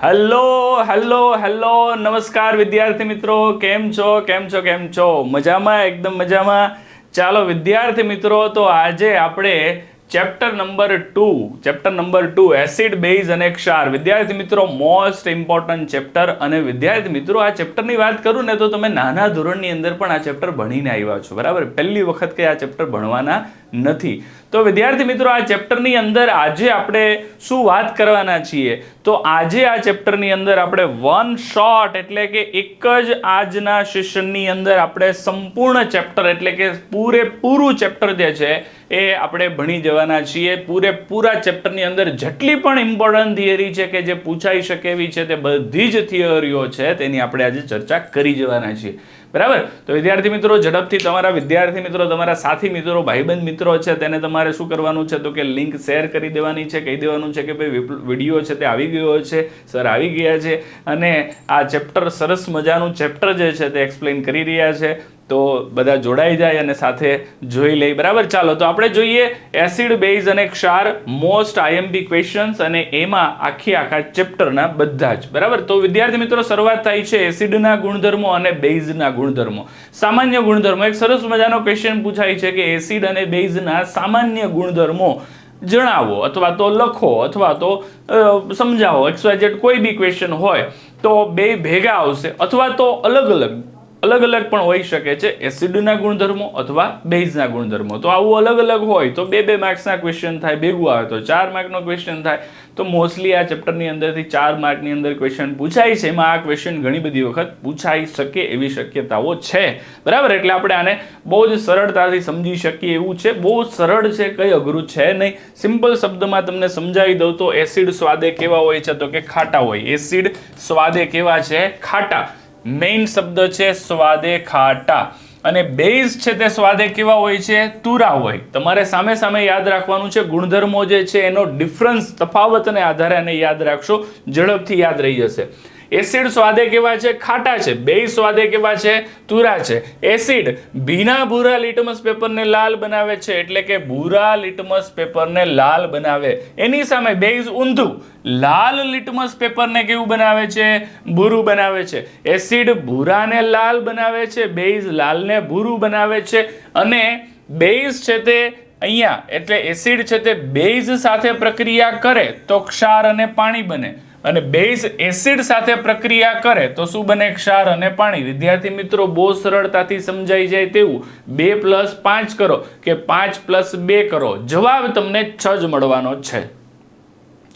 Hello hello hello નમસ્કાર વિદ્યાર્થી મિત્રો, કેમ છો? મજામાં, એકદમ મજામાં. ચાલો વિદ્યાર્થી મિત્રો, તો આજે આપણે ચેપ્ટર નંબર 2 એસિડ બેઝ અને ક્ષાર. વિદ્યાર્થી મિત્રો, મોસ્ટ ઇમ્પોર્ટન્ટ ચેપ્ટર. અને વિદ્યાર્થી મિત્રો, આ ચેપ્ટરની વાત કરું ને તો તમે નાના ધોરણની અંદર પણ આ ચેપ્ટર ભણીને આવ્યા છો, બરાબર? પહેલી વખત કે આ ચેપ્ટર ભણવાના નથી. તો વિદ્યાર્થી મિત્રો, આ ચેપ્ટરની અંદર આજે આપણે શું વાત કરવાના છીએ? તો આજે આ ચેપ્ટરની અંદર આપણે વન શોટ એટલે કે એક જ આજના સેશનની અંદર આપણે સંપૂર્ણ ચેપ્ટર એટલે કે પૂરેપૂરું ચેપ્ટર જે છે એ આપણે ભણી જવાના છીએ. પૂરેપૂરા ચેપ્ટરની અંદર જેટલી પણ ઇમ્પોર્ટન્ટ થિયરી છે કે જે પૂછાઈ શકે એવી છે તે બધી જ થિયરીઓ છે તેની આપણે આજે ચર્ચા કરી જવાના છીએ, બરાબર? તો વિદ્યાર્થી મિત્રો, ઝડપથી તમારા વિદ્યાર્થી મિત્રો, તમારા સાથી મિત્રો, ભાઈબંધ મિત્રો છે તેને તમારે શું કરવાનું છે તો કે લિંક શેર કરી દેવાની છે. કહી દેવાનું છે કે ભાઈ વિડીયો છે તે આવી ગયો છે, સર આવી ગયા છે અને આ ચેપ્ટર સરસ મજાનું ચેપ્ટર જે છે તે એક્સપ્લેન કરી રહ્યા છે. તો બધા જોડાઈ જાય અને સાથે જોઈ લઈ, બરાબર? ચાલો તો આપણે જોઈએ એસિડ બેઝ અને ક્ષાર, મોસ્ટ આઈએમપી ક્વેશ્ચન્સ, અને એમાં આખા ચેપ્ટરના બધા જ, બરાબર? તો વિદ્યાર્થી મિત્રો, શરૂઆત થાય છે એસિડના ગુણધર્મો અને બેઝના ગુણધર્મો. સામાન્ય ગુણધર્મો, એક સરસ મજાનો ક્વેશ્ચન પૂછાય છે કે એસિડ અને બેઝના સામાન્ય ગુણધર્મો જણાવો, અથવા તો લખો, અથવા તો સમજાવો. XYZ કોઈ બી ક્વેશ્ચન હોય તો બે ભેગા આવશે, અથવા તો અલગ અલગ પણ હોઈ શકે છે, એસિડના ગુણધર્મો અથવા બેઝના ગુણધર્મો. તો આવું અલગ હોય તો બે માર્ક્સના ક્વેશ્ચન થાય, ભેગું આવે તો 4 માર્કનો ક્વેશ્ચન થાય. તો મોસ્ટલી આ ચેપ્ટરની અંદરથી 4 માર્કની અંદર ક્વેશ્ચન પૂછાય છે. એમાં આ ક્વેશ્ચન ઘણી બધી વખત પૂછાઈ શકે એવી શક્યતાઓ છે, બરાબર? એટલે આપણે આને બહુ જ સરળતાથી સમજી શકીએ એવું છે. બહુ સરળ છે, કંઈ અઘરું છે નહીં. સિમ્પલ શબ્દમાં તમને સમજાવી દઉં તો એસિડ સ્વાદે કેવા હોય છે તો કે ખાટા હોય. એસિડ સ્વાદે કેવા છે? ખાટા. મેઇન શબ્દ છે સ્વાદે ખાટા. અને બેઝ છે તે સ્વાદે કેવા હોય છે? તુરા હોય. તમારે સામે યાદ રાખવાનું છે. ગુણધર્મો જે છે એનો ડિફરન્સ, તફાવતને આધારે આને યાદ રાખશો, ઝડપથી યાદ રહી જશે. એસિડ સ્વાદે કેવા છે? ખાટા છે. બેઝ સ્વાદે કેવા છે? તુરા છે. એસિડ ભીના ભૂરા લિટમસ પેપરને લાલ બનાવે છે, એટલે કે ભૂરા લિટમસ પેપરને લાલ બનાવે. એની સામે બેઝ ઊંધું, લાલ લિટમસ પેપરને કેવું બનાવે છે? ભૂરું બનાવે છે. એસિડ ભૂરાને લાલ બનાવે છે, બેઝ લાલને ભૂરું બનાવે છે. અને બેઝ છે તે અહીંયા, એટલે એસિડ છે તે બેઝ સાથે પ્રક્રિયા કરે તો ક્ષાર અને પાણી બને, અને બેઝ એસિડ સાથે પ્રક્રિયા કરે તો શું બને? ક્ષાર અને પાણી. વિદ્યાર્થી મિત્રો, બહુ સરળતાથી સમજાઈ જાય તેવું 2 + 5 કરો કે 5 + 2 કરો, જવાબ તમને 6 જ મળવાનો છે.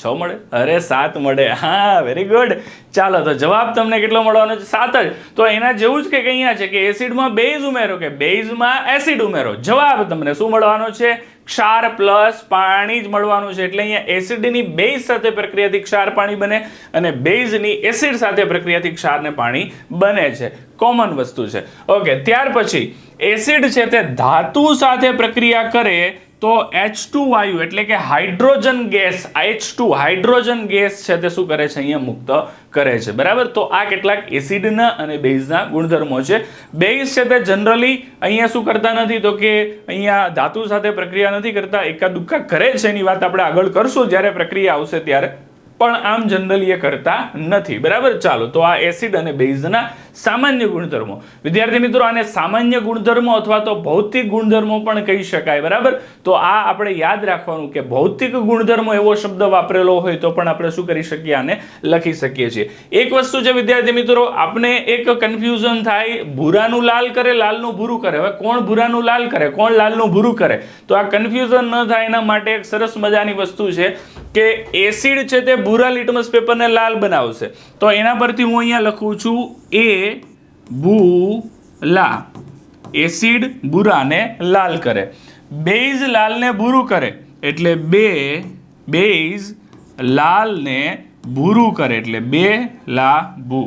6 મળે? અરે 7 મળે. હા, વેરી ગુડ. ચાલો, તો જવાબ તમને કેટલો મળવાનો છે? 7 જ. તો એના જેવું જ કે અહીંયા છે કે એસિડમાં બેઝ ઉમેરો કે બેઝમાં એસિડ ઉમેરો, જવાબ તમને શું મળવાનો છે? ક્ષાર પ્લસ પાણી જ મળવાનું છે. એટલે અહીંયા એસિડની બેઝ સાથે પ્રક્રિયાથી ક્ષાર પાણી બને અને બેઝની એસિડ સાથે પ્રક્રિયાથી ક્ષાર ને પાણી બને છે. કોમન વસ્તુ છે. ઓકે, ત્યાર પછી એસિડ છે તે ધાતુ સાથે પ્રક્રિયા કરે તો H2 વાયુ એટલે કે hydrogen gas, H2 hydrogen gas છે તે શું કરે છે? અહીંયા મુક્ત કરે છે, બરાબર? તો આ કેટલાક એસિડના અને બેઝના ગુણધર્મો છે. બેઝ છે તે જનરલી અહીંયા શું કરતા નથી તો કે અહીંયા ધાતુ સાથે પ્રક્રિયા નથી કરતા, એકા દુક્કા કરે છે. એની વાત આપણે આગળ કરશું જ્યારે પ્રક્રિયા આવશે ત્યારે, પણ આમ જનરલી એ કરતા નથી, બરાબર? ચાલો, તો આ એસિડ અને બેઝના સામાન્ય ગુણધર્મો. વિદ્યાર્થી મિત્રો, આને સામાન્ય ગુણધર્મો અથવા તો ભૌતિક ગુણધર્મો પણ કહી શકાય, બરાબર? તો આ આપણે યાદ રાખવાનું કે ભૌતિક ગુણધર્મો એવો શબ્દ વાપરેલો હોય તો પણ આપણે શું કરી શકીએ? આને લખી શકીએ છીએ. એક વસ્તુ છે વિદ્યાર્થી મિત્રો, આપણે એક કન્ફ્યુઝન થાય, ભૂરાનું લાલ કરે, લાલનું ભૂરું કરે. હવે કોણ ભૂરાનું લાલ કરે, કોણ લાલનું ભૂરું કરે? તો આ કન્ફ્યુઝન ન થાય એના માટે એક સરસ મજાની વસ્તુ છે કે એસિડ છે તે ભૂરા લિટમસ પેપરને લાલ બનાવશે. તો એના પરથી હું અહીંયા લખું છું એ ભૂલા. એસિડ ભૂરાને લાલ કરે, બેઝ લાલને ભૂરું કરે, એટલે બેઝ લાલને ભૂરું કરે, એટલે બે લાભુ.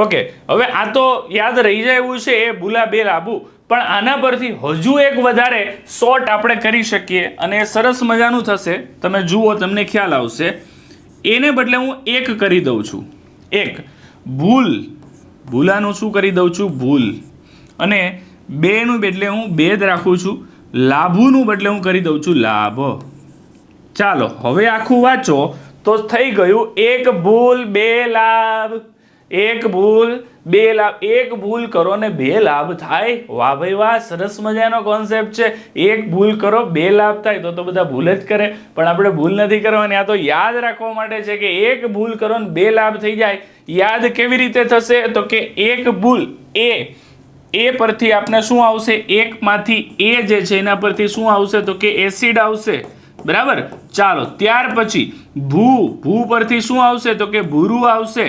ઓકે, હવે આ તો યાદ રહી જાય એવું છે, એ ભૂલા બે લાભુ. પણ આના પરથી હજુ એક વધારે શોર્ટ આપણે કરી શકીએ અને એ સરસ મજાનું થશે. તમે જુઓ, તમને ખ્યાલ આવશે. એને બદલે હું એક કરી દઉં છું. એક ભૂલાનું શું કરી દઉં છું? ભૂલ. અને બેનું બદલે હું બે જ રાખું છું. લાભુનું બદલે હું કરી દઉં છું લાભ. ચાલો, હવે આખું વાંચો તો થઈ ગયું એક ભૂલ બે લાભ, એક ભૂલ બે લાભ, એક ભૂલ કરો ને બે લાભ થાય. વાહ ભાઈ વાહ, સરસ મજાનો કોન્સેપ્ટ છે. એક ભૂલ કરો બે લાભ થાય, તો બધા ભૂલ જ કરે, પણ આપણે ભૂલ નથી કરવાની. આ તો યાદ રાખવા માટે છે કે એક ભૂલ કરો ને બે લાભ થઈ જાય. યાદ કેવી રીતે થશે? તો કે એક ભૂલ એ પરથી આપણે શું આવશે? એકમાંથી એ જે છે એના પરથી શું આવશે? તો કે એસિડ આવશે. બરાબર, ચાલો ત્યાર પછી ભૂ પરથી શું આવશે? તો કે ભૂરું આવશે.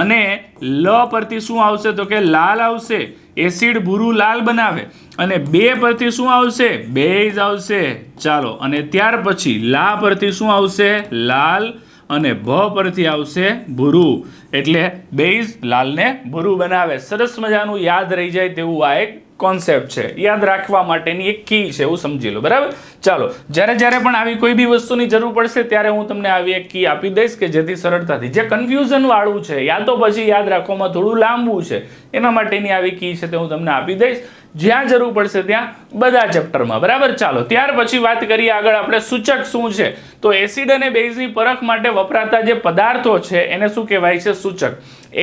અને લ પરથી શું આવશે? તો કે લાલ આવશે. એસિડ ભૂરું લાલ બનાવે. અને બે પરથી શું આવશે? બેઝ આવશે. ચાલો, અને ત્યાર પછી લા પરથી શું આવશે? લાલ. અને ભ પરથી આવશે ભૂરું, એટલે બેઝ લાલને ભૂરું બનાવે. સરસ મજાનું યાદ રહી જાય તેવું આ એક કોન્સેપ્ટ છે, યાદ રાખવા માટેની એક કી છે, એવું સમજી લો. બરાબર, ચાલો જ્યારે પણ આવી કોઈ બી વસ્તુની જરૂર પડશે ત્યારે હું તમને આવી એક કી આપી દઈશ કે જેથી સરળતાથી, જે કન્ફ્યુઝન વાળું છે યા તો પછી યાદ રાખવામાં થોડું લાંબુ છે, એના માટેની આવી કી છે તે હું તમને આપી દઈશ જ્યાં જરૂર પડશે ત્યાં, બધા ચેપ્ટરમાં. બરાબર, ચાલો ત્યાર પછી વાત કરીએ આગળ આપણે સૂચક શું છે. તો એસિડ અને બેઝની પરખ માટે વપરાતા જે પદાર્થો છે એને શું કહેવાય છે? સૂચક.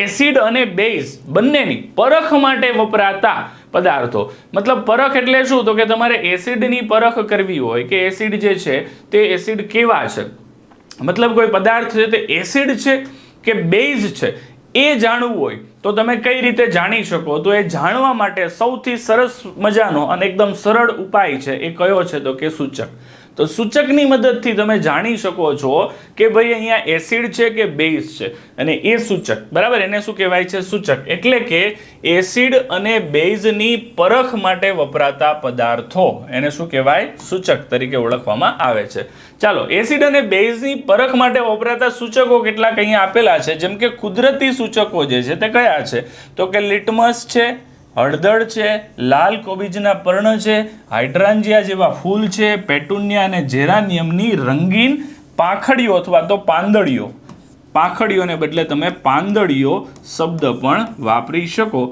એસિડ અને બેઝ બંનેની પરખ માટે વપરાતા પદાર્થો. મતલબ પરખ એટલે શું? તો કે તમારે એસિડની પરખ કરવી હોય કે એસિડ જે છે તે એસિડ કેવા છે, મતલબ કોઈ પદાર્થ છે તે એસિડ છે કે બેઝ છે એ જાણવું હોય તો તમે કઈ રીતે જાણી શકો? તો એ જાણવા માટે સૌથી સરસ મજાનો અને એકદમ સરળ ઉપાય છે એ કયો છે? તો કે સૂચક. તો સૂચકની મદદથી તમે જાણી શકો છો કે ભાઈ અહીંયા એસિડ છે કે બેઝ છે, અને એ સૂચક. બરાબર, એને શું કહેવાય છે? સૂચક. એટલે કે એસિડ અને બેઝની પરખ માટે વપરાતા પદાર્થો એને શું કહેવાય? સૂચક તરીકે ઓળખવામાં આવે છે. ચાલો, એસિડ અને બેઝની પરખ માટે વપરાતા સૂચકો કેટલાક અહીંયા આપેલા છે. જેમ કે કુદરતી સૂચકો જે છે તે કયા છે? તો કે લિટમસ છે, હળદર છે, લાલ કોબીજના પર્ણ છે, હાઇડ્રાન્જિયા જેવા ફૂલ છે, પેટુનિયા અને જેરાનિયમની રંગીન પાંખડીઓ અથવા તો પાંદડીઓ. પાંખડીઓને બદલે તમે પાંદડીઓ શબ્દ પણ વાપરી શકો.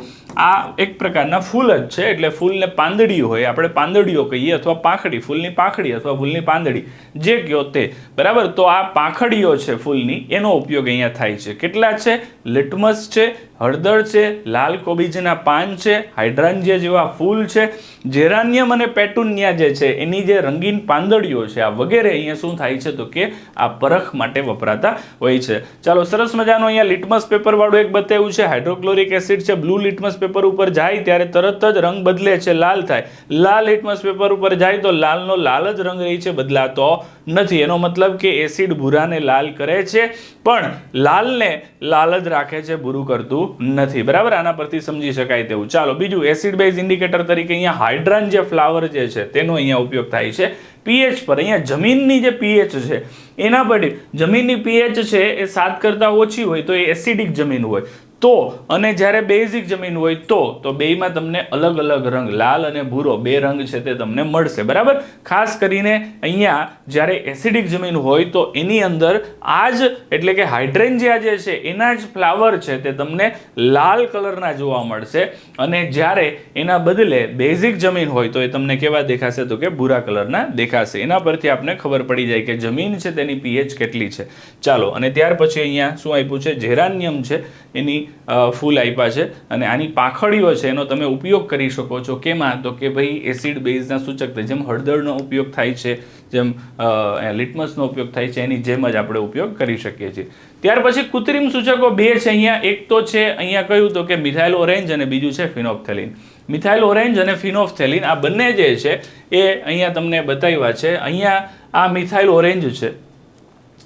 આ એક પ્રકારના ફૂલ જ છે, એટલે ફૂલને પાંદડી હોય, આપણે પાંદડીઓ કહીએ, અથવા પાંખડી, ફૂલની પાંખડી અથવા ફૂલની પાંદડી, જે કહો તે. બરાબર, તો આ પાંખડીઓ છે ફૂલની, એનો ઉપયોગ અહીંયા થાય છે. કેટલા છે? લિટમસ છે, હળદર છે, લાલ કોબીજના પાન છે, હાઇડ્રાન્જિયા જેવા ફૂલ છે, જેરાનિયમ અને પેટુનિયા જે છે એની જે રંગીન પાંદડીઓ છે, આ વગેરે અહીંયા શું થાય છે? તો કે આ પરખ માટે વપરાતા હોય છે. ચાલો, સરસ મજાનું અહીંયા લિટમસ પેપર વાળું એક બતાવ્યું છે. હાઇડ્રોક્લોરિક એસિડ છે, બ્લુ લિટમસ પેપર ઉપર જાય ત્યારે તરત જ રંગ બદલે છે, લાલ થાય. લાલ લિટમસ પેપર ઉપર જાય તો લાલનો લાલ જ રંગ રહી છે, બદલાતો નથી. એનો મતલબ કે એસિડ ભૂરાને લાલ કરે છે પણ લાલને લાલ જ રાખે છે, ભૂરું કરતું નથી. બરાબર, આના પરથી સમજી શકાય તેવું. ચાલો બીજું, એસિડ બેઝ ઇન્ડિકેટર તરીકે અહીંયા હાઇડ્રાન્જિયા ફ્લાવર જે છે તેનો અહીંયા ઉપયોગ થાય છે પીએચ પર. અહીંયા જમીનની જે પીએચ છે એના પર, જમીનની પીએચ છે એ 7 કરતાં ઓછી હોય તો એ એસિડિક જમીન હોય, તો અને જ્યારે બેઝિક જમીન હોય તો બેયમાં તમને અલગ અલગ રંગ, લાલ અને ભૂરો બે રંગ છે તે તમને મળશે. બરાબર, ખાસ કરીને અહીંયા જ્યારે એસિડિક જમીન હોય તો એની અંદર આ જ એટલે કે હાઇડ્રેન્જિયા જે છે એના જ ફ્લાવર છે તે તમને લાલ કલરના જોવા મળશે, અને જ્યારે એના બદલે બેઝિક જમીન હોય તો એ તમને કેવા દેખાશે? તો કે ભૂરા કલરના દેખાશે. એના પરથી આપણે ખબર પડી જાય કે જમીન છે તેની પીએચ કેટલી છે. ચાલો, અને ત્યાર પછી અહીંયા શું આપ્યું છે? જેરાનિયમ છે એની ફૂલ આપ્યા છે, અને આની પાંખડીઓ છે એનો તમે ઉપયોગ કરી શકો છો. કેમાં? તો કે ભાઈ એસિડ બેઝના સૂચક, જેમ હળદરનો ઉપયોગ થાય છે, જેમ લિટમસનો ઉપયોગ થાય છે, એની જેમ જ આપણે ઉપયોગ કરી શકીએ છીએ. ત્યાર પછી કૃત્રિમ સૂચકો બે છે અહીંયા. એક તો છે અહીંયા કહ્યું તો કે મિથાઇલ ઓરેન્જ, અને બીજું છે ફિનોપ્થેલિન. મિથાઇલ ઓરેન્જ અને ફિનોપ્થેલિન આ બંને જે છે એ અહીંયા તમને બતાવ્યા છે. અહીંયા આ મિથાઇલ ઓરેન્જ છે,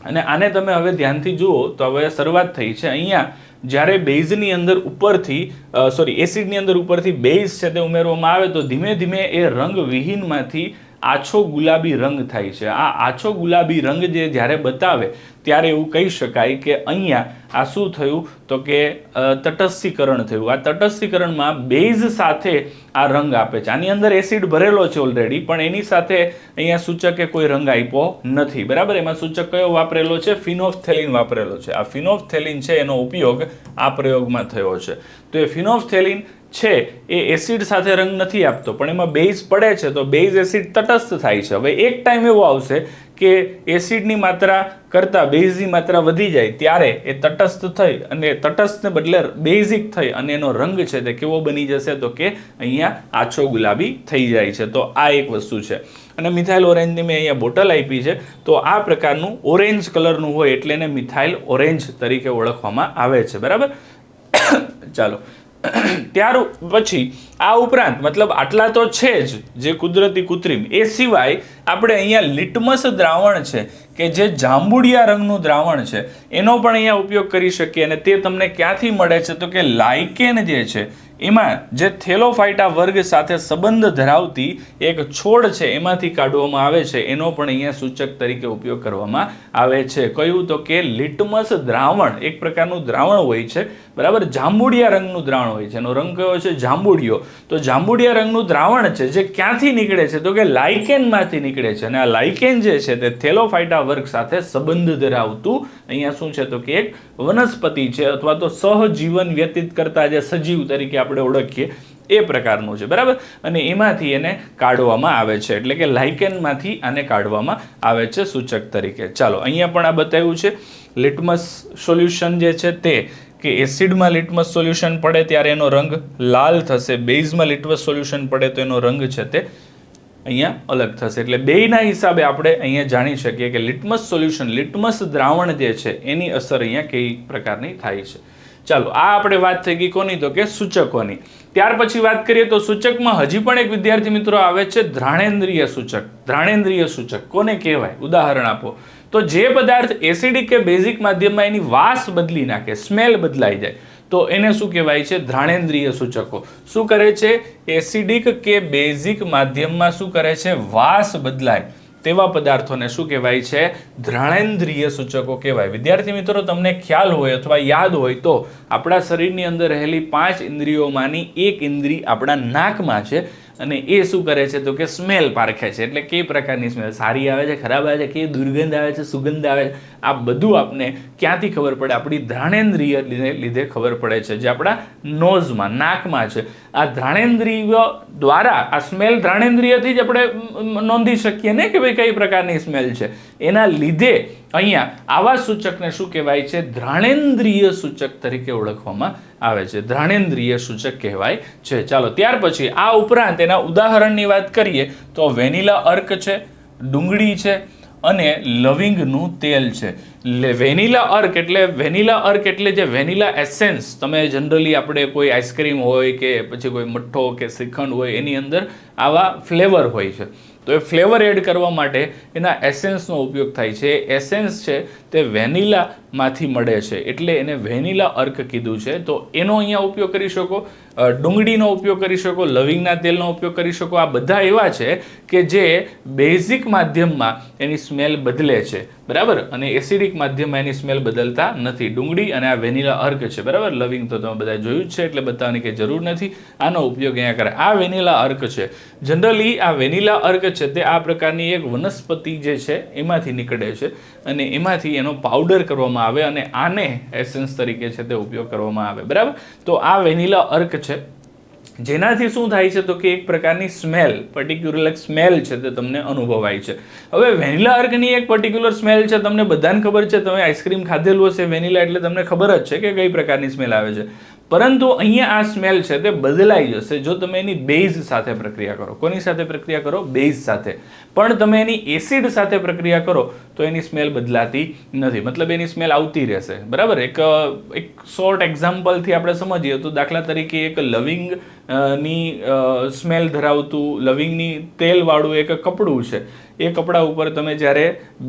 અને આને તમે હવે ધ્યાનથી જુઓ તો હવે શરૂઆત થઈ છે. અહીંયા જ્યારે બેઝની અંદર ઉપરથી એસિડની અંદર ઉપરથી બેઝ છે તે ઉમેરવામાં આવે તો ધીમે ધીમે એ રંગ વિહીનમાંથી આછો ગુલાબી રંગ થાય છે. આ આછો ગુલાબી રંગ જે જ્યારે બતાવે ત્યારે એવું કહી શકાય કે અહીંયા આ શું થયું? તો કે તટસ્થીકરણ થયું. આ તટસ્થીકરણમાં બેઝ સાથે આ રંગ આપે છે. આની અંદર એસિડ ભરેલો છે ઓલરેડી, પણ એની સાથે અહીંયા સૂચકે કોઈ રંગ આપ્યો નથી. બરાબર, એમાં સૂચક કયો વાપરેલો છે? ફિનોપ્થેલિન વાપરેલો છે. આ ફિનોપ્થેલિન છે એનો ઉપયોગ આ પ્રયોગમાં થયો છે. તો એ ફિનોપ્થેલિન છે એ એસિડ સાથે રંગ નથી આપતો, પણ એમાં બેઝ પડે છે તો બેઝ એસિડ તટસ્થ થાય છે. હવે એક ટાઈમ એવો આવશે કે એસિડની માત્રા કરતાં બેઝની માત્રા વધી જાય ત્યારે એ તટસ્થ થઈ અને તટસ્થને બદલે બેઝિક થઈ અને એનો રંગ છે તે કેવો બની જશે તો કે અહીંયા આછો ગુલાબી થઈ જાય છે. તો આ એક વસ્તુ છે. અને મિથાઇલ ઓરેન્જની મેં અહીંયા બોટલ આપી છે. તો આ પ્રકારનું ઓરેન્જ કલરનું હોય એટલે એને મિથાઇલ ઓરેન્જ તરીકે ઓળખવામાં આવે છે. બરાબર. ચાલો, ત્યાર પછી આ ઉપરાંત મતલબ આટલા તો છે જ જે કુદરતી કૃત્રિમ, એ સિવાય આપણે અહીંયા લિટમસ દ્રાવણ છે કે જે જાંબુડિયા રંગનું દ્રાવણ છે એનો પણ અહીંયા ઉપયોગ કરી શકીએ. અને તે તમને ક્યાંથી મળે છે તો કે લાઇકેન જે છે એમાં જે થેલોફાઇટા વર્ગ સાથે સંબંધ ધરાવતી એક છોડ છે એમાંથી કાઢવામાં આવે છે. એનો પણ અહીંયા સૂચક તરીકે ઉપયોગ કરવામાં આવે છે. કયું તો કે લિટમસ દ્રાવણ એક પ્રકારનું દ્રાવણ હોય છે. બરાબર. જાંબુડિયા રંગનું દ્રાવણ હોય છે. એનો રંગ કયો છે? જાંબુડિયો. તો જાંબુડિયા રંગનું દ્રાવણ છે જે ક્યાંથી નીકળે છે તો કે લાઇકેનમાંથી નીકળે છે. અને આ લાઇકેન જે છે તે થેલોફાઇટા વર્ગ સાથે સંબંધ ધરાવતું અહીંયા શું છે તો કે એક વનસ્પતિ છે અથવા તો સહજીવન વ્યતીત કરતા જે સજીવ તરીકે આપણે ઓળખીએ એ પ્રકારનું છે. બરાબર. અને એમાંથી એને કાઢવામાં આવે છે એટલે કે લાઇકેનમાંથી આને કાઢવામાં આવે છે સૂચક તરીકે. ચાલો, અહીંયા પણ આ બતાવ્યું છે લિટમસ સોલ્યુશન જે છે તે કે એસિડમાં લિટમસ સોલ્યુશન પડે ત્યારે એનો રંગ લાલ થશે, બેઝમાં લિટમસ સોલ્યુશન પડે તો એનો રંગ છે તે અહીંયા અલગ થશે. એટલે બેયના હિસાબે આપણે અહીંયા જાણી શકીએ કે લિટમસ સોલ્યુશન, લિટમસ દ્રાવણ જે છે એની અસર અહીંયા કઈ પ્રકારની થાય છે. ચાલો, આ આપણે વાત થઈ ગઈ કોની તો કે સૂચકોની. ત્યાર પછી વાત કરીએ તો સૂચકમાં હજી પણ એક વિદ્યાર્થી મિત્રો આવે છે ધ્રાણેન્દ્રિય સૂચક. ધ્રાણેન્દ્રિય સૂચક કોને કહેવાય? ઉદાહરણ આપો તો જે પદાર્થ એસિડિક કે બેઝિક માધ્યમમાં એની વાસ બદલી નાખે, સ્મેલ બદલાઈ જાય તો એને શું કહેવાય છે? ધ્રાણેન્દ્રિય સૂચકો. શું કરે છે? એસિડિક કે બેઝિક માધ્યમમાં શું કરે છે? વાસ બદલાય તેવા પદાર્થોને શું કહેવાય છે? ધ્રાણેન્દ્રિય સૂચકો કહેવાય. વિદ્યાર્થી મિત્રો, તમને ખ્યાલ હોય અથવા યાદ હોય તો આપણા શરીરની અંદર રહેલી 5 ઇન્દ્રિયોમાંની એક ઇન્દ્રિય આપણા નાકમાં છે અને એ શું કરે છે તો કે સ્મેલ પારખે છે. એટલે કઈ પ્રકારની સ્મેલ, સારી આવે છે, ખરાબ આવે છે, કઈ દુર્ગંધ આવે છે, સુગંધ આવે છે, આ બધું આપને ક્યાંથી ખબર પડે? આપણી ધ્રાણેન્દ્રિય લીધે ખબર પડે છે જે આપણા નોઝમાં, નાકમાં છે. આ ધ્રાણેન્દ્રિય દ્વારા આ સ્મેલ ધ્રાણેન્દ્રિયથી જ આપણે નોંધી શકીએ ને કે ભાઈ કઈ પ્રકારની સ્મેલ છે. એના લીધે અહીંયા આવા સૂચકને શું કહેવાય છે? ધ્રાણેન્દ્રિય સૂચક તરીકે ઓળખવામાં આવે છે. ધ્રાણેન્દ્રિય સૂચક કહેવાય છે. ચાલો, ત્યાર પછી આ ઉપરાંત એના ઉદાહરણની વાત કરીએ તો વેનીલા અર્ક છે, ડુંગળી છે અને લવિંગનું તેલ છે. વેનીલા અર્ક એટલે જે વેનીલા એસેન્સ તમે જનરલી આપણે કોઈ આઈસ્ક્રીમ હોય કે પછી કોઈ મઠ્ઠો કે શ્રીખંડ હોય એની અંદર આવા ફ્લેવર હોય છે. તો એ ફ્લેવર એડ કરવા માટે એના એસેન્સનો ઉપયોગ થાય છે. એસેન્સ છે તે વેનીલામાંથી મળે છે એટલે એને વેનીલા અર્ક કીધું છે. તો એનો અહીંયા ઉપયોગ કરી શકો, ડુંગળીનો ઉપયોગ કરી શકો, લવિંગના તેલનો ઉપયોગ કરી શકો. આ બધા એવા છે કે જે બેઝિક માધ્યમમાં એની સ્મેલ બદલે છે. બરાબર. અને એસિડિક માધ્યમમાં એની સ્મેલ બદલતા નથી. ડુંગળી અને આ વેનીલા અર્ક છે. બરાબર. લવિંગ તો તમે બધા જોયું જ છે એટલે બતાવવાની કંઈ જરૂર નથી. આનો ઉપયોગ અહીંયા કરે. આ વેનીલા અર્ક છે. જનરલી આ વેનીલા અર્ક છે તે આ પ્રકારની એક વનસ્પતિ જે છે એમાંથી નીકળે છે અને એમાંથી એનો પાવડર કરવામાં આવે અને આને એસેન્સ તરીકે છે તે ઉપયોગ કરવામાં આવે. બરાબર. તો આ વેનીલા અર્ક છે જેનાથી શું થાય છે તો કે એક પ્રકારની સ્મેલ, પર્ટિક્યુલર સ્મેલ છે તે તમને અનુભવાય છે. હવે વેનીલા અર્કની એક પર્ટિક્યુલર સ્મેલ છે, તમને બધાને ખબર છે, તમે આઈસ્ક્રીમ ખાધેલું હશે વેનીલા એટલે તમને ખબર જ છે કે કઈ પ્રકારની સ્મેલ આવે છે. પરંતુ અહીંયા આ સ્મેલ છે તે બદલાઈ જશે જો તમે એની બેઝ સાથે પ્રક્રિયા કરો. કોની સાથે પ્રક્રિયા કરો? બેઝ સાથે. પણ તમે એની એસિડ સાથે પ્રક્રિયા કરો તો એની સ્મેલ બદલાતી નથી, મતલબ એની સ્મેલ આવતી રહેશે. બરાબર. એક શોર્ટ એક્ઝામ્પલથી આપણે સમજીએ તો દાખલા તરીકે એક લવિંગ ની સ્મેલ ધરાવતું લવિંગની તેલવાળું એક કપડું છે. એ કપડા ઉપર તમે જ્યારે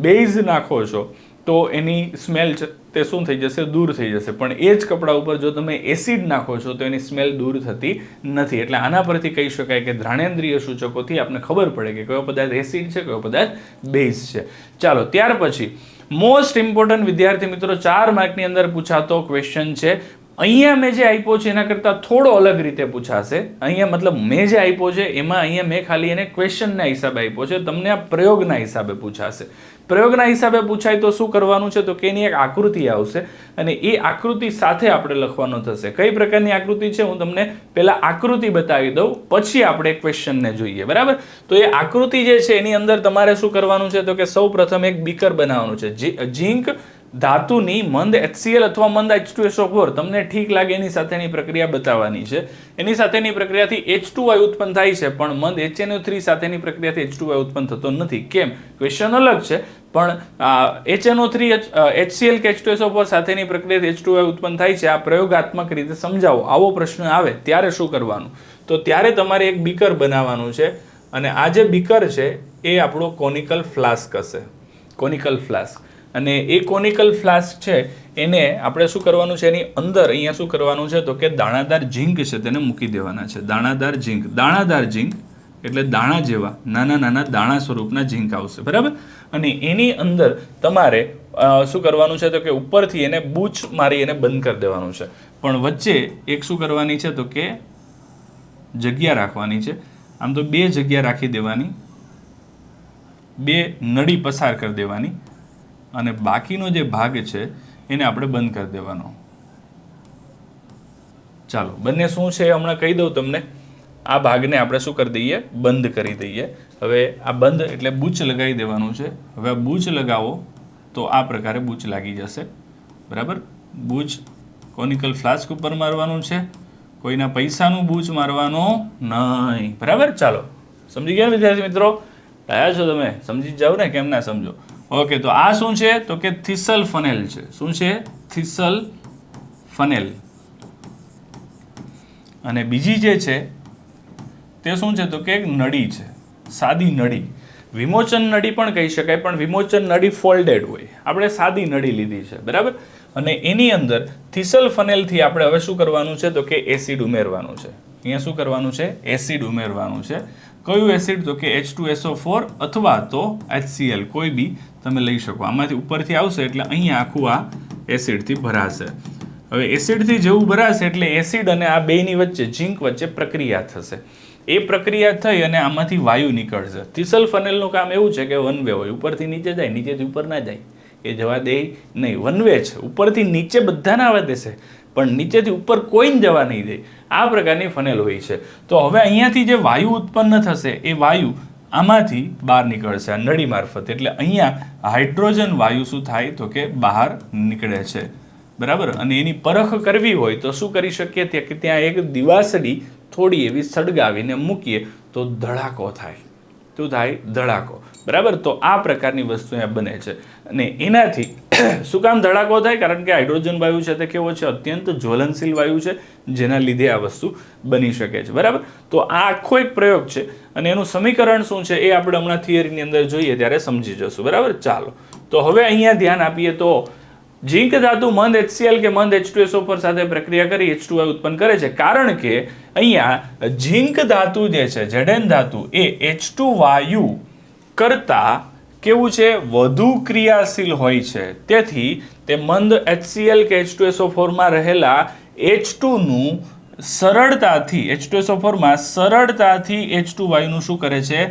બેઝ નાખો છો તો એની સ્મેલ છે તે શું થઈ જશે? દૂર થઈ જશે. પણ એ જ કપડા ઉપર જો તમે એસિડ નાખો છો તો એની સ્મેલ દૂર થતી નથી. એટલે આના પરથી કહી શકાય કે ધ્રાણેન્દ્રિય સૂચકોથી આપણે ખબર પડે કે કયો પદાર્થ એસિડ છે, કયો પદાર્થ બેઝ છે. ચાલો, ત્યાર પછી મોસ્ટ ઇમ્પોર્ટન્ટ વિદ્યાર્થી મિત્રો 4 માર્કની અંદર પૂછાતો ક્વેશ્ચન છે અહીંયા મેં જે આપ્યો છે એના કરતાં થોડો અલગ રીતે પૂછાશે. અહીંયા મતલબ મેં જે આપ્યો છે એમાં અહીંયા મેં ખાલી એને ક્વેશ્ચનના હિસાબે આપ્યો છે, તમને આ પ્રયોગના હિસાબે પૂછાશે. પ્રયોગના હિસાબે પૂછાય તો શું કરવાનું છે, તો કે એની એક આકૃતિ આવશે અને એ આકૃતિ સાથે આપણે લખવાનું થશે. કઈ પ્રકારની આકૃતિ છે હું તમને પહેલા આકૃતિ બતાવી દઉં, પછી આપણે ક્વેશ્ચનને જોઈએ. બરાબર, તો એ આકૃતિ જે છે એની અંદર તમારે શું કરવાનું છે, તો કે સૌ પ્રથમ એક બીકર બનાવવાનું છે. ઝીંક ધાતુની મંદ HCl અથવા મંદ H2SO4 તમને ઠીક લાગે એની સાથેની પ્રક્રિયા બતાવવાની છે. એની સાથેની પ્રક્રિયાથી H2 વાયુ ઉત્પન્ન થાય છે, પણ મંદ HNO3 સાથેની પ્રક્રિયાથી H2 વાયુ ઉત્પન્ન થતો નથી. કેમ? ક્વેશ્ચન અલગ છે, પણ HNO3 HCl કે H2SO4 સાથેની પ્રક્રિયાથી H2 વાયુ ઉત્પન્ન થાય છે. આ પ્રયોગાત્મક રીતે સમજાવો. આવો પ્રશ્ન આવે ત્યારે શું કરવાનું, તો ત્યારે તમારે એક બીકર બનાવવાનું છે અને આ જે બીકર છે એ આપણો કોનિકલ ફ્લાસ્ક હશે. કોનિકલ ફ્લાસ્ક, અને એ કોનિકલ ફ્લાસ્ક છે એને આપણે શું કરવાનું છે, એની અંદર અહીંયા શું કરવાનું છે, તો કે દાણાદાર ઝીંક છે તેને મૂકી દેવાના છે. દાણાદાર ઝીંક, દાણાદાર ઝીંક એટલે દાણા જેવા નાના નાના દાણા સ્વરૂપના ઝીંક આવશે. બરાબર, અને એની અંદર તમારે શું કરવાનું છે, તો કે ઉપરથી એને બૂચ મારી એને બંધ કરી દેવાનું છે, પણ વચ્ચે એક શું કરવાની છે, તો કે જગ્યા રાખવાની છે. આમ તો બે જગ્યા રાખી દેવાની, બે નળી પસાર કરી દેવાની અને બાકીનો જે ભાગ છે એને આપણે બંધ કરી દેવાનો. ચાલો, બંને શું છે હમણાં કહી દઉં તમને. આ ભાગને આપણે શું કરી દઈએ, બંધ કરી દઈએ. હવે આ બંધ એટલે બૂચ લગાવી દેવાનું છે. હવે બૂચ લગાવો તો આ પ્રકારે બૂચ લાગી જશે. બરાબર, બૂચ કોનિકલ ફ્લાસ્ક ઉપર મારવાનું છે, કોઈના પૈસાનું બૂચ મારવાનું નહીં. બરાબર, ચાલો સમજી ગયા વિદ્યાર્થી મિત્રો? રહ્યા છો તમે? સમજી જાઓ ને, કેમ ના સમજો? ઓકે, તો આ શું છે, તો કે થિસલ ફનેલ છે. શું છે? થિસલ ફનેલ. અને બીજી જે છે તે શું છે, તો કે એક નળી છે, સાદી નળી. વિમોચન નળી પણ કહી શકાય, પણ વિમોચન નળી ફોલ્ડેડ હોય. આપણે સાદી નળી લીધી છે. બરાબર, અને એની અંદર થિસલ ફનેલથી આપણે હવે શું કરવાનું છે, તો કે એસિડ ઉમેરવાનું છે. અહીંયા શું કરવાનું છે, એસિડ ઉમેરવાનું છે. કયું એસિડ, તો કે H2SO4 અથવા તો HCl, કોઈ બી તમે લઈ શકો. આમાંથી ઉપરથી આવશે એટલે અહીંયા આખું આ એસિડથી ભરાશે. હવે એસિડથી જેવું ભરાશે એટલે એસિડ અને આ બેની વચ્ચે, ઝીંક વચ્ચે પ્રક્રિયા થશે. એ પ્રક્રિયા થઈ અને આમાંથી વાયુ નીકળશે. થિસલ ફનેલનું કામ એવું છે કે વન વે હોય, ઉપરથી નીચે જાય, નીચેથી ઉપર ના જાય, એ જવા દે નહીં. વન વે છે, ઉપરથી નીચે બધાને આવવા દેશે, પણ નીચેથી ઉપર કોઈને જવા નહીં દે. આ પ્રકારની ફનેલ હોય છે. તો હવે અહીંયાથી જે વાયુ ઉત્પન્ન થશે એ વાયુ આમાંથી બહાર નીકળશે આ નળી મારફત. એટલે અહીંયા હાઇડ્રોજન વાયુ શું થાય, તો કે બહાર નીકળે છે. બરાબર, અને એની પરખ કરવી હોય તો શું કરી શકીએ, કે ત્યાં એક દિવાસળી થોડી એવી સળગાવીને મૂકીએ તો ધડાકો થાય. શું થાય? ધડાકો. બરાબર, તો આ પ્રકારની વસ્તુ અહીંયા બને છે. અને એનાથી શું કામ ધડાકો થાય? કારણ કે હાઇડ્રોજન વાયુ છે તે કેવો છે, અત્યંત જ્વલનશીલ વાયુ છે, જેના લીધે આ વસ્તુ બની શકે છે. બરાબર, તો આ આખો એક પ્રયોગ છે અને એનું સમીકરણ શું છે એ આપણે હમણાં થિયરીની અંદર જોઈએ ત્યારે સમજી જશું. બરાબર, ચાલો તો હવે અહીંયા ધ્યાન આપીએ તો ઝીંક ધાતુ મંદ HCl કે મંદ H2SO4 સાથે પ્રક્રિયા કરી H2 વાયુ ઉત્પન્ન કરે છે. કારણ કે અહીંયા ઝીંક ધાતુ જે છે, Zn ધાતુ, એ H2 વાયુ કરતા કેવું છે, વધુ ક્રિયાશીલ હોય છે. તેથી તે મંદ HCl કે H2SO4 માં રહેલા H2 નું સરળતાથી, H2SO4 માં સરળતાથી H2 વાયુનું શું કરે છે,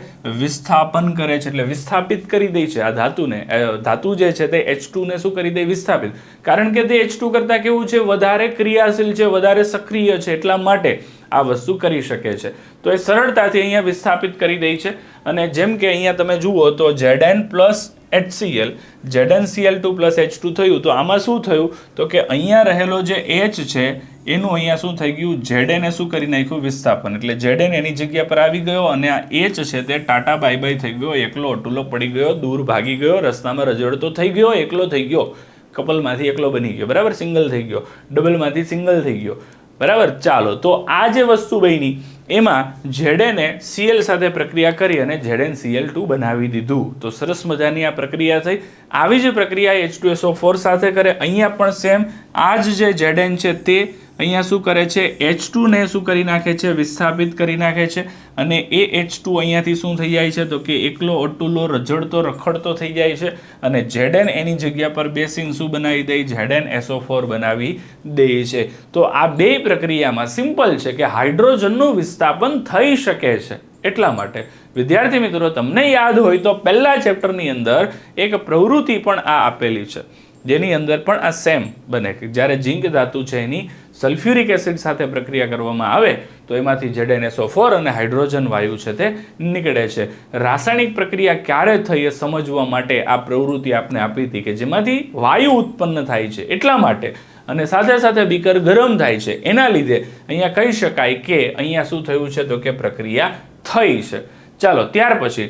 વિસ્થાપન કરે છે. એટલે વિસ્થાપિત કરી દે છે આ ધાતુને. ધાતુ જે છે તે H2 ને શું કરી દે, વિસ્થાપિત. કારણ કે તે H2 કરતા કેવું છે, વધારે ક્રિયાશીલ છે, વધારે સક્રિય છે, એટલા માટે આ વસ્તુ કરી શકે છે. તો એ સરળતાથી અહીંયા વિસ્થાપિત કરી દે છે. અને જેમ કે અહીંયા તમે જુઓ તો Zn plus HCl, ZnCl2 plus H2 થયું. તો આમાં શું થયું, તો કે અહીંયા રહેલો જે H છે એનું અહીંયા શું થઈ ગયું, Zn એ શું કરી નાખ્યું, વિસ્થાપન. એટલે Zn એની જગ્યા પર આવી ગયો અને આ H છે તે ટાટા બાય બાય થઈ ગયો, એકલો અટુલો પડી ગયો, દૂર ભાગી ગયો, રસ્તામાં રજળતો થઈ ગયો, એકલો થઈ ગયો. કપલમાંથી એકલો બની ગયો. બરાબર, સિંગલ થઈ ગયો, ડબલમાંથી સિંગલ થઈ ગયો. બરાબર, ચાલો તો આ જે વસ્તુ બની એમાં Zn એ Cl સાથે પ્રક્રિયા કરી અને ZnCl2 બનાવી દીધું. તો સરસ મજાની આ પ્રક્રિયા થઈ. આવી જ પ્રક્રિયા H2SO4 સાથે કરે. અહીંયા પણ સેમ આ જ જે Zn છે તે અહીંયા શું કરે છે, H2 ને શું કરી નાખે છે, વિસ્થાપિત કરી નાખે છે અને એ H2 અહીંયાથી શું થઈ જાય છે તો કે એકલો અટુલો રઝળતો રખડતો થઈ જાય છે અને Zn એની જગ્યા પર બેસીને શું બનાવી દે, ZnSO4 બનાવી દે છે. તો આ બે પ્રક્રિયામાં સિમ્પલ છે કે હાઇડ્રોજનનું વિસ્થાપન થઈ શકે છે. એટલા માટે વિદ્યાર્થી મિત્રો તમને યાદ હોય તો પહેલા ચેપ્ટરની અંદર એક પ્રવૃત્તિ પણ આ આપેલી છે, જેની અંદર પણ આ સેમ બને કે જ્યારે ઝીંક ધાતુ છે એની સલ્ફ્યુરિક એસિડ સાથે પ્રક્રિયા કરવામાં આવે તો એમાંથી ZnSO4 અને હાઇડ્રોજન વાયુ છે તે નીકળે છે. રાસાયણિક પ્રક્રિયા ક્યારે થઈ એ સમજવા માટે આ પ્રવૃત્તિ આપને આપી હતી કે જેમાંથી વાયુ ઉત્પન્ન થાય છે એટલા માટે, અને સાથે સાથે બીકર ગરમ થાય છે એના લીધે અહીંયા કહી શકાય કે અહીંયા શું થયું છે તો કે પ્રક્રિયા થઈ છે. ચાલો ત્યાર પછી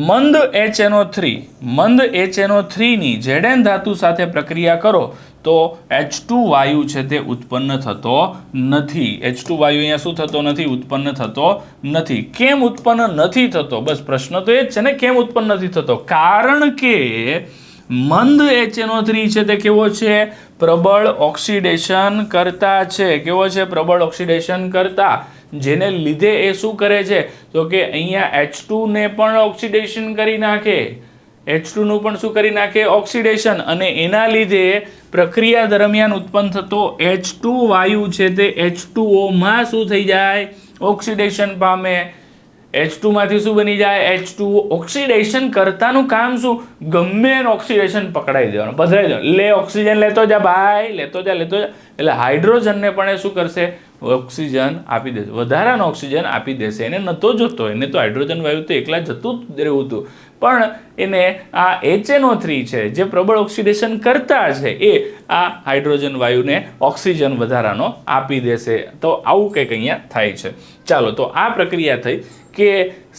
મંદ HNO3 ની Zn ધાતુ સાથે પ્રક્રિયા કરો તો H2 વાયુ છે તે ઉત્પન્ન થતો નથી. H2 વાયુ અહીંયા શું થતો નથી, ઉત્પન્ન થતો નથી. કેમ ઉત્પન્ન નથી થતો? બસ પ્રશ્ન તો એ જ છે ને, કેમ ઉત્પન્ન નથી થતો? કારણ કે મંદ HNO3 છે તે કેવો છે, પ્રબળ ઓક્સિડેશન કરતા છે. કેવો છે, પ્રબળ ઓક્સિડેશન કરતા, જેને લીધે એ શું કરે છે તો કે અહીંયા H2 ને પણ ઓક્સિડેશન કરી નાખે, H2 નું પણ શું કરી નાખે, ઓક્સિડેશન, અને એના લીધે પ્રક્રિયા દરમિયાન ઉત્પન્ન થતો H2 વાયુ છે તે H2O માં શું થઈ જાય, ઓક્સિડેશન પામે. H2 માંથી શું બની જાય, H2O. ઓક્સિડેશન કરતાનું કામ શું, ગમે એનું ઓક્સિડેશન પકડાઈ દેવાનું, પધરાઈ દેવાનું, લે ઓક્સિજન લેતો જા ભાઈ, લેતો જા. એટલે હાઇડ્રોજનને પણ એ શું કરશે, ઓક્સિજન આપી દેશે, વધારાનો ઓક્સિજન આપી દેશે. એને નતો જોતો, એને તો હાઇડ્રોજન વાયુ તો એકલા જતું જ રહેવું હતું, પણ એને આ HNO3 છે જે પ્રબળ ઓક્સિડેશન કરતા છે એ આ હાઇડ્રોજન વાયુને ઓક્સિજન વધારાનો આપી દેશે. તો આવું કંઈક અહીંયા થાય છે. ચાલો, તો આ પ્રક્રિયા થઈ કે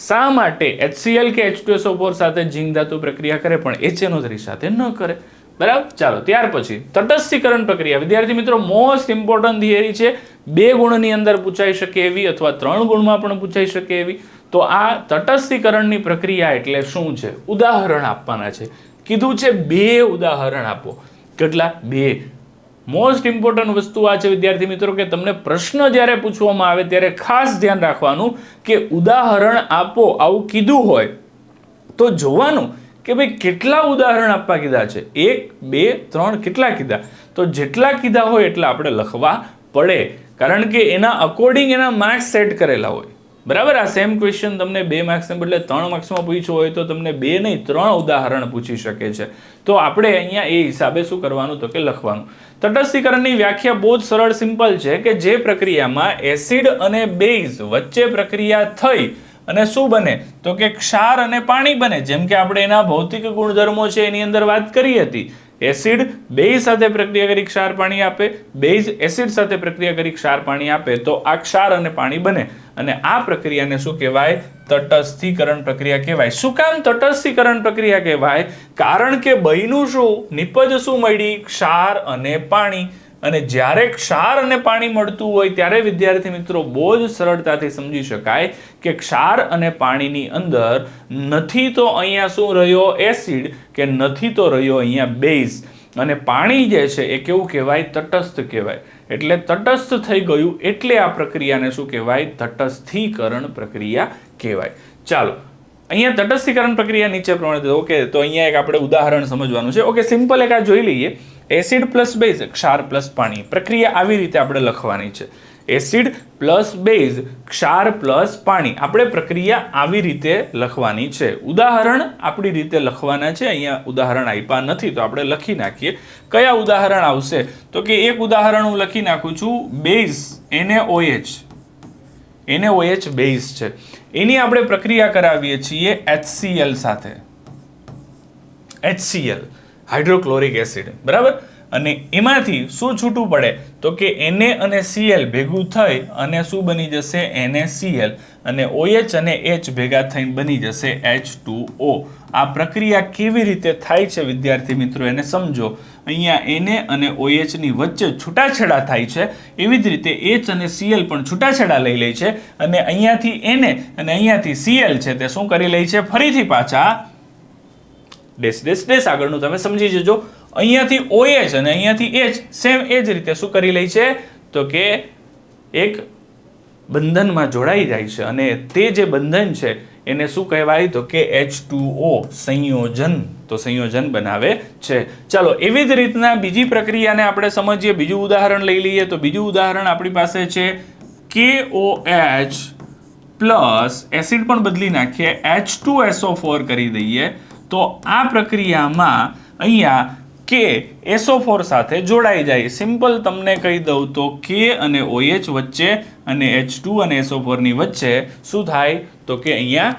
શા માટે HCl કે H2SO4 સાથે ઝીંક ધાતુ પ્રક્રિયા કરે પણ HNO3 સાથે ન કરે. બરાબર. ચાલો ત્યાર પછી તટસ્થીકરણ પ્રક્રિયા. વિદ્યાર્થી મિત્રો મોસ્ટ ઇમ્પોર્ટન્ટ થિયરી છે, 2 ગુણની અંદર પૂછાઈ શકે એવી અથવા 3 ગુણમાં પણ પૂછાઈ શકે એવી. તો આ તટસ્થીકરણની પ્રક્રિયા એટલે શું છે, ઉદાહરણ આપવાના છે. કીધું છે 2 ઉદાહરણ આપો. કેટલા? 2. મોસ્ટ ઇમ્પોર્ટન્ટ વસ્તુ આ છે વિદ્યાર્થી મિત્રો કે તમને પ્રશ્ન જ્યારે પૂછવામાં આવે ત્યારે ખાસ ધ્યાન રાખવાનું કે ઉદાહરણ આપો આવું કીધું હોય તો જોવાનું કે ભાઈ કેટલા ઉદાહરણ આપવા કીધા છે, 1 2 3 કેટલા કીધા. તો જેટલા કીધા હોય એટલા આપણે લખવા પડે, કારણ કે એના અકોર્ડિંગ એના માર્ક્સ સેટ કરેલા હોય. બરાબર. આ સેમ ક્વેશ્ચન તમને 2 માર્ક્સને બદલે 3 માર્ક્સમાં પૂછ્યો હોય તો તમને 2 નહીં 3 ઉદાહરણ પૂછી શકે છે. તો આપણે અહીંયા એ હિસાબે શું કરવાનું તો કે લખવાનું. તટસ્થીકરણની વ્યાખ્યા બહુ જ સરળ સિમ્પલ છે કે જે પ્રક્રિયામાં એસિડ અને બેઝ વચ્ચે પ્રક્રિયા થઈ અને શું બને તો કે ક્ષાર અને પાણી બને. જેમ કે આપણે એના ભૌતિક ગુણધર્મો છે એની અંદર વાત કરી હતી. એસિડ બેઝ સાથે પ્રક્રિયા કરી ક્ષાર પાણી આપે, બેઝ એસિડ સાથે પ્રક્રિયા કરી ક્ષાર પાણી આપે તો આ ક્ષાર અને પાણી બને, અને આ પ્રક્રિયાને શું કહેવાય, તટસ્થીકરણ પ્રક્રિયા કહેવાય. શું કામ તટસ્થીકરણ પ્રક્રિયા કહેવાય? કારણ કે બન્યું શું, નિપજ શું મળી, ક્ષાર અને પાણી. અને જ્યારે ક્ષાર અને પાણી મળતું હોય ત્યારે વિદ્યાર્થી મિત્રો બહુ જ સરળતાથી સમજી શકાય કે ક્ષાર અને પાણીની અંદર નથી તો અહીંયા શું રહ્યો, એસિડ, કે નથી તો રહ્યો અહીંયા બેઝ, અને પાણી જે છે એ કેવું કહેવાય, તટસ્થ કહેવાય. એટલે તટસ્થ થઈ ગયું એટલે આ પ્રક્રિયાને શું કહેવાય, તટસ્થીકરણ પ્રક્રિયા કહેવાય. ચાલો અહીંયા તટસ્થીકરણ પ્રક્રિયા નીચે પ્રમાણે. ઓકે, તો અહીંયા એક આપણે ઉદાહરણ સમજવાનું છે. ઓકે, સિમ્પલ એક આ જોઈ લઈએ. એસિડ પ્લસ બેઝ, ક્ષાર પ્લસ પાણી. પ્રક્રિયા આવી રીતે આપણે લખવાની છે. એસિડ પ્લસ બેઝ, ક્ષાર પ્લસ પાણી. આપણે પ્રક્રિયા આવી રીતે લખવાની છે. ઉદાહરણ આપણી રીતે લખવાના છે. અહીંયા ઉદાહરણ આપ્યા નથી તો આપણે લખી નાખીએ. કયા ઉદાહરણ આવશે તો કે એક ઉદાહરણ હું લખી નાખું છું. બેઝ NaOH બેઝ છે, એની આપણે પ્રક્રિયા કરાવીએ છીએ HCl સાથે. HCl hydrochloric acid. બરાબર. અને એમાંથી શું છૂટું પડે તો કે Na અને Cl ભેગું થઈ અને શું બની જશે, NaCl, અને OH અને H ભેગા થઈને બની જશે H2O. આ પ્રક્રિયા કેવી રીતે થાય છે વિદ્યાર્થી મિત્રો એને સમજો. અહીંયા Na અને OH ની વચ્ચે છૂટાછેડા થાય છે, એવી જ રીતે H અને Cl પણ છૂટાછેડા લઈ લે છે, અને અહીંયાથી Na અને અહીંયાથી Cl છે તે શું કરી લે છે, ફરીથી પાછા ડેશ ડેશ ડેશ આગળનું તમે સમજી જજો. અહીંયાથી OH અને અહીંયાથી H સેમ એ જ રીતે શું કરી લે છે, તો કે એક બંધનમાં જોડાઈ જાય છે અને તે જે બંધન છે એને શું કહેવાય તો કે H2O સંયોજન. તો સંયોજન બનાવે છે. ચાલો એવી જ રીતના બીજી પ્રક્રિયાને આપણે સમજીએ. બીજું ઉદાહરણ લઈ લઈએ. તો બીજું ઉદાહરણ આપણી પાસે છે KOH પ્લસ એસિડ પણ બદલી નાખીએ H2SO4 કરી દઈએ. તો આ પ્રક્રિયામાં અહીંયા કે SO4 સાથે જોડાઈ જાય. સિમ્પલ તમને કહી દઉં તો K અને OH વચ્ચે અને H2 અને SO4 ની વચ્ચે શું થાય તો કે અહીંયા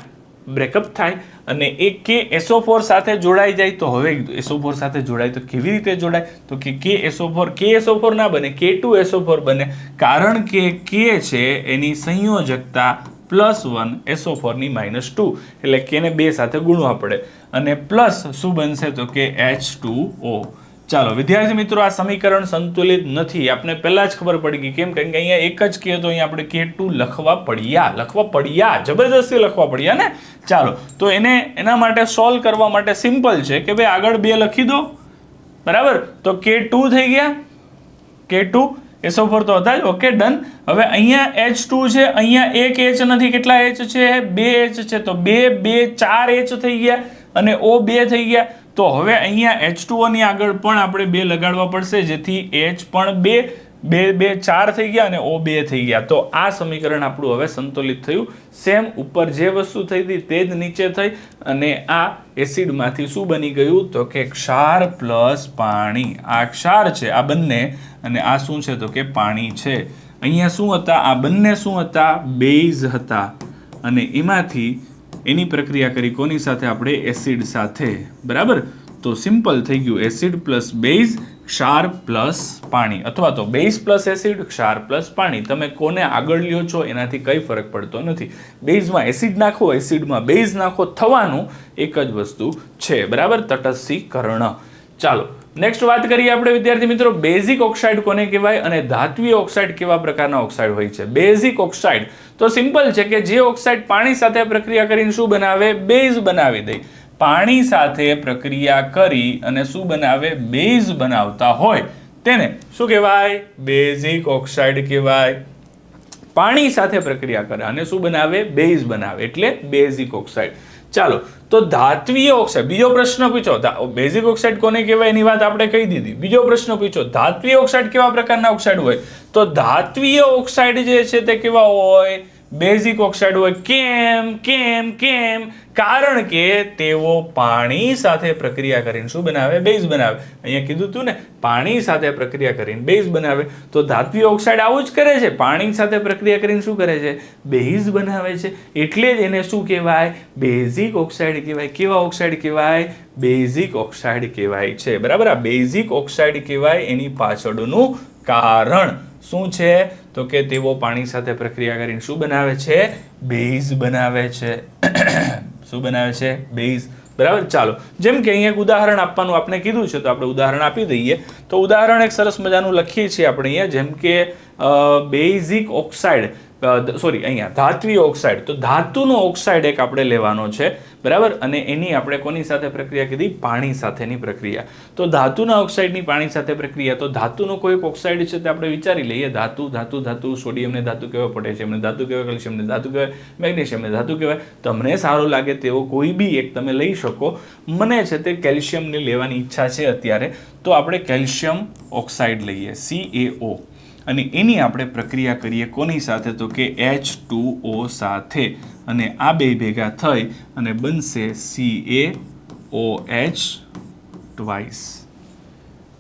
બ્રેકઅપ થાય અને એ K SO4 સાથે જોડાઈ જાય. તો હવે SO4 સાથે જોડાય તો કેવી રીતે જોડાય તો કે KSO4 ના બને, K2SO4 બને, કારણ કે K છે એની સંયોજકતા +1 SO4 ની -2 એટલે K ને 2 સાથે ગુણવા પડે અને પ્લસ શું બનશે તો કે H2O. ચાલો વિદ્યાર્થી મિત્રો, આ સમીકરણ સંતુલિત નથી. આપણે પહેલા જ ખબર પડી ગઈ. કેમ? કારણ કે અહીંયા એક જ K તો અહીંયા આપણે K2 લખવા પડ્યા, જબરદસ્તી લખવા પડ્યા ને. ચાલો તો એના માટે સોલ્વ કરવા માટે સિમ્પલ છે કે ભાઈ આગળ 2 લખી દો, બરાબર. તો K2 થઈ ગયા, K2 SO4 તો હતા જ. Okay done. હવે અહીંયા H2 છે, અહીંયા એક H નથી. કેટલા H છે? 2 H છે. તો 2 4 H થઈ ગયા અને O 2 થઈ ગયા. તો હવે અહીંયા H2O ની આગળ પણ આપણે 2 લગાડવા પડશે જેથી H પણ 2 4 થઈ ગયા અને O 2 થઈ ગયા. તો આ સમીકરણ આપણું હવે સંતુલિત થયું. સેમ ઉપર જે વસ્તુ થઈ હતી તે જ નીચે થઈ અને આ એસિડમાંથી શું બની ગયું તો કે ક્ષાર પ્લસ પાણી. આ ક્ષાર છે આ બંને અને આ શું છે તો કે પાણી છે. અહીંયા શું હતા? આ બંને શું હતા? બેઝ હતા અને એમાંથી એની પ્રક્રિયા કરી કોની સાથે? આપણે એસિડ સાથે, બરાબર. તો સિમ્પલ થઈ ગયું એસિડ પ્લસ બેઝ, ક્ષાર પ્લસ પાણી, અથવા તો બેઝ પ્લસ એસિડ, ક્ષાર પ્લસ પાણી. તમે કોને આગળ લ્યો છો એનાથી કઈ ફરક પડતો નથી. બેઝમાં એસિડ નાખો, એસિડમાં બેઝ નાખો, થવાનું એક જ વસ્તુ છે, બરાબર. તટસ્થીકરણ. ચાલો નેક્સ્ટ વાત કરીએ આપણે વિદ્યાર્થી મિત્રો, બેઝિક ઓક્સાઇડ કોને કહેવાય અને ધાત્વિય ઓક્સાઇડ કેવા પ્રકારના ઓક્સાઇડ હોય છે. બેઝિક ઓક્સાઇડ તો સિમ્પલ છે કે જે ઓક્સાઇડ પાણી સાથે પ્રક્રિયા કરીને શું બનાવે? બેઝ બનાવી દે. પાણી સાથે પ્રક્રિયા કરી અને શું બનાવે? બેઝ બનાવતા હોય તેને શું કહેવાય? બેઝિક ઓક્સાઇડ કહેવાય. પાણી સાથે પ્રક્રિયા કરે અને શું બનાવે? બેઝ બનાવે એટલે બેઝિક ઓક્સાઇડ. ચાલો તો ધાત્વિય ઓક્સાઇડ, બીજો પ્રશ્ન પૂછો. બેઝિક ઓક્સાઇડ કોને કહેવાય એની વાત આપણે કહી દીધી. બીજો પ્રશ્ન પૂછો, ધાત્વિય ઓક્સાઇડ કેવા પ્રકારના ઓક્સાઇડ હોય? તો ધાત્વિય ઓક્સાઇડ જે છે તે કેવા હોય? બેઝિક ઓક્સાઇડ હોય. કેમ? કારણ કે તેઓ પાણી સાથે પ્રક્રિયા કરીને શું બનાવે? બેઝ બનાવે. અહીંયા કીધું તું ને, પાણી સાથે પ્રક્રિયા કરીને બેઝ બનાવે. તો ધાત્વિય ઓક્સાઇડ આવું જ કરે છે, પાણી સાથે પ્રક્રિયા કરીને શું કરે છે? બેઝ બનાવે છે. એટલે જ એને શું કહેવાય? બેઝિક ઓક્સાઇડ કહેવાય. કેવા ઓક્સાઇડ કહેવાય? બેઝિક ઓક્સાઇડ કહેવાય છે, બરાબર. આ બેઝિક ઓક્સાઇડ કહેવાય એની પાછળનું કારણ શું છે તો કે તેઓ પાણી સાથે પ્રક્રિયા કરીને શું બનાવે છે? બેઝ બનાવે છે. શું બનાવે છે? બેઝ, બરાબર. ચાલો જેમ કે અહીંયા એક ઉદાહરણ આપવાનું આપણે કીધું છે તો આપણે ઉદાહરણ આપી દઈએ. તો ઉદાહરણ એક સરસ મજાનું લખીએ છીએ આપણે અહીંયા, જેમ કે બેઝિક ઓક્સાઇડ, અહીંયા ધાત્વિય ઓક્સાઇડ. તો ધાતુનો ઓક્સાઇડ એક આપણે લેવાનો છે, બરાબર. અને એની આપણે કોની સાથે પ્રક્રિયા કીધી? પાણી સાથેની પ્રક્રિયા. તો ધાતુના ઓક્સાઇડની પાણી સાથે પ્રક્રિયા. તો ધાતુનો કોઈ એક ઓક્સાઇડ છે તે આપણે વિચારી લઈએ. ધાતુ, સોડિયમને ધાતુ કહેવાય, પોટેશિયમને ધાતુ કહેવાય, કેલ્શિયમને ધાતુ કહેવાય, મેગ્નેશિયમને ધાતુ કહેવાય. તમને સારું લાગે તેવો કોઈ બી એક તમે લઈ શકો. મને છે તે કેલ્શિયમને લેવાની ઈચ્છા છે અત્યારે, તો આપણે કેલ્શિયમ ઓક્સાઇડ લઈએ, CaO. અને એની આપણે પ્રક્રિયા કરીએ કોની સાથે? તો કે H2O સાથે. અને આ બે ભેગા થઈ અને બનશે CaOH ટ્વાઇસ.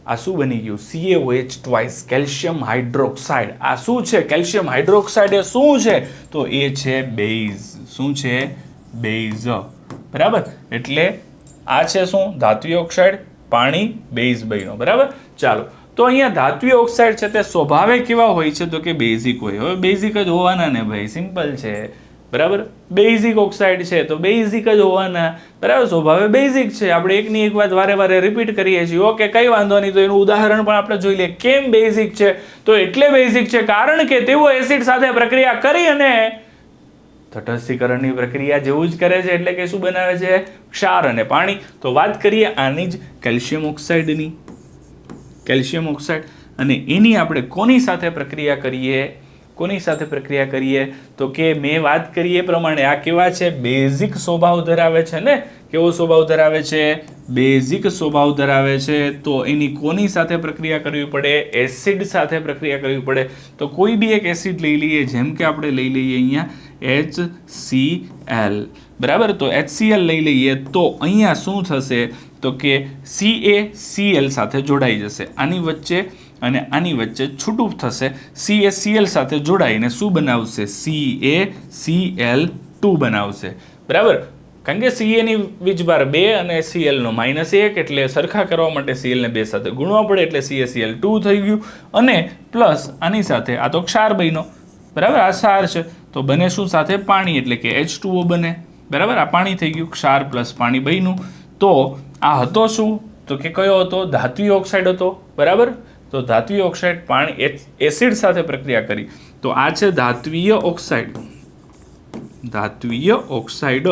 આ શું બની ગયું? CaOH twice, calcium hydroxide. આ શું છે? કેલ્શિયમ હાઇડ્રોક્સાઇડ એ શું છે? તો એ છે બેઝ. શું છે? બેઝ, બરાબર. એટલે આ છે શું? ધાત્વિય ઓક્સાઇડ, પાણી, બેઝ બન્યો, બરાબર. ચાલો તો અહીંયા ધાત્વિય ઓક્સાઇડ છે તે સ્વભાવે કેવા હોય છે? તો કે બેઝિક હોય. હવે બેઝિક જ હોવાના ને ભાઈ, સિમ્પલ છે, બરાબર. બેઝિક ઓક્સાઇડ છે તો બેઝિક જ હોવાના, બરાબર. સ્વભાવે બેઝિક છે. આપણે એકની એક વાત વારે રિપીટ કરીએ છીએ. ઓકે, કઈ વાંધો નહીં. તો એનું ઉદાહરણ પણ આપણે જોઈ લઈએ. કેમ બેઝિક છે? તો એટલે બેઝિક છે કારણ કે તેઓ એસિડ સાથે પ્રક્રિયા કરી અને તટસ્થીકરણની પ્રક્રિયા જેવું જ કરે છે. એટલે કે શું બનાવે છે? ક્ષાર અને પાણી. તો વાત કરીએ આની જ કેલ્શિયમ ઓક્સાઇડની. કેલ્શિયમ ઓક્સાઇડ અને એની આપણે કોની સાથે પ્રક્રિયા કરીએ તો કે મેં વાત કરી એ પ્રમાણે આ કેવા છે, બેઝિક સ્વભાવ ધરાવે છે ને. કેવો સ્વભાવ ધરાવે છે, બેઝિક સ્વભાવ ધરાવે છે. તો એની કોની સાથે પ્રક્રિયા કરવી પડે, એસિડ સાથે પ્રક્રિયા કરવી પડે. તો કોઈ બી એક એસિડ લઈ લઈએ, જેમ કે આપણે લઈ લઈએ અહીંયા HCl, બરાબર. તો HCl લઈ લઈએ તો અહીંયા શું થશે તો કે CaCl સાથે જોડાઈ જશે, આની વચ્ચે અને આની વચ્ચે છૂટું થશે. CaCl સાથે જોડાઈને શું બનાવશે, CaCl2 બનાવશે, બરાબર. કારણ કે Ca ની વીજભાર 2 અને Cl નો -1, એટલે સરખા કરવા માટે Cl ને 2 સાથે ગુણવા પડે, એટલે CaCl2 થઈ ગયું. અને પ્લસ આની સાથે આ તો ક્ષાર બન્યો, બરાબર. આ ક્ષાર છે તો બને શું સાથે, પાણી, એટલે કે H2O બને, બરાબર. આ પાણી થઈ ગયું, ક્ષાર પ્લસ પાણી બન્યું. તો આ હતો શું તો કે કયો હતો, ધાત્વિય ઓક્સાઇડ હતો, બરાબર. તો ધાત્વિય ઓક્સાઇડ પાણી એસિડ સાથે પ્રક્રિયા કરી, તો આ છે ધાત્વિય ઓક્સાઇડ,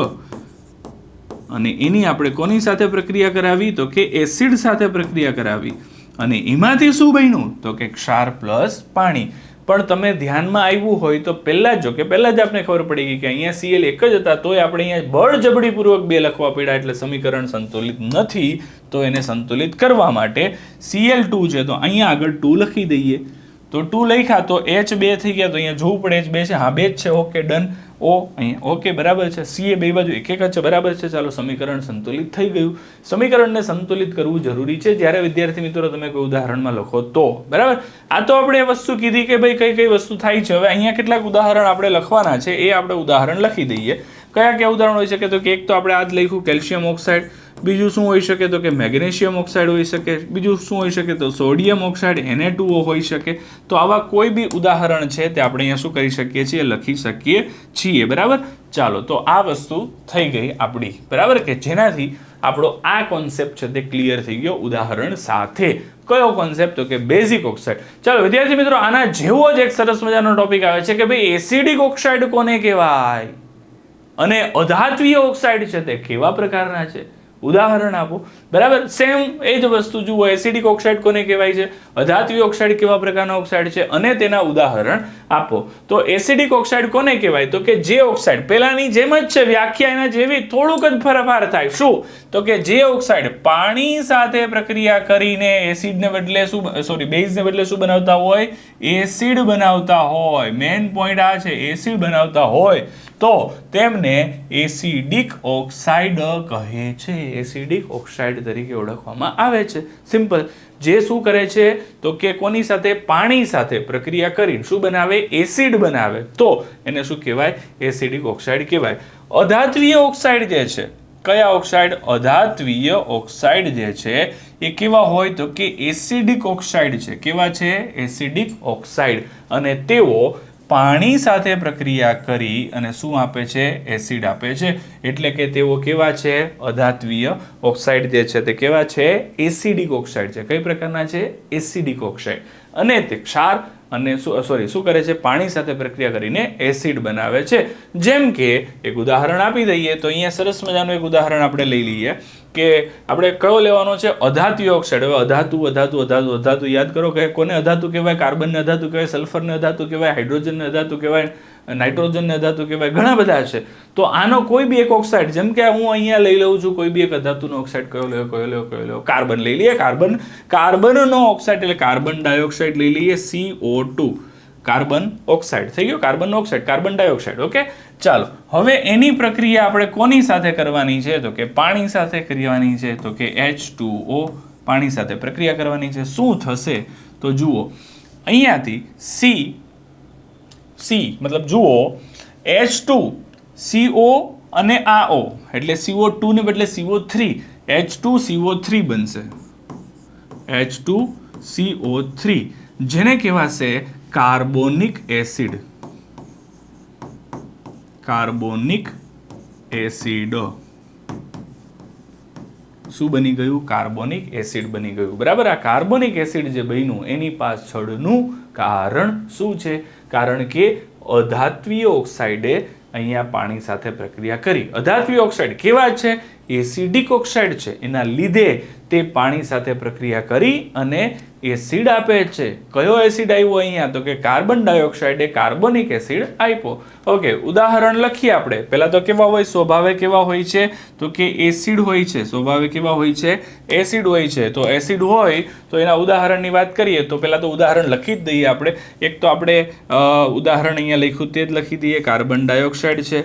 અને એની આપણે કોની સાથે પ્રક્રિયા કરાવી તો કે એસિડ સાથે પ્રક્રિયા કરાવી, અને એમાંથી શું બન્યું તો કે ક્ષાર પ્લસ પાણી. પણ તમે ધ્યાનમાં આવ્યું હોય તો પહેલા જ આપણે ખબર પડી ગઈ કે અહીંયા Cl એક જ હતા, તોય આપણે અહીંયા બળજબરીપૂર્વક 2 લખવા પડ્યા, એટલે સમીકરણ સંતુલિત નથી. તો એને સંતુલિત કરવા માટે Cl2 છે તો અહીંયા આગળ 2 લખી દઈએ. તો 2 લખ્યા તો H2 થઈ ગયા, તો અહીંયા જોવું પડે H2 છે, હા 2 જ છે, ઓકે ડન. O અહીંયા ઓકે બરાબર છે, Ca બે બાજુ એક જ છે, બરાબર છે. ચાલો સમીકરણ સંતુલિત થઈ ગયું. સમીકરણને સંતુલિત કરવું જરૂરી છે જ્યારે વિદ્યાર્થી મિત્રો તમે કોઈ ઉદાહરણમાં લખો તો, બરાબર. આ તો આપણે એ વસ્તુ કીધી કે ભાઈ કઈ કઈ વસ્તુ થાય છે. હવે અહીંયા કેટલાક ઉદાહરણ આપણે લખવાના છે, એ આપણે ઉદાહરણ લખી દઈએ. કયા ઉદાહરણ હોઈ શકે તો કે એક તો આપણે આજ લખ્યું કેલ્શિયમ ઓક્સાઇડ, બીજું શું હોઈ શકે તો કે મેગ્નેશિયમ ઓક્સાઇડ હોઈ શકે, બીજું શું હોઈ શકે તો સોડિયમ ઓક્સાઇડ Na2O હોઈ શકે. તો આવા કોઈ બી ઉદાહરણ છે તે આપણે અહીંયા શું કરી શકીએ છીએ, લખી શકીએ છીએ, બરાબર. ચાલો તો આ વસ્તુ થઈ ગઈ આપણી, બરાબર, કે જેનાથી આપણો આ કોન્સેપ્ટ છે તે ક્લિયર થઈ ગયો ઉદાહરણ સાથે. કયો કોન્સેપ્ટ તો કે બેઝિક ઓક્સાઇડ. ચાલો વિદ્યાર્થી મિત્રો આના જેવો જ એક સરસ મજાનો ટોપિક આવે છે કે ભાઈ એસિડિક ઓક્સાઇડ કોને કહેવાય અને અધાત્વીય ઓક્સાઇડ છે તે કેવા પ્રકારના છે, ઉદાહરણ આપો, બરાબર. સેમ એ જ વસ્તુ જુઓ, એસિડિક ઓક્સાઇડ કોને કહેવાય છે, અધાત્વીય ઓક્સાઇડ કેવા પ્રકારના ઓક્સાઇડ છે, અને તેના ઉદાહરણ આપો. તો એસિડિક ઓક્સાઇડ કોને કહેવાય તો કે જે ઓક્સાઇડ પહેલાની જેમ જ છે, વ્યાખ્યા એના જેવી, થોડુંક જ ફેરફાર થાય. શું તો કે જે ઓક્સાઇડ પાણી સાથે પ્રક્રિયા કરીને એસિડને બદલે બેઝને બદલે શું બનાવતા હોય, એસિડ બનાવતા હોય. મેઇન પોઈન્ટ આ છે, એસિડ બનાવતા હોય તો તેમને એસિડિક ઓક્સાઇડ કહે છે, એસિડિક ઓક્સાઇડ તરીકે ઓળખવામાં આવે છે. સિમ્પલ. જે શું કરે છે તો કે કોની સાથે, પાણી સાથે પ્રક્રિયા કરીને શું બનાવે, એસિડ બનાવે, તો એને શું કહેવાય, એસિડિક ઓક્સાઇડ કહેવાય. અધાત્વીય ઓક્સાઇડ જે છે, કયા ઓક્સાઇડ, અધાત્વીય ઓક્સાઇડ જે છે એ કેવા હોય તો કે એસિડિક ઓક્સાઇડ છે. કેવા છે, એસિડિક ઓક્સાઇડ, અને તેઓ પાણી સાથે પ્રક્રિયા કરી અને શું આપે છે, એસિડ આપે છે. એટલે કે તેઓ કેવા છે, અધાત્વીય ઓક્સાઇડ જે છે તે કેવા છે, એસિડિક ઓક્સાઇડ છે. કઈ પ્રકારના છે, એસિડિક ઓક્સાઇડ. અને તે ક્ષાર અને શું કરે છે, પાણી સાથે પ્રક્રિયા કરીને એસિડ બનાવે છે. જેમ કે એક ઉદાહરણ આપી દઈએ તો અહીંયા સરસ મજાનું એક ઉદાહરણ આપણે લઈ લઈએ કે આપણે કયો લેવાનો છે, અધાત્વીય ઓક્સાઇડ. હવે અધાતુ યાદ કરો કે કોને અધાતુ કહેવાય, કાર્બનને અધાતુ કહેવાય, સલ્ફરને અધાતુ કહેવાય, હાઇડ્રોજનને અધાતુ કહેવાય, નાઇટ્રોજનને અધાતુ કહેવાય, ઘણા બધા છે. તો આનો કોઈ બી એક ઓક્સાઇડ, જેમ કે હું અહીંયા લઈ લઉં છું કોઈ બી એક અધાતુનો ઓક્સાઇડ, કયો લેવો, કાર્બન લઈ લઈએ. કાર્બનનો ઓક્સાઇડ એટલે કાર્બન ડાયોક્સાઇડ લઈ લઈએ, CO2, કાર્બન ઓક્સાઇડ થઈ ગયો, carbon oxide, carbon dioxide. Okay, ચાલો હવે એની પ્રક્રિયા આપણે કોની સાથે કરવાની છે તો કે પાણી સાથે કરવાની છે. તો કે H2O પાણી સાથે પ્રક્રિયા કરવાની છે. શું થશે તો જુઓ, અહીંયાથી C મતલબ જુઓ H2CO અને આ O એટલે CO2 ને બદલે CO3, H2CO3 બનશે, H2CO3, જેને કહેવાશે કાર્બોનિક એસિડ. કાર્બોનિક એસિડ શું બની ગયું, કાર્બોનિક એસિડ બની ગયું, બરાબર. આ કાર્બોનિક એસિડ જે બન્યું એની પાછળનું કારણ શું છે, કારણ કે અધાત્વીય ઓક્સાઇડે અહીંયા પાણી સાથે પ્રક્રિયા કરી. અધાત્વીય ઓક્સાઇડ કેવા છે, એસિડિક ઓક્સાઇડ છે, એના લીધે તે પાણી સાથે પ્રક્રિયા કરી અને એસિડ આપે છે. કયો એસિડ આવ્યો અહીંયા? તો કે કાર્બન ડાયોક્સાઇડ એ કાર્બોનિક એસિડ આપ્યો. ઓકે, ઉદાહરણ લખીએ આપણે. પહેલા તો કેવા હોય? સ્વભાવે કેવા હોય છે? તો કે એસિડ હોય છે. સ્વભાવે કેવા હોય છે? એસિડ હોય છે. તો એસિડ હોય તો એના ઉદાહરણની વાત કરીએ તો પહેલા તો ઉદાહરણ લખી જ દઈએ આપણે. એક તો આપણે ઉદાહરણ અહીંયા લખ્યું તે જ લખી દઈએ. કાર્બન ડાયોક્સાઇડ છે,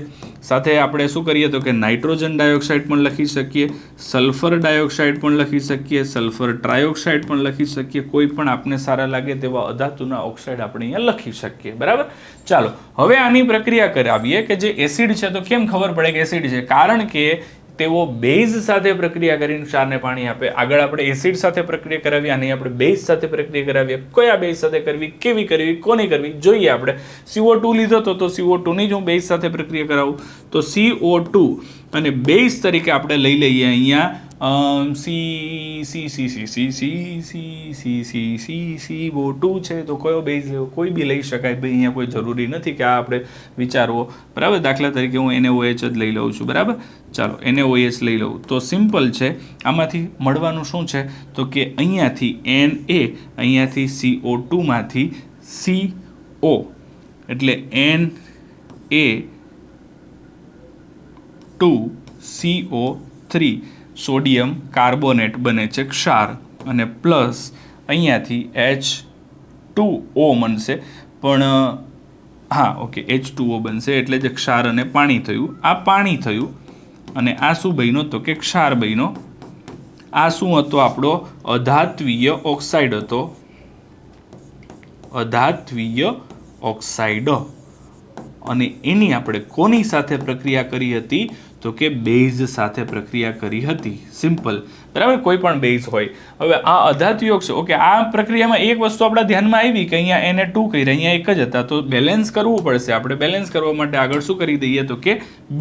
સાથે આપણે શું કરીએ તો કે નાઇટ્રોજન ડાયોક્સાઇડ પણ લખી શકીએ, સલ્ફર ડાયોક્સાઇડ પણ લખી શકીએ, સલ્ફર ટ્રાયોક્સાઇડ પણ લખી શકીએ. કોઈ પણ આપને સારા લાગે તેવા અધાતુના ઓક્સાઇડ આપણે અહીંયા લખી શકીએ. બરાબર? ચાલો હવે આની પ્રક્રિયા કરાવીએ કે જે એસિડ છે. તો કેમ ખબર પડે કે એસિડ છે? કારણ કે તેઓ બેઝ સાથે પ્રક્રિયા કરીને ક્ષારને પાણી આપે. આગળ આપણે એસિડ સાથે પ્રક્રિયા કરાવી, આની આપણે બેઝ સાથે પ્રક્રિયા કરાવીએ. કયા બેઝ સાથે કરવી, કેવી કરવી, કોની કરવી જોઈએ આપણે. CO2 લીધો તો CO2 ની જ હું બેઝ સાથે પ્રક્રિયા કરાવું. તો CO2 અને બેઝ તરીકે આપણે લઈ લઈએ અહીંયા CO2 છે. તો કયો બેઝ લેવો? કોઈ બી લઈ શકાય ભાઈ, અહીંયા કોઈ જરૂરી નથી કે આ આપણે વિચારવો. બરાબર? દાખલા તરીકે હું NaOH જ લઈ લઉં છું. બરાબર? ચાલો NaOH લઈ લઉં તો સિમ્પલ છે. આમાંથી મળવાનું શું છે? તો કે અહીંયાથી Na, અહીંયાથી CO2 માંથી CO, એટલે Na2CO3 સોડિયમ કાર્બોનેટ બને છે ક્ષાર, અને પ્લસ અહીંયાથી H2O બનશે. પણ હા, ઓકે, H2O બનશે એટલે જે ક્ષાર અને પાણી થયું. આ પાણી થયું અને આ શું બન્યો? તો કે ક્ષાર બન્યો. આ શું હતો? આપણો અધાત્વીય ઓક્સાઇડ હતો. અધાત્વીય ઓક્સાઇડ. અને એની આપણે કોની સાથે પ્રક્રિયા કરી હતી? તો કે બેઝ સાથે પ્રક્રિયા કરી હતી. સિમ્પલ. બરાબર? કોઈ પણ બેઝ હોય. હવે આ અધાત્વીય ઓક્સાઇડ, ઓકે, આ પ્રક્રિયામાં એક વસ્તુ આપણા ધ્યાનમાં આવી કે અહીંયા Na2 કર્યા, અહીંયા એક જ હતા, તો બેલેન્સ કરવું પડશે. આપણે બેલેન્સ કરવા માટે આગળ શું કરી દઈએ તો કે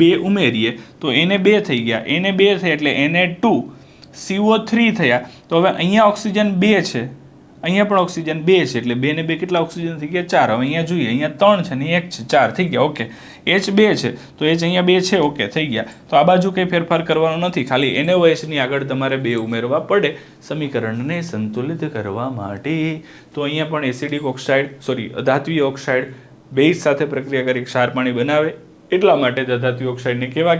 2 ઉમેરીએ. તો Na 2 થઈ ગયા. Na 2 થયા એટલે Na2CO3 થયા. તો હવે અહીંયા ઓક્સિજન 2 છે, અહીંયા પણ ઓક્સિજન 2 છે, એટલે 2 ને 2 કેટલા ઓક્સિજન થઈ ગયા? 4. હવે અહીંયા જોઈએ, અહીંયા 3 છે ને 1 છે, 4 થઈ ગયા. ઓકે, H 2 છે તો H અહીંયા 2 છે. ઓકે, થઈ ગયા. તો આ બાજુ કંઈ ફેરફાર કરવાનો નથી, ખાલી NaOH ની આગળ તમારે 2 ઉમેરવા પડે સમીકરણને સંતુલિત કરવા માટે. તો અહીંયા પણ એસિડિક ઓક્સાઇડ, સોરી, અધાત્વીય ઓક્સાઇડ બેઝ સાથે પ્રક્રિયા કરી ક્ષાર પાણી બનાવે. એટલા માટે જ અધાત્વીય ઓક્સાઇડને કેવા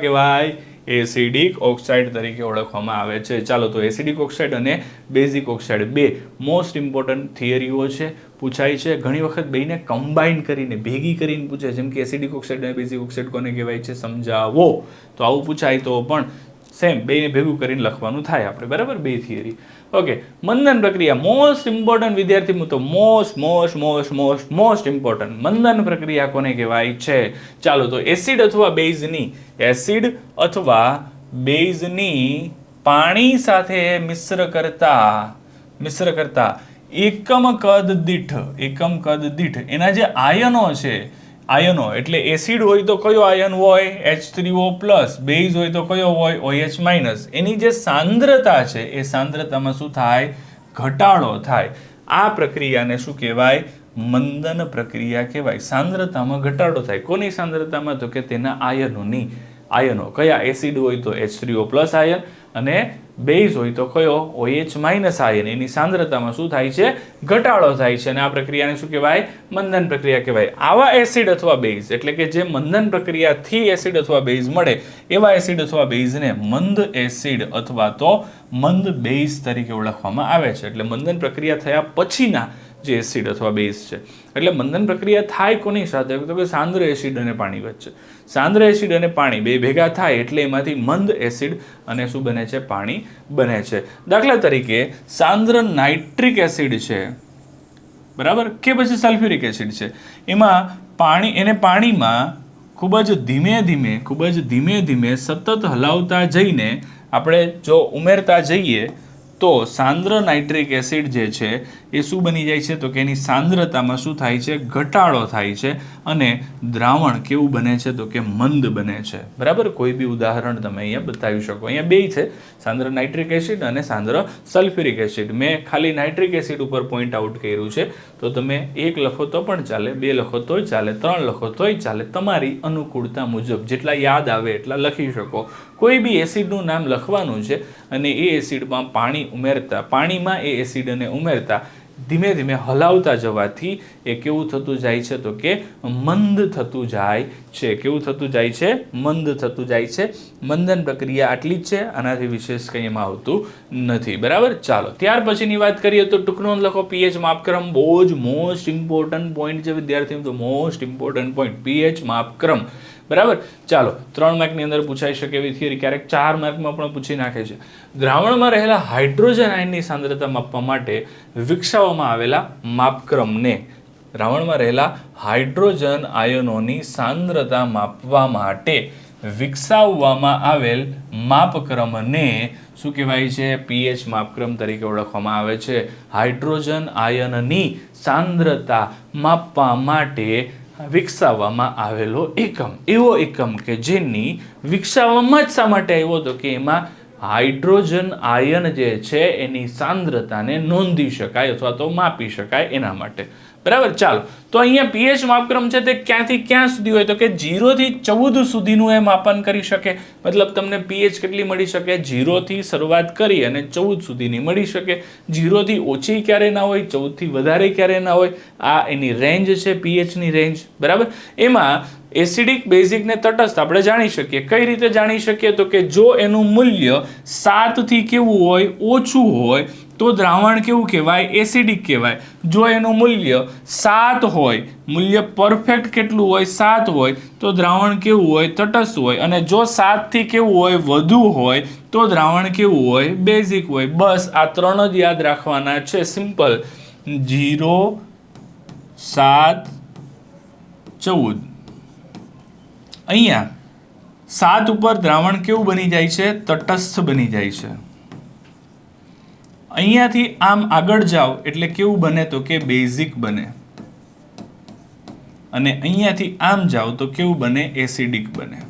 કહેવાય? એસિડિક ઓક્સાઇડ તરીકે ઓળખવામાં આવે છે. ચાલો, તો એસિડિક ઓક્સાઇડ અને બેઝિક ઓક્સાઇડ બે મોસ્ટ ઇમ્પોર્ટન્ટ થિયરીઓ છે, પૂછાય છે. ઘણી વખત બેને કમ્બાઈન કરીને, ભેગી કરીને પૂછે, જેમ કે એસિડિક ઓક્સાઇડ અને બેઝિક ઓક્સાઇડ કોને કહેવાય છે સમજાવો. તો આવું પૂછાય તો પણ સેમ બેને ભેગું કરીને લખવાનું થાય આપણે. બરાબર? બે થિયરી. ઓકે, મંદન પ્રક્રિયા મોસ્ટ ઇમ્પોર્ટન્ટ વિદ્યાર્થી મિત્રો, મોસ્ટ ઇમ્પોર્ટન્ટ મંદન પ્રક્રિયા કોને કહેવાય છે? ચાલો, તો એસિડ અથવા બેઝની પાણી સાથે મિશ્ર કરતા એકમ કદ દીઠ એના જે આયનો છે, આયનો એટલે એસિડ હોય તો કયો આયન હોય? H3O+. બેઝ હોય તો કયો હોય? OH-. એની જે સાંદ્રતા છે એ સાંદ્રતામાં શું થાય? ઘટાડો થાય. આ પ્રક્રિયાને શું કહેવાય? મંદન પ્રક્રિયા કહેવાય. સાંદ્રતામાં ઘટાડો થાય. કોની સાંદ્રતામાં? તો કે તેના આયનોની. આયનો કયા? એસિડ હોય તો H3O+ આયન, અને બેઝ હોય તો કયો? OH- ion. એની સાંદ્રતામાં શું થાય છે? ઘટાડો થાય છે. અને આ પ્રક્રિયાને શું કહેવાય? મંદન પ્રક્રિયા કહેવાય. આવા એસિડ અથવા બેઝ, એટલે કે જે મંદન પ્રક્રિયાથી એસિડ અથવા બેઝ મળે, એવા એસિડ અથવા બેઝને મંદ એસિડ અથવા તો મંદ બેઝ તરીકે ઓળખવામાં આવે છે. એટલે મંદન પ્રક્રિયા થયા પછીના જે એસિડ અથવા બેઝ છે. એટલે મંદન પ્રક્રિયા થાય કોની સાથે? તો કે સાંદ્ર એસિડ અને પાણી વચ્ચે. સાંદ્ર એસિડ અને પાણી બે ભેગા થાય એટલે એમાંથી મંદ એસિડ અને શું બને છે? પાણી બને છે. દાખલા તરીકે સાંદ્ર નાઇટ્રિક એસિડ છે, બરાબર, કે પછી સલ્ફ્યુરિક એસિડ છે, એમાં પાણીમાં ખૂબ જ ધીમે ધીમે સતત હલાવતા જઈને આપણે જો ઉમેરતા જઈએ તો સાંદ્ર નાઇટ્રિક એસિડ જે છે એ શું બની જાય છે? તો કે એની સાંદ્રતામાં શું થાય છે? ઘટાડો થાય છે અને દ્રાવણ કેવું બને છે? તો કે મંદ બને છે. બરાબર, કોઈ બી ઉદાહરણ તમે અહીંયા બતાવી શકો. અહીંયા બે છે, સાંદ્ર નાઇટ્રિક એસિડ અને સાંદ્ર સલ્ફ્યુરિક એસિડ. મેં ખાલી નાઇટ્રિક એસિડ ઉપર પોઈન્ટ આઉટ કર્યું છે, તો તમે 1 લખો તો પણ ચાલે, 2 લખો તોય ચાલે, 3 લખો તોય ચાલે, તમારી અનુકૂળતા મુજબ જેટલા યાદ આવે એટલા લખી શકો. કોઈ બી એસિડનું નામ લખવાનું છે અને એ એસિડમાં પાણી ઉમેરતા, પાણીમાં એ એસિડને ઉમેરતા ધીમે ધીમે હલાવતા જવાથી એ કેવું થતું જાય છે? તો કે મંદ થતું જાય છે. કેવું થતું જાય છે? મંદ થતું જાય છે. મંદન પ્રક્રિયા આટલી જ છે, આનાથી વિશેષ કંઈ એમાં આવતું નથી. બરાબર, ચાલો ત્યાર પછીની વાત કરીએ તો ટૂંક નોંધ લખો. પીએચ માપક્રમ બહુ જ મોસ્ટ ઇમ્પોર્ટન્ટ પોઈન્ટ છે વિદ્યાર્થીઓ, તો મોસ્ટ ઇમ્પોર્ટન્ટ પોઈન્ટ પીએચ માપક્રમ. બરાબર, ચાલો 3 માર્કની અંદર પૂછાઈ શકે એવી થિયરી, ક્યારેક 4 માર્કમાં પણ પૂછી નાખે છે. દ્રાવણમાં રહેલા હાઇડ્રોજન આયનની સાંદ્રતા માપવા માટે વિકસાવવામાં આવેલા માપક્રમને, દ્રાવણમાં રહેલા હાઇડ્રોજન આયનોની સાંદ્રતા માપવા માટે વિકસાવવામાં આવેલ માપક્રમને શું કહેવાય છે? પીએચ માપક્રમ તરીકે ઓળખવામાં આવે છે. હાઇડ્રોજન આયનની સાંદ્રતા માપવા માટે વિકસાવવામાં આવેલો એકમ, એવો એકમ કે જેની વિકસાવવામાં જ શા માટે આવ્યો? તો કે એમાં હાઇડ્રોજન આયન જે છે એની સાંદ્રતાને નોંધી શકાય અથવા તો માપી શકાય એના માટે. બરાબર, ચાલો તો અહીંયા પીએચ માપક્રમ છે તે ક્યાંથી ક્યાં સુધી હોય? તો કે 0 થી 14 સુધીનું એ માપન કરી શકે. મતલબ તમને પીએચ કેટલી મળી શકે? 0 થી શરૂઆત કરી અને 14 સુધીની મળી શકે. 0 થી ઓછી ક્યારે ના હોય, 14 થી વધારે ક્યારે ના હોય. આ એની રેન્જ છે, પીએચની રેન્જ. બરાબર, એમાં એસિડિક, બેઝિક ને તટસ્થ આપણે જાણી શકીએ. કઈ રીતે જાણી શકીએ? તો કે જો એનું મૂલ્ય 7 થી કેવું હોય? ઓછું હોય તો દ્રાવણ કેવું કહેવાય? એસિડિક કહેવાય. જો એનું મૂલ્ય 7 હોય, મૂલ્ય પરફેક્ટ કેટલું હોય? 7 હોય, તો દ્રાવણ કેવું હોય? તટસ્થ હોય. અને જો 7 થી કેવું હોય? વધુ હોય તો દ્રાવણ કેવું હોય? બેઝિક હોય. બસ આ 3 જ યાદ રાખવાના છે. સિમ્પલ. 0, 7, 14. અહીંયા 7 ઉપર દ્રાવણ કેવું બની જાય છે? તટસ્થ બની જાય છે. અહીંયાથી આમ આગળ જાઓ એટલે કેવું બને? તો કે બેઝિક બને. અને અહીંયાથી આમ જાઓ તો કેવું બને? એસિડિક બને.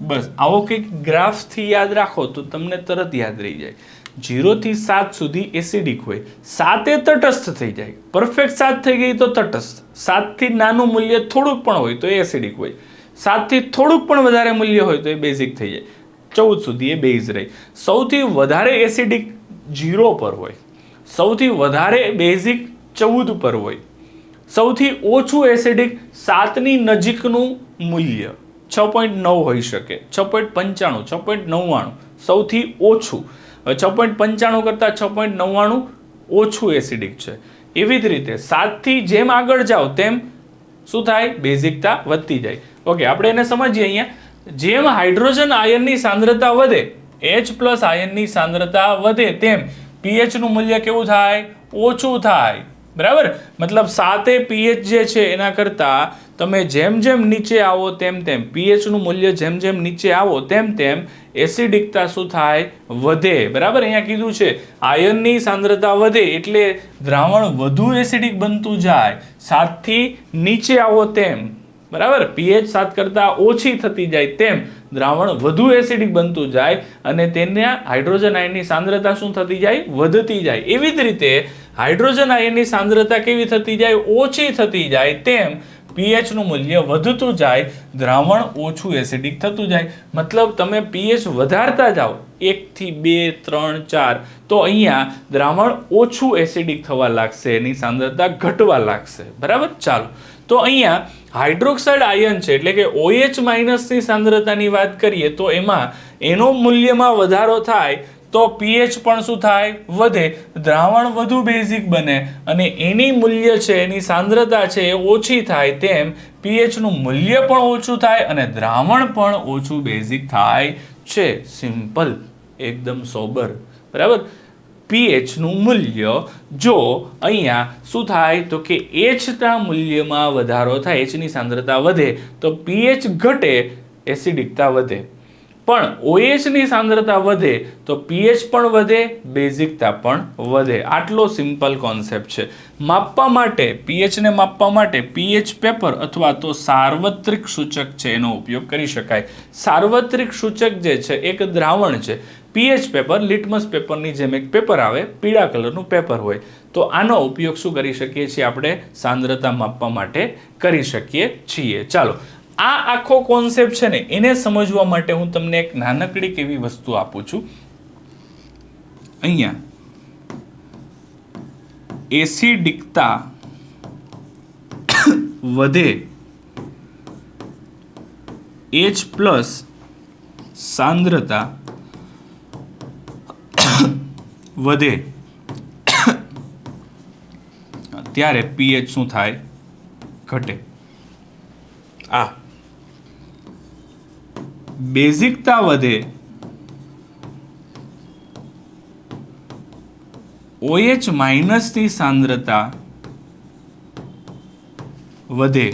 બસ આવો કંઈક ગ્રાફથી યાદ રાખો તો તમને તરત યાદ રહી જાય. 0 થી 7 સુધી એસિડિક હોય, 7 તટસ્થ થઈ જાય. પરફેક્ટ 7 થઈ ગઈ તો તટસ્થ. 7 થી નાનું મૂલ્ય થોડુંક પણ હોય તો એ એસિડિક હોય. 7 થી થોડુંક પણ વધારે મૂલ્ય હોય તો એ બેઝિક થઈ જાય. 14 સુધી એ બેઝ રહી. સૌથી વધારે એસિડિક 0 પર હોય, સૌથી વધારે બેઝિક 14 પર હોય, સૌથી ઓછું એસિડિક 7 ની નજીકનું મૂલ્ય 6.9 હોઈ શકે, 6.95, 6.99 સૌથી ઓછું. 6.95 કરતા 6.99 ઓછું એસિડિક છે. એવી જ રીતે 7 થી જેમ આગળ જાઓ તેમ શું થાય? બેઝિકતા વધતી જાય. ઓકે, આપણે એને સમજીએ. અહીંયા જેમ હાઇડ્રોજન આયનની સાંદ્રતા વધે, H+ આયનની સાંદ્રતા વધે તેમ pH નું મૂલ્ય કેવું થાય? ઓછું થાય. બરાબર, મતલબ 7 pH જે છે એના કરતા તમે જેમ જેમ નીચે આવો તેમ તેમ pH નું મૂલ્ય જેમ જેમ નીચે આવો તેમ તેમ એસિડિકતા શું થાય? વધે. બરાબર, અહીંયા કીધું છે આયનની સાંદ્રતા વધે એટલે દ્રાવણ વધુ એસિડિક બનતું જાય. 7 થી નીચે આવો તેમ, બરાબર, pH 7 કરતા ઓછી થતી જાય તેમ દ્રાવણ વધુ એસિડિક બનતું જાય અને તેના હાઇડ્રોજન આયનની સાંદ્રતા શું થતી જાય? વધતી જાય. એવી જ રીતે હાઇડ્રોજન આયનની સાંદ્રતા કેવી થતી જાય? ઓછી થતી જાય તેમ pH નું મૂલ્ય વધતું જાય, દ્રાવણ ઓછું એસિડિક થતું જાય. મતલબ તમે pH વધારતા જાઓ 1 થી 2, 3, 4 તો અહીંયા દ્રાવણ ઓછું એસિડિક થવા લાગશે, એની સાંદ્રતા ઘટવા લાગશે. બરાબર, ચાલો તો અહીંયા હાઇડ્રોક્સાઇડ આયન છે એટલે કે OH- ની સાંદ્રતાની વાત કરીએ તો એમાં એનો મૂલ્યમાં વધારો થાય તો pH પણ શું થાય? વધે. દ્રાવણ વધુ બેઝિક બને અને એની મૂલ્ય છે, એની સાંદ્રતા છે એ ઓછી થાય તેમ pH નું મૂલ્ય પણ ઓછું થાય અને દ્રાવણ પણ ઓછું બેઝિક થાય છે. સિમ્પલ, એકદમ સોબર. બરાબર, pH નું મૂલ્ય જો અહીંયા શું થાય તો કે H ના મૂલ્યમાં વધારો થાય, H ની સાંદ્રતા વધે તો pH ઘટે, એસિડિકતા વધે. પણ OH ની સાંદ્રતા વધે તો pH પણ વધે, બેઝિકતા પણ વધે. આટલો સિમ્પલ કોન્સેપ્ટ છે. માપવા માટે pH ને માપવા માટે pH પેપર અથવા તો સાર્વત્રિક સૂચક છે એનો ઉપયોગ કરી શકાય. સાર્વત્રિક સૂચક જે છે એક દ્રાવણ છે. pH પેપર લિટમસ પેપરની જેમ એક પેપર આવે, પીળા કલરનું પેપર હોય, તો આનો ઉપયોગ શું કરી શકીએ છીએ આપણે સાંદ્રતા માપવા માટે કરી શકીએ છીએ. ચાલો, આ આખો કોન્સેપ્ટ છે ને એને સમજવા માટે હું તમને એક નાનકડી એવી વસ્તુ આપું છું. અહીંયા એસિડિકતા વધે, H+ સાંદ્રતા વધે ત્યારે pH શું થાય? ઘટે. આ બેઝિકતા વધે, OH- ની સાંદ્રતા વધે,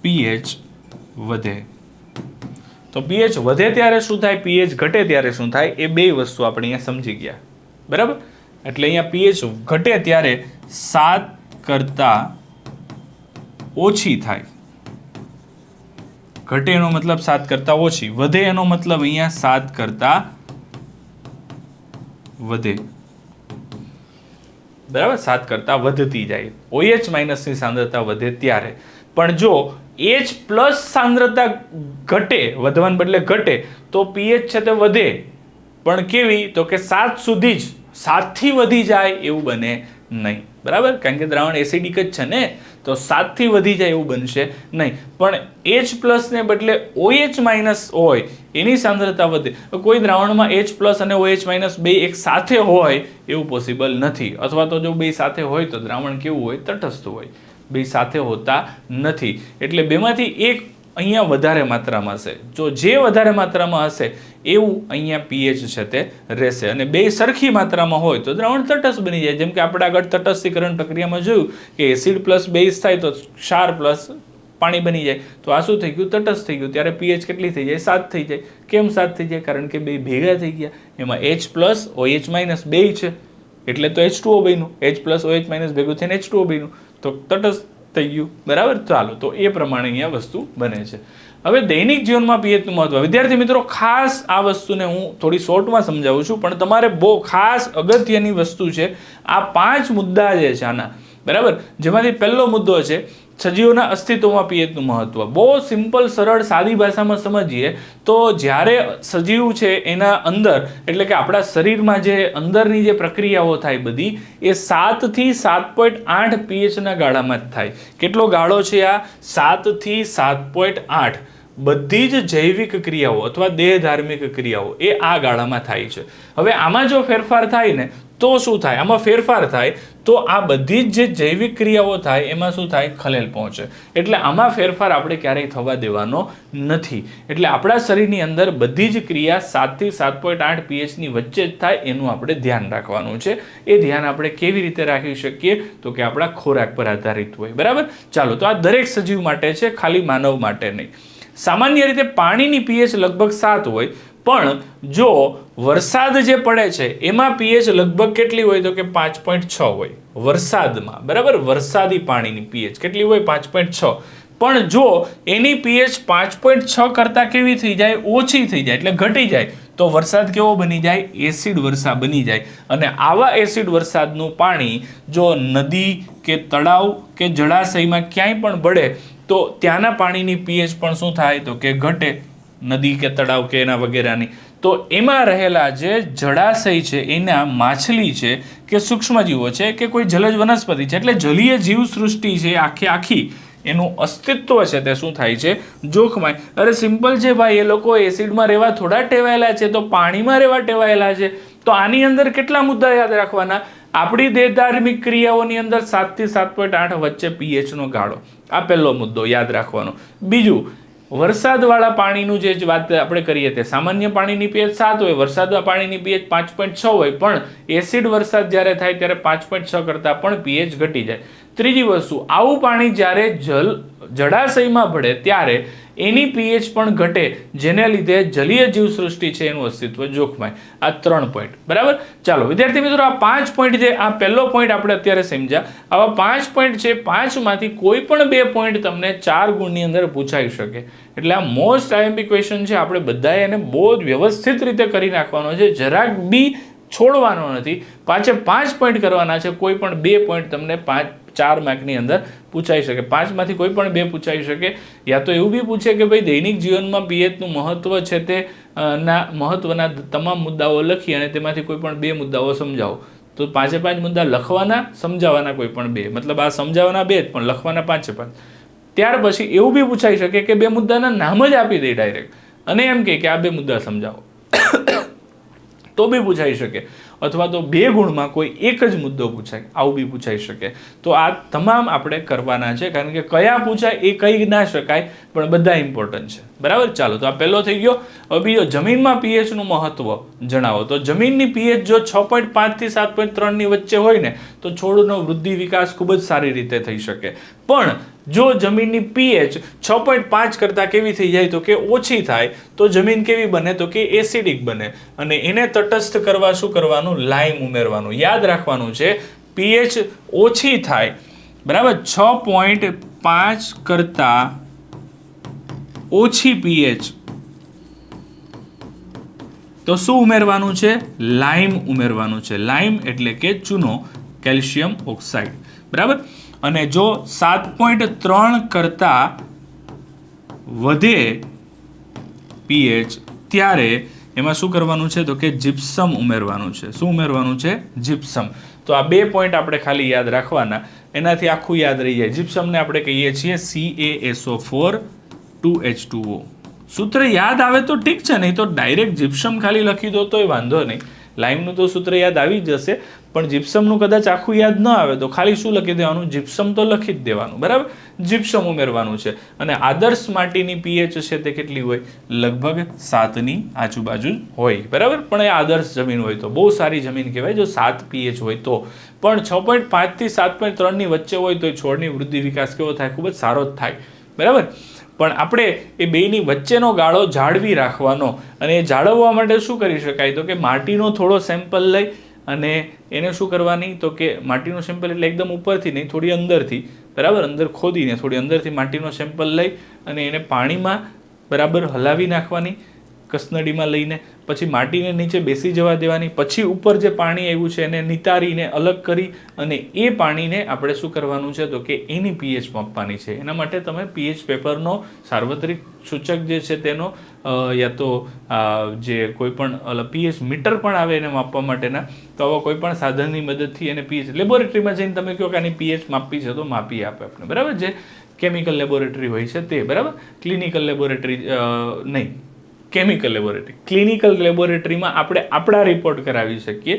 pH વધે. તો pH વધે ત્યારે શું થાય, pH ઘટે ત્યારે શું થાય, એ બે વસ્તુ આપણે અહીંયા સમજી ગયા. બરાબર? એટલે અહીંયા pH ઘટે ત્યારે 7 કરતા ઓછી થાય. ઘટે એનો મતલબ 7 કરતા ઓછી, વધે એનો મતલબ અહીંયા 7 કરતા વધે. બરાબર? 7 કરતા વધતી જાય. OH- ની સાંદ્રતા વધે ત્યારે. પણ જો H+ સાંદ્રતા ઘટે, વધવાને બદલે ઘટે, તો pH છે તે વધે. પણ કેવી? તો કે 7 સુધી જ, 7 થી વધી જાય એવું બને નહીં. બરાબર? કારણ કે દ્રાવણ એસિડિક જ છે ને, તો 7 થી વધી જાય એવું બનશે નહીં. પણ H+ ને બદલે OH- હોય, એની સાંદ્રતા વધે. કોઈ દ્રાવણમાં H+ અને OH- બે એક સાથે હોય એવું પોસિબલ નથી. અથવા તો જો બે સાથે હોય તો દ્રાવણ કેવું હોય? તટસ્થ હોય. બે સાથે હોતા નથી. એટલે બેમાંથી એક અહીંયા વધારે માત્રામાં હશે. જો જે વધારે માત્રામાં હશે એવું અહીંયા pH છે તે રહેશે. અને બે સરખી માત્રામાં હોય તો દ્રાવણ તટસ્થ બની જાય. જેમ કે આપણે આગળ તટસ્થીકરણ પ્રક્રિયામાં જોયું કે એસિડ પ્લસ બેઝ થાય તો ક્ષાર પ્લસ પાણી બની જાય. તો આ શું થઈ ગયું? તટસ્થ થઈ ગયું. ત્યારે pH કેટલી થઈ જાય? 7 થઈ જાય. કેમ 7 થઈ જાય? કારણ કે બે ભેગા થઈ ગયા. એમાં H+ OH- બે છે એટલે તો H2O બન્યું. H+ OH- ભેગું થઈને H2O બન્યું. તો તટસ્થ થઈ ગયું. બરાબર? ચાલો, તો એ પ્રમાણે અહીંયા વસ્તુ બને છે. હવે દૈનિક જીવનમાં pH નું મહત્વ. વિદ્યાર્થી મિત્રો, ખાસ આ વસ્તુને હું થોડી શોર્ટમાં સમજાવું છું, પણ તમારે બહુ ખાસ અગત્યની વસ્તુ છે. આ 5 મુદ્દા જે છે આના, બરાબર, જેમાંથી પહેલો મુદ્દો છે સજીવોના અસ્તિત્વમાં pH નું મહત્વ. બહુ સિમ્પલ, સરળ, સાદી ભાષામાં સમજીએ તો જ્યારે સજીવ છે એના અંદર, એટલે કે આપણા શરીરમાં જે અંદરની જે પ્રક્રિયાઓ થાય બધી, એ 7 થી 7.8 pH ના ગાળામાં જ થાય. કેટલો ગાળો છે આ? 7 થી 7.8. બધી જ જૈવિક ક્રિયાઓ અથવા દેહધાર્મિક ક્રિયાઓ એ આ ગાળામાં થાય છે. હવે આમાં જો ફેરફાર થાય ને તો શું થાય? આમાં ફેરફાર થાય તો આ બધી જ જે જૈવિક ક્રિયાઓ થાય એમાં શું થાય? ખલેલ પહોંચે. એટલે આમાં ફેરફાર આપણે ક્યારેય થવા દેવાનો નથી. એટલે આપણા શરીરની અંદર બધી જ ક્રિયા 7 થી 7.8 pH ની વચ્ચે જ થાય, એનું આપણે ધ્યાન રાખવાનું છે. એ ધ્યાન આપણે કેવી રીતે રાખી શકીએ? તો કે આપણા ખોરાક પર આધારિત હોય. બરાબર? ચાલો, તો આ દરેક સજીવ માટે છે, ખાલી માનવ માટે નહીં. સામાન્ય રીતે પાણીની pH લગભગ 7 હોય, પણ જો વરસાદ જે પડે છે એમાં pH લગભગ કેટલી હોય? તો કે 5.6 હોય વરસાદમાં. બરાબર? વરસાદી પાણીની pH કેટલી હોય? 5.6. પણ જો એની pH 5.6 કરતા કેવી થઈ જાય? ઓછી થઈ જાય, એટલે ઘટી જાય, તો વરસાદ કેવો બની જાય? એસિડ વર્ષા બની જાય. અને આવા એસિડ વરસાદનું પાણી જો નદી કે તળાવ કે જળાશયમાં ક્યાંય પણ પડે તો ત્યાંના પાણીની pH પણ શું થાય? તો કે ઘટે. નદી કે તળાવ કે એના વગેરેની. તો એમાં રહેલા જે જળાશય છે, એના માછલી છે કે સૂક્ષ્મજીવો છે કે કોઈ જલજ વનસ્પતિ છે, એટલે જલીય જીવ સૃષ્ટિ છે આખી એનું અસ્તિત્વ છે તે શું થાય છે? જોખમાય. અરે સિમ્પલ છે ભાઈ, એ લોકો એસિડમાં રહેવા થોડા ટેવાયેલા છે, તો પાણીમાં રહેવા ટેવાયેલા છે. તો આની અંદર કેટલા મુદ્દા યાદ રાખવાના? આપણી દેહધાર્મિક ક્રિયાઓની અંદર 7 થી 7.8 વચ્ચે pH નો ગાળો. આ પહેલો મુદ્દો યાદ રાખવાનો. બીજું, વરસાદવાળા પાણીનું જે વાત આપણે કરીએ તે સામાન્ય પાણીની pH 7 હોય, વરસાદના પાણીની pH 5.6 હોય, પણ એસિડ વરસાદ જ્યારે થાય ત્યારે 5.6 કરતા પણ pH ઘટી જાય. ત્રીજી વસ્તુ, આવું પાણી જ્યારે જળાશયમાં ભળે ત્યારે એની પીએચ પણ ઘટે, જેને લીધે જલીય જીવસૃષ્ટિ છે એનું અસ્તિત્વ જોખમાય. આ 3 પોઈન્ટ. બરાબર. ચાલો વિદ્યાર્થી મિત્રો, આ 5 પોઈન્ટ છે, આ પહેલો પોઈન્ટ આપણે અત્યારે સમજ્યા. આવા 5 પોઈન્ટ છે, 5 માંથી કોઈ પણ 2 પોઈન્ટ તમને 4 ગુણની અંદર પૂછાઈ શકે. એટલે આ મોસ્ટ આઈએમપી ક્વેશ્ચન છે. આપણે બધાએ એને બહુ જ વ્યવસ્થિત રીતે કરી નાખવાનો છે, જરાક બી છોડવાનો નથી. 5 પોઈન્ટ કરવાના છે. કોઈ પણ 2 પોઈન્ટ તમને 4 માર્કની અંદર પૂછાઈ શકે. 5 માંથી કોઈ પણ 2 પૂછાઈ શકે. યા તો એવું બી પૂછે કે ભાઈ દૈનિક જીવનમાં પીએચનું મહત્વ છે તે ના મહત્વના તમામ મુદ્દાઓ લખી અને તેમાંથી કોઈ પણ 2 મુદ્દાઓ સમજાવો. તો 5 મુદ્દા લખવાના, સમજાવવાના કોઈ પણ 2, મતલબ આ સમજાવવાના 2 જ પણ લખવાના 5. ત્યાર પછી એવું બી પૂછાઈ શકે કે 2 મુદ્દાના નામ જ આપી દે ડાયરેક્ટ અને એમ કે આ 2 મુદ્દા સમજાવો, તો બી પૂછાઈ શકે. અથવા તો 2 ગુણમાં કોઈ એક જ મુદ્દો પૂછાય, આવું બી પૂછાઈ શકે. તો આ તમામ આપણે કરવાના છે, કારણ કે કયા પૂછાય એ કહી ના શકાય, પણ બધા ઇમ્પોર્ટન્ટ છે. બરાબર. ચાલો, તો આ પહેલો થઈ ગયો. હવે બીજો, જમીનમાં પીએચનું મહત્વ જણાવો. તો જમીનની પીએચ જો 6.5 થી 7.3 ની વચ્ચે હોય ને તો છોડનો વૃદ્ધિ વિકાસ ખૂબ જ સારી રીતે થઈ શકે. પણ જો જમીનની પીએચ 6.5 કરતાં કેવી થઈ જાય તો કે ઓછી થાય, તો જમીન કેવી બને તો કે એસિડિક બને. અને એને તટસ્થ કરવા શું કરવાનું? લાઇમ ઉમેરવાનું. યાદ રાખવાનું છે, પીએચ ઓછી થાય, બરાબર, 6.5 કરતાં ઓછી પીએચ, તો શું ઉમેરવાનું છે? લાઇમ ઉમેરવાનું છે. લાઇમ એટલે કે ચૂનો, કેલ્શિયમ ઓક્સાઇડ. બરાબર. અને જો 7.3 કરતાં વધે પીએચ, ત્યારે એમાં શું કરવાનું છે તો કે જીપ્સમ ઉમેરવાનું છે. શું ઉમેરવાનું છે? જીપ્સમ. તો આ 2 પોઈન્ટ આપણે ખાલી યાદ રાખવાના, એનાથી આખું યાદ રહી જાય. જીપ્સમને આપણે કહીએ છીએ CaSO4 2H2O. સૂત્ર યાદ આવે તો ઠીક છે, નહીં તો ડાયરેક્ટ જીપ્સમ ખાલી લખી દો તોય વાંધો નહીં. લાઇમનું તો સૂત્ર યાદ આવી જશે, પણ જીપ્સમનું કદાચ આખું યાદ ન આવે તો ખાલી શું લખી દેવાનું? જીપ્સમ તો લખી જ દેવાનું. બરાબર. જીપ્સમ ઉમેરવાનું છે. અને આદર્શ માટીની પીએચ છે તે કેટલી હોય? લગભગ 7 ની આજુબાજુ હોય. બરાબર. પણ એ આદર્શ જમીન હોય તો બહુ સારી જમીન કહેવાય જો 7 પીએચ હોય તો. પણ 6.5 થી 7.3 ની વચ્ચે હોય તો છોડની વૃદ્ધિ વિકાસ કેવો થાય? ખૂબ જ સારો જ થાય. બરાબર. પણ આપણે એ બેની વચ્ચેનો ગાળો જાળવી રાખવાનો. અને એ જાળવવા માટે શું કરી શકાય તો કે માટીનો થોડો સેમ્પલ લઈ અને એને શું કરવાની તો કે માટીનો સેમ્પલ એટલે એકદમ ઉપરથી નહીં, થોડી અંદરથી, બરાબર, અંદર ખોદીને થોડી અંદરથી માટીનો સેમ્પલ લઈ અને એને પાણીમાં બરાબર હલાવી નાખવાની, કસનડીમાં લઈને. પછી માટીને નીચે બેસી જવા દેવાની. પછી ઉપર જે પાણી આવ્યું છે એને નિતારીને અલગ કરી અને એ પાણીને આપણે શું કરવાનું છે તો કે એની પીએચ માપવાની છે. એના માટે તમે પીએચ પેપરનો સાર્વત્રિક સૂચક જે છે તેનો યા તો જે કોઈ પણ પીએચ મીટર પણ આવે એને માપવા માટેના, તો આવા કોઈ પણ સાધનની મદદથી એને પીએચ લેબોરેટરીમાં જઈને તમે કહો કે આની પીએચ માપવી છે તો માપી આપે આપણે. બરાબર. જે કેમિકલ લેબોરેટરી હોય છે તે. બરાબર. ક્લિનિકલ લેબોરેટરી નહીં, કેમિકલ લેબોરેટરી. ક્લિનિકલ લેબોરેટરીમાં આપણે આપણા રિપોર્ટ કરાવી શકીએ.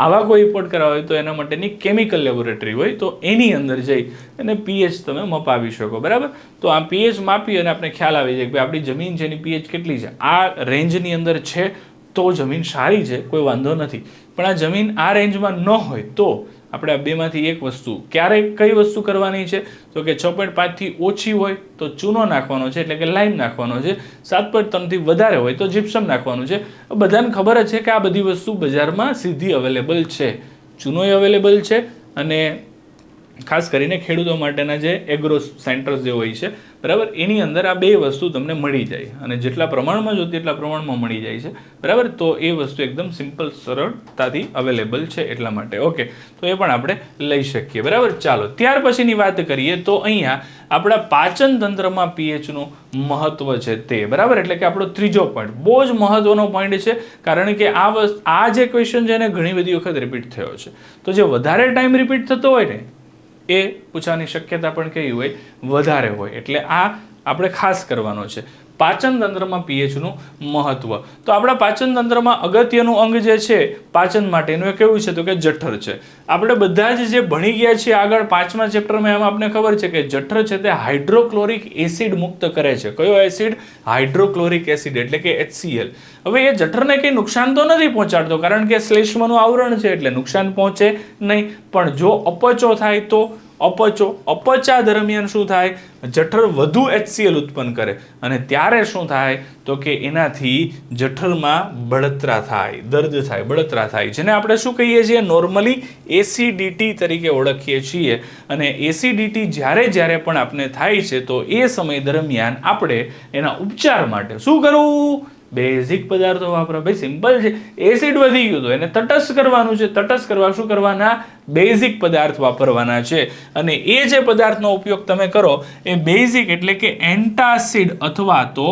આવા કોઈ રિપોર્ટ કરાવવા હોય તો એના માટેની કેમિકલ લેબોરેટરી હોય તો એની અંદર જઈ અને પીએચ તમે મપાવી શકો. બરાબર. તો આ પીએચ માપી અને આપણે ખ્યાલ આવી જાય કે આપણી જમીન છે એની પીએચ કેટલી છે, આ રેન્જની અંદર છે તો જમીન સારી છે, કોઈ વાંધો નથી. પણ આ જમીન આ રેન્જમાં ન હોય તો આપણે આ બેમાંથી એક વસ્તુ, ક્યારેક કઈ વસ્તુ કરવાની છે તો કે 6.5 થી ઓછી હોય તો ચૂનો નાખવાનો છે, એટલે કે લાઇમ નાખવાનો છે. 7.3 થી વધારે હોય તો જીપ્સમ નાખવાનું છે. બધાને ખબર જ છે કે આ બધી વસ્તુ બજારમાં સીધી અવેલેબલ છે. ચૂનોય અવેલેબલ છે અને ખાસ કરીને ખેડૂતો માટેના જે એગ્રો સેન્ટર્સ જે હોય છે, બરાબર, એની અંદર આ 2 વસ્તુ તમને મળી જાય અને જેટલા પ્રમાણમાં જોતી એટલા પ્રમાણમાં મળી જાય છે. બરાબર. તો એ વસ્તુ એકદમ સિમ્પલ, સરળતાથી અવેલેબલ છે એટલા માટે. ઓકે, તો એ પણ આપણે લઈ શકીએ. બરાબર. ચાલો, ત્યાર પછીની વાત કરીએ તો અહીંયા આપણા પાચન તંત્રમાં પીએચનું મહત્વ છે તે. બરાબર. એટલે કે આપણો ત્રીજો પોઈન્ટ બહુ જ મહત્વનો પોઈન્ટ છે, કારણ કે આ જે ક્વેશ્ચન છે એને ઘણી બધી વખત રિપીટ થયો છે. તો જે વધારે ટાઈમ રિપીટ થતો હોય ને એ પૂછવાની શક્યતા પણ કેવી હોય? વધારે હોય. એટલે આ આપણે ખાસ કરવાનો છે. પાચન તંત્રમાં પીએચનું મહત્વ. તો આપણા પાચન તંત્રમાં અગત્યનું અંગ જે છે પાચન માટેનું એ કેવું છે તો કે જઠર છે. આપણે બધા જ જે ભણી ગયા છીએ આગળ 5મા ચેપ્ટરમાં, એમાં આપણે ખબર છે કે જઠર છે તે હાઇડ્રોક્લોરિક એસિડ મુક્ત કરે છે. કયો એસિડ? હાઇડ્રોક્લોરિક એસિડ, એટલે કે HCl. હવે એ જઠરને કંઈ નુકસાન તો નથી પહોંચાડતો, કારણ કે શ્લેષ્મનું આવરણ છે એટલે નુકસાન પહોંચે નહીં. પણ જો અપચો થાય તો અપચા દરમિયાન શું થાય? જઠર વધુ HCl ઉત્પન્ન કરે અને ત્યારે શું થાય તો કે એનાથી જઠરમાં બળતરા થાય, દર્દ થાય, બળતરા થાય, જેને આપણે શું કહીએ છીએ? નોર્મલી એસિડિટી તરીકે ઓળખીએ છીએ. અને એસિડિટી જ્યારે પણ આપણે થાય છે તો એ સમય દરમિયાન આપણે એના ઉપચાર માટે શું કરવું? બેઝિક પદાર્થો વાપરો. ભાઈ સિમ્પલ છે. એસિડ વધી ગયું તો એને તટસ્થ કરવાનું છે. તટસ્થ કરવા શું કરવાના? બેઝિક પદાર્થ વાપરવાના છે. અને એ જે પદાર્થનો ઉપયોગ તમે કરો એ બેઝિક એટલે કે એન્ટાસિડ અથવા તો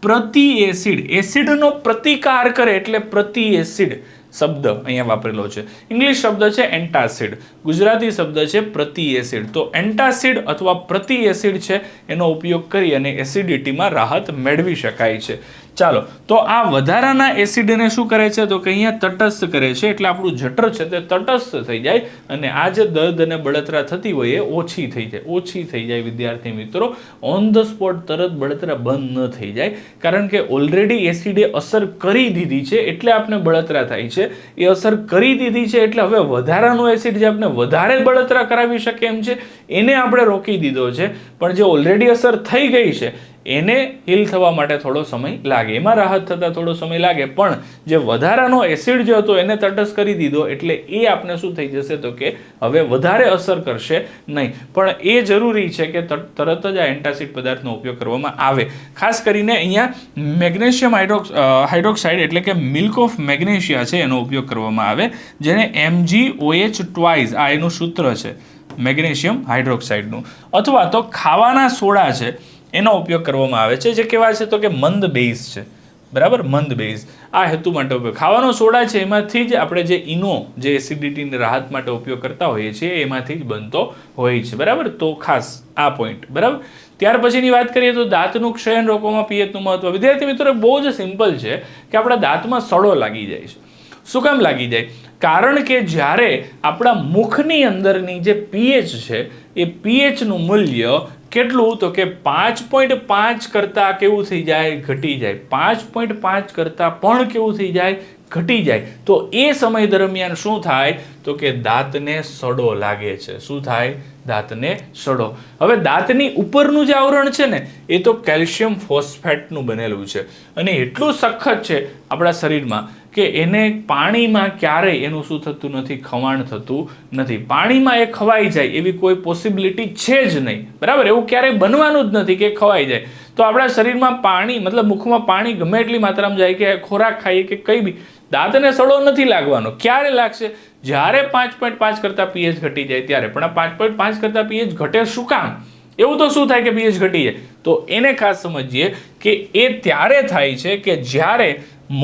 પ્રતિ એસિડ. એસિડનો પ્રતિકાર કરે એટલે પ્રતિ એસિડ શબ્દ અહીંયા વાપરેલો છે. ઇંગ્લિશ શબ્દ છે એન્ટાસિડ, ગુજરાતી શબ્દ છે પ્રતિ એસિડ. તો એન્ટાસિડ અથવા પ્રતિ એસિડ છે એનો ઉપયોગ કરી અને એસિડિટીમાં રાહત મેળવી શકાય છે. ચાલો, તો આ વધારાના એસિડને શું કરે છે તો કે અહીંયા તટસ્થ કરે છે, એટલે આપણું જઠર છે તે તટસ્થ થઈ જાય અને આ જે દર્દ અને બળતરા થતી હોય એ ઓછી થઈ જાય. વિદ્યાર્થી મિત્રો, ઓન ધ સ્પોટ તરત બળતરા બંધ ન થઈ જાય, કારણ કે ઓલરેડી એસિડે અસર કરી દીધી છે એટલે આપણે બળતરા થાય છે. એ અસર કરી દીધી છે એટલે હવે વધારાનો એસિડ જે આપણે વધારે બળતરા કરાવી શકે એમ છે એને આપણે રોકી દીધો છે, પણ જે ઓલરેડી અસર થઈ ગઈ છે એને હીલ થવા માટે થોડો સમય લાગે, એમાં રાહત થતા થોડો સમય લાગે, પણ જે વધારાનો એસિડ જે હતો એને તટસ્થ કરી દીધો એટલે એ આપણે શું થઈ જશે તો કે હવે વધારે અસર કરશે નહીં. પણ એ જરૂરી છે કે તરત જ આ એન્ટાસિડ પદાર્થનો ઉપયોગ કરવામાં આવે. ખાસ કરીને અહીંયા મેગ્નેશિયમ હાઇડ્રોક્સાઇડ એટલે કે મિલ્ક ઓફ મેગ્નેશિયા છે એનો ઉપયોગ કરવામાં આવે, જેને MgOH ટ્વાઇસ આ એનું સૂત્ર છે મેગ્નેશિયમ હાઇડ્રોક્સાઇડનું. અથવા તો ખાવાના સોડા છે એનો ઉપયોગ કરવામાં આવે છે, જે કેવા છે તો કે મંદ બેઝ છે. બરાબર, મંદ બેઝ આ હેતુ માટે ઉપયોગ. ખાવાનો સોડા છે એમાંથી જ આપણે જે ઇનો જે એસિડિટીની રાહત માટે ઉપયોગ કરતા હોઈએ છીએ એમાંથી જ બનતો હોય છે. બરાબર, તો ખાસ આ પોઈન્ટ. બરાબર, ત્યાર પછીની વાત કરીએ તો દાંતનું ક્ષયન રોકવામાં પિયતનું મહત્વ. વિદ્યાર્થી મિત્રો, બહુ જ સિમ્પલ છે કે આપણા દાંતમાં સડો લાગી જાય છે. શું કામ લાગી જાય? કારણ કે જ્યારે આપણા મુખની અંદરની જે pH છે એ pH નું મૂલ્ય કેટલું તો કે 5.5 કરતાં કેવું થઈ જાય? ઘટી જાય. 5.5 કરતાં પણ કેવું થઈ જાય? ઘટી જાય. તો એ સમય દરમિયાન શું થાય તો કે દાંતને સડો લાગે છે. શું થાય? દાંતને સડો. હવે દાંતની ઉપરનું જે આવરણ છે ને એ તો કેલ્શિયમ ફોસ્ફેટનું બનેલું છે અને એટલું સખત છે આપણા શરીરમાં કે એને પાણીમાં ક્યારેય એનું શું થતું નથી? ખવાણ થતું નથી. પાણીમાં એ ખવાઈ જાય એવી કોઈ પોસિબિલિટી છે જ નહીં. બરાબર, એવું ક્યારેય બનવાનું જ નથી કે ખવાઈ જાય. તો આપણા શરીરમાં પાણી મતલબ મુખમાં પાણી ગમે એટલી માત્રામાં જાય કે ખોરાક ખાઈએ કે કંઈ બી, દાંતને સડો નથી લાગવાનો. ક્યારે લાગશે? જ્યારે 5.5 કરતાં pH ઘટી જાય ત્યારે. પણ આ 5.5 કરતાં pH ઘટે શું કામ? એવું તો શું થાય કે pH ઘટી જાય? તો એને ખાસ સમજીએ કે એ ત્યારે થાય છે કે જ્યારે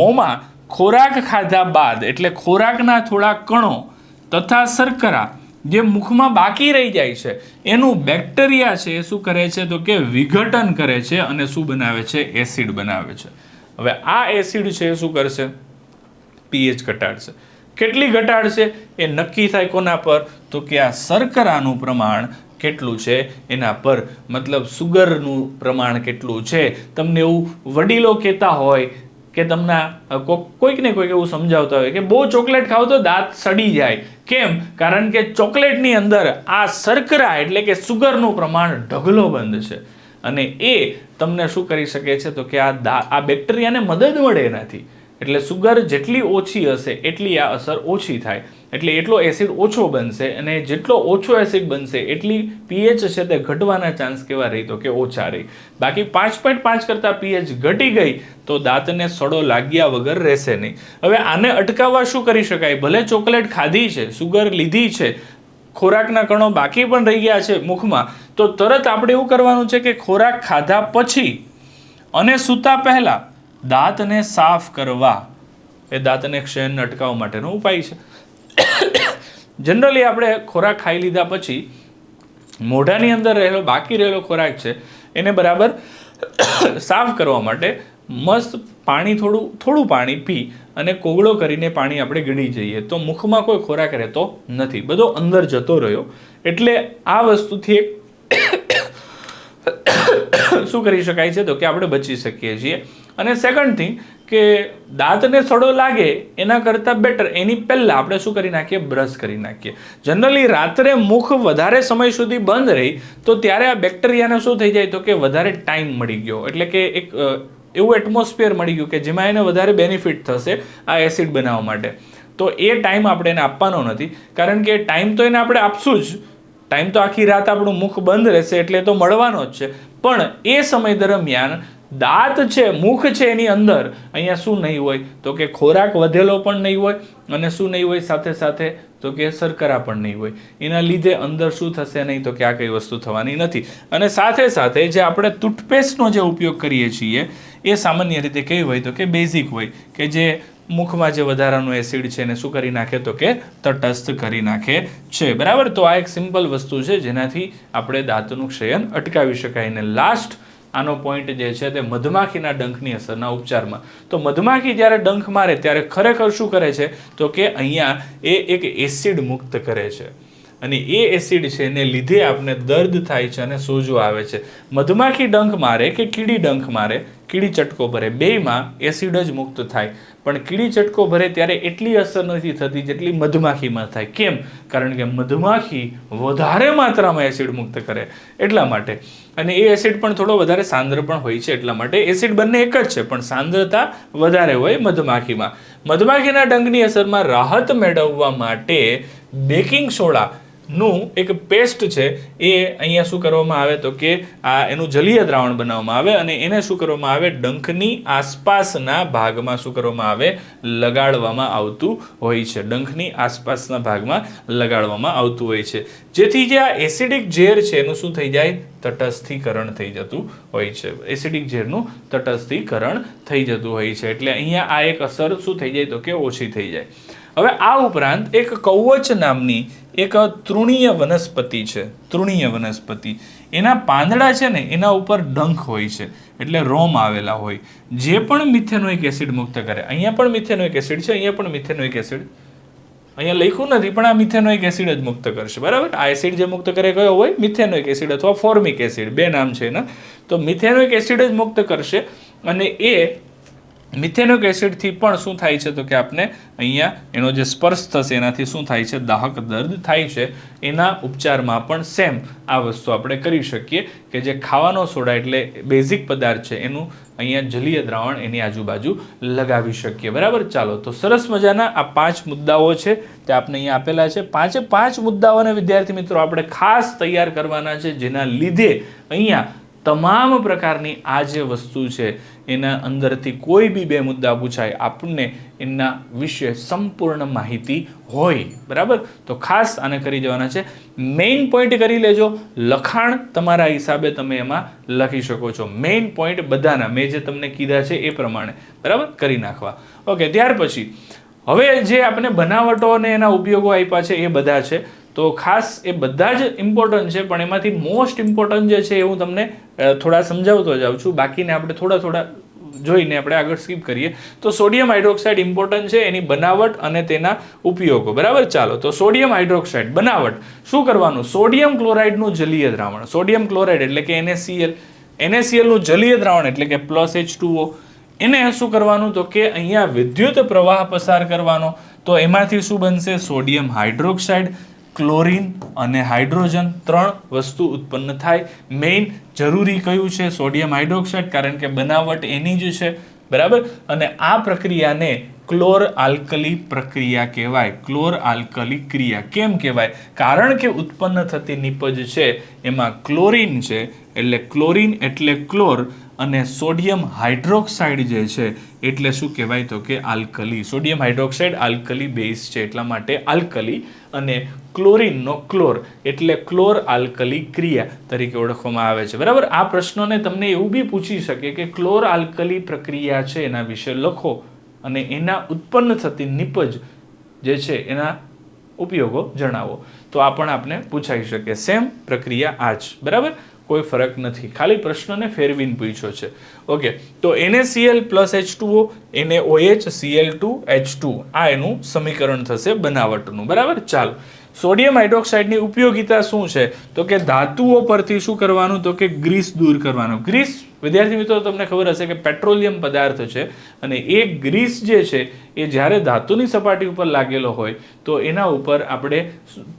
મોંમાં ખોરાક ખાધા બાદ એટલે ખોરાકના થોડા કણો તથા શર્કરા જે મુખમાં બાકી રહી જાય છે એનું બેક્ટેરિયા છે એ શું કરે છે તો કે વિઘટન કરે છે અને શું બનાવે છે? એસિડ બનાવે છે. હવે આ એસિડ છે એ શું કરશે? pH ઘટાડશે. કેટલી ઘટાડશે? એ નક્કી થાય કોના પર? તો કે આ શર્કરાનું પ્રમાણ કેટલું છે એના પર, મતલબ સુગરનું પ્રમાણ કેટલું છે. તમને એવું વડીલો કહેતા હોય કે તમને કોઈક ને કોઈક એવું સમજાવતા હોય કે બહુ ચોકલેટ ખાવ તો દાંત સડી જાય. કેમ? કારણ કે ચોકલેટની અંદર આ શર્કરા એટલે કે સુગરનું પ્રમાણ ઢગલો બંધ છે અને એ તમને શું કરી શકે છે તો કે આ બેક્ટેરિયાને મદદ મળે એનાથી. એટલે સુગર જેટલી ઓછી હશે એટલી આ અસર ઓછી થાય, એટલે એટલો એસિડ ઓછો બનશે અને જેટલો ઓછો એસિડ બનશે એટલી pH છે તે ઘટવાના ચાન્સ કેવા રહી તો કે ઓછા રહી. બાકી 5.5 કરતાં pH ઘટી ગઈ તો દાંતને સડો લાગ્યા વગર રહેશે નહીં. હવે આને અટકાવવા શું કરી શકાય? ભલે ચોકલેટ ખાધી છે, સુગર લીધી છે, ખોરાકના કણો બાકી પણ રહી ગયા છે મુખમાં, તો તરત આપણે એવું કરવાનું છે કે ખોરાક ખાધા પછી અને સૂતા પહેલા દાંતને સાફ કરવા એ દાંતને ક્ષયન અટકાવવા માટેનો ઉપાય છે. જનરલી આપણે ખોરાક ખાઈ લીધા પછી મોઢાની અંદર રહેલો બાકી રહેલો ખોરાક છે એને બરાબર સાફ કરવા માટે મસ્ત પાણી થોડું પાણી પી અને કોગળો કરીને પાણી આપણે ગળી જઈએ તો મુખમાં કોઈ ખોરાક રહેતો નથી, બધો અંદર જતો રહ્યો. એટલે આ વસ્તુથી શું કરી શકાય છે તો કે આપણે બચી શકીએ છીએ. અને સેકન્ડ થિંગ કે દાંતને સડો લાગે એના કરતાં બેટર એની પહેલાં આપણે શું કરી નાખીએ, બ્રશ કરી નાખીએ. જનરલી રાત્રે મુખ વધારે સમય સુધી બંધ રહી તો ત્યારે આ બેક્ટેરિયાને શું થઈ જાય તો કે વધારે ટાઈમ મળી ગયો, એટલે કે એક એવું એટમોસ્ફિયર મળી ગયું કે જેમાં એને વધારે બેનિફિટ થશે આ એસિડ બનાવવા માટે. તો એ ટાઈમ આપણે એને આપવાનો નથી, કારણ કે ટાઈમ તો એને આપણે આપશું જ. ટાઈમ તો આખી રાત આપણું મુખ બંધ રહેશે એટલે તો મળવાનો જ છે, પણ એ સમય દરમિયાન દાંત છે, મુખ છે, એની અંદર અહીંયા શું નહીં હોય તો કે ખોરાક વધેલો પણ નહીં હોય, અને શું નહીં હોય સાથે સાથે તો કે શર્કરા પણ નહીં હોય. એના લીધે અંદર શું થશે નહીં તો કે આ કઈ વસ્તુ થવાની નથી. અને સાથે સાથે જે આપણે ટૂથપેસ્ટનો જે ઉપયોગ કરીએ છીએ એ સામાન્ય રીતે કેવી હોય તો કે બેઝિક હોય, કે જે મુખમાં જે વધારાનું એસિડ છે એને શું કરી નાખે તો કે તટસ્થ કરી નાખે છે. બરાબર, તો આ એક સિમ્પલ વસ્તુ છે જેનાથી આપણે દાંતનું ક્ષયન અટકાવી શકાય. અને લાસ્ટ આનો પોઈન્ટ જે છે તે મધમાખીના ડંખની અસરના ઉપચારમાં. તો મધમાખી જ્યારે ડંખ મારે ત્યારે ખરેખર શું કરે છે તો કે અહીંયા એ એક એસિડ મુક્ત કરે છે, અને એ એસિડ છે એને લીધે આપણે દર્દ થાય છે અને સોજો આવે છે. મધમાખી ડંખ મારે કે કીડી ડંખ મારે, કીડી ચટકો ભરે, બેયમાં એસિડ જ મુક્ત થાય, પણ કીડી ચટકો ભરે ત્યારે એટલી અસર નથી થતી જેટલી મધમાખીમાં થાય. કેમ? કારણ કે મધમાખી વધારે માત્રામાં એસિડ મુક્ત કરે એટલા માટે, અને એ એસિડ પણ થોડો વધારે સાંદ્ર પણ હોય છે એટલા માટે. એસિડ બંને એક જ છે પણ સાંદ્રતા વધારે હોય મધમાખીમાં. મધમાખીના ડંખની અસરમાં રાહત મેળવવા માટે બેકિંગ સોડા નું એક પેસ્ટ છે એ અહીંયા શું કરવામાં આવે તો કે આ એનું જલીય દ્રાવણ બનાવવામાં આવે, અને એને શું કરવામાં આવે ડંખની આસપાસના ભાગમાં શું કરવામાં આવે લગાડવામાં આવતું હોય છે. ડંખની આસપાસના ભાગમાં લગાડવામાં આવતું હોય છે, જેથી જે આ એસિડિક ઝેર છે એનું શું થઈ જાય તટસ્થીકરણ થઈ જતું હોય છે. એસિડિક ઝેરનું તટસ્થીકરણ થઈ જતું હોય છે, એટલે અહીંયા આ એક અસર શું થઈ જાય તો કે ઓછી થઈ જાય. હવે આ ઉપરાંત એક કવચ નામની એક તૃણીય વનસ્પતિ છે. તૃણીય વનસ્પતિ, એના પાંદડા છે ને એના ઉપર ડંખ હોય છે, એટલે રોમ આવેલા હોય, જે પણ મિથેનોઇક એસિડ મુક્ત કરે. અહીંયા પણ મિથેનોઇક એસિડ છે, અહીંયા પણ મિથેનોઇક એસિડ, અહીંયા લખ્યું નથી પણ આ મિથેનોઇક એસિડ જ મુક્ત કરશે. બરાબર, આ એસિડ જે મુક્ત કરે કયો હોય મિથેનોઇક એસિડ અથવા ફોર્મિક એસિડ, બે નામ છે એના. તો મિથેનોઇક એસિડ જ મુક્ત કરશે, અને એ મિથેનોઇક એસિડથી પણ શું થાય છે તો કે આપણે અહીંયા એનો જે સ્પર્શ થશે એનાથી શું થાય છે દાહક દર્દ થાય છે. એના ઉપચારમાં પણ સેમ આ વસ્તુ આપણે કરી શકીએ કે જે ખાવાનો સોડા એટલે બેઝિક પદાર્થ છે એનું અહીંયા જલીય દ્રાવણ એની આજુબાજુ લગાવી શકીએ. બરાબર, ચાલો તો સરસ મજાના આ 5 મુદ્દાઓ છે તે આપણે અહીંયા આપેલા છે. 5 મુદ્દાઓને વિદ્યાર્થી મિત્રો આપણે ખાસ તૈયાર કરવાના છે, જેના લીધે અહીંયા તમામ પ્રકારની આ જે વસ્તુ છે એના અંદરથી કોઈ બી 2 મુદ્દા પૂછાય આપણને એના વિશે સંપૂર્ણ માહિતી હોય. બરાબર, તો ખાસ આને કરી જવાના છે. મેઇન પોઈન્ટ કરી લેજો, લખાણ તમારા હિસાબે તમે એમાં લખી શકો છો. મેઇન પોઈન્ટ બધાના મેં જે તમને કીધા છે એ પ્રમાણે બરાબર કરી નાખવા. ઓકે, ત્યાર પછી હવે જે આપણે બનાવટો અને એના ઉપયોગો આપ્યા છે એ બધા છે, તો ખાસ એ બધા જ ઇમ્પોર્ટન્ટ છે, પણ એમાંથી મોસ્ટ ઇમ્પોર્ટન્ટ જે છે એ હું તમને થોડા સમજાવતો જાઉં છું. બાકીને આપણે થોડા જોઈને આપણે આગળ સ્કીપ કરીએ. તો સોડિયમ હાઇડ્રોક્સાઇડ ઇમ્પોર્ટન્ટ છે, એની બનાવટ અને તેના ઉપયોગો. બરાબર, ચાલો તો સોડિયમ હાઇડ્રોક્સાઇડ બનાવટ શું કરવાનું, સોડિયમ ક્લોરાઇડનું જલીય દ્રાવણ. સોડિયમ ક્લોરાઇડ એટલે કે NaCl નું જલીય દ્રાવણ એટલે કે H2O. એને શું કરવાનું તો કે અહીંયા વિદ્યુત પ્રવાહ પસાર કરવાનો. તો એમાંથી શું બનશે સોડિયમ હાઇડ્રોક્સાઇડ, ક્લોરીન અને હાઇડ્રોજન, 3 વસ્તુ ઉત્પન્ન થાય. મેઇન જરૂરી કયું છે સોડિયમ હાઇડ્રોક્સાઇડ, કારણ કે બનાવટ એની જ છે. બરાબર, અને આ પ્રક્રિયાને ક્લોર આલ્કલી પ્રક્રિયા કહેવાય. ક્લોર આલ્કલી ક્રિયા કેમ કહેવાય? કારણ કે ઉત્પન્ન થતી નિપજ છે એમાં ક્લોરીન છે, એટલે ક્લોરીન એટલે ક્લોર, અને સોડિયમ હાઇડ્રોક્સાઇડ જે છે એટલે શું કહેવાય તો કે alkali. Sodium hydroxide alkali base છે એટલા માટે આલ્કલી, અને ક્લોરીનનો ક્લોર એટલે ક્લોર આલ્કલી ક્રિયા તરીકે ઓળખવામાં આવે છે. બરાબર, આ પ્રશ્નોને તમને એવું બી પૂછી શકે કે ક્લોર આલ્કલી પ્રક્રિયા છે એના વિશે લખો અને એના ઉત્પન્ન થતી નિપજ જે છે એના ઉપયોગો જણાવો, તો આ પણ આપણે પૂછાઈ શકે. સેમ પ્રક્રિયા આ જ. બરાબર, કોઈ ફરક નથી, ખાલી પ્રશ્નને ફેરવીને પૂછ્યો છે. ઓકે, તો NaCl + H2O, NaOH Cl2 H2, આ એનું સમીકરણ થશે બનાવટનું. બરાબર, ચાલો સોડિયમ હાઇડ્રોક્સાઇડની ઉપયોગિતા શું છે તો કે ધાતુઓ પરથી શું કરવાનું તો કે ગ્રીસ દૂર કરવાનું. ગ્રીસ વિદ્યાર્થી મિત્રો તમને ખબર હશે કે પેટ્રોલિયમ પદાર્થ છે અને એ ગ્રીસ જે છે એ જ્યારે ધાતુની સપાટી ઉપર લાગેલો હોય તો એના ઉપર આપણે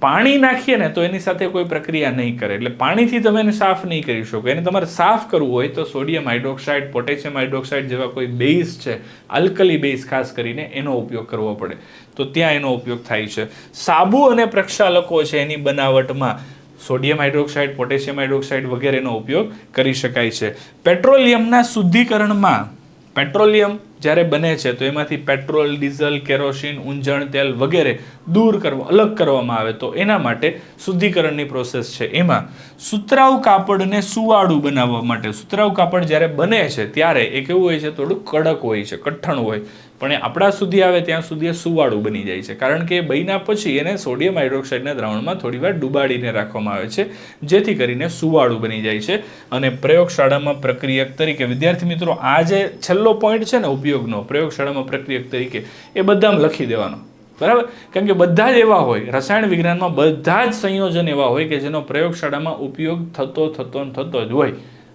પાણી નાખીએ ને તો એની સાથે કોઈ પ્રક્રિયા નહીં કરે, એટલે પાણીથી તમે એને સાફ નહીં કરી શકો. એને તમારે સાફ કરવું હોય તો સોડિયમ હાઇડ્રોક્સાઇડ, પોટેશિયમ હાઇડ્રોક્સાઇડ જેવા કોઈ બેઝ છે, આલ્કલી બેઝ ખાસ કરીને એનો ઉપયોગ કરવો પડે, તો ત્યાં એનો ઉપયોગ થાય છે. સાબુ અને પ્રક્ષાલકો છે એની બનાવટમાં સોડિયમ હાઇડ્રોક્સાઇડ, પોટેશિયમ હાઇડ્રોક્સાઇડ વગેરેનો ઉપયોગ કરી શકાય છે. પેટ્રોલિયમના શુદ્ધિકરણમાં પેટ્રોલિયમ જ્યારે બને છે તો એમાંથી પેટ્રોલ, ડીઝલ, કેરોસીન, ઊંજણ તેલ વગેરે દૂર કરવા, અલગ કરવામાં આવે તો એના માટે શુદ્ધિકરણની પ્રોસેસ છે. એમાં સુતરાઉ કાપડને સુવાળું બનાવવા માટે, સુતરાઉ કાપડ જ્યારે બને છે ત્યારે એ કેવું હોય છે, થોડું કડક હોય છે, કઠણ હોય, પણ એ આપણા સુધી આવે ત્યાં સુધી એ સુવાળું બની જાય છે, કારણ કે બન્યા પછી એને સોડિયમ હાઇડ્રોક્સાઇડના દ્રાવણમાં થોડીવાર ડુબાડીને રાખવામાં આવે છે, જેથી કરીને સુવાળું બની જાય છે. અને પ્રયોગશાળામાં પ્રક્રિયક તરીકે, વિદ્યાર્થી મિત્રો આ જે છેલ્લો પોઈન્ટ છે ને ઉપયોગનો, પ્રયોગશાળામાં પ્રક્રિયક તરીકે, એ બધામાં લખી દેવાનો, બરાબર? કારણ કે બધા જ એવા હોય, રસાયણ વિજ્ઞાનમાં બધા જ સંયોજન એવા હોય કે જેનો પ્રયોગશાળામાં ઉપયોગ થતો જ હોય,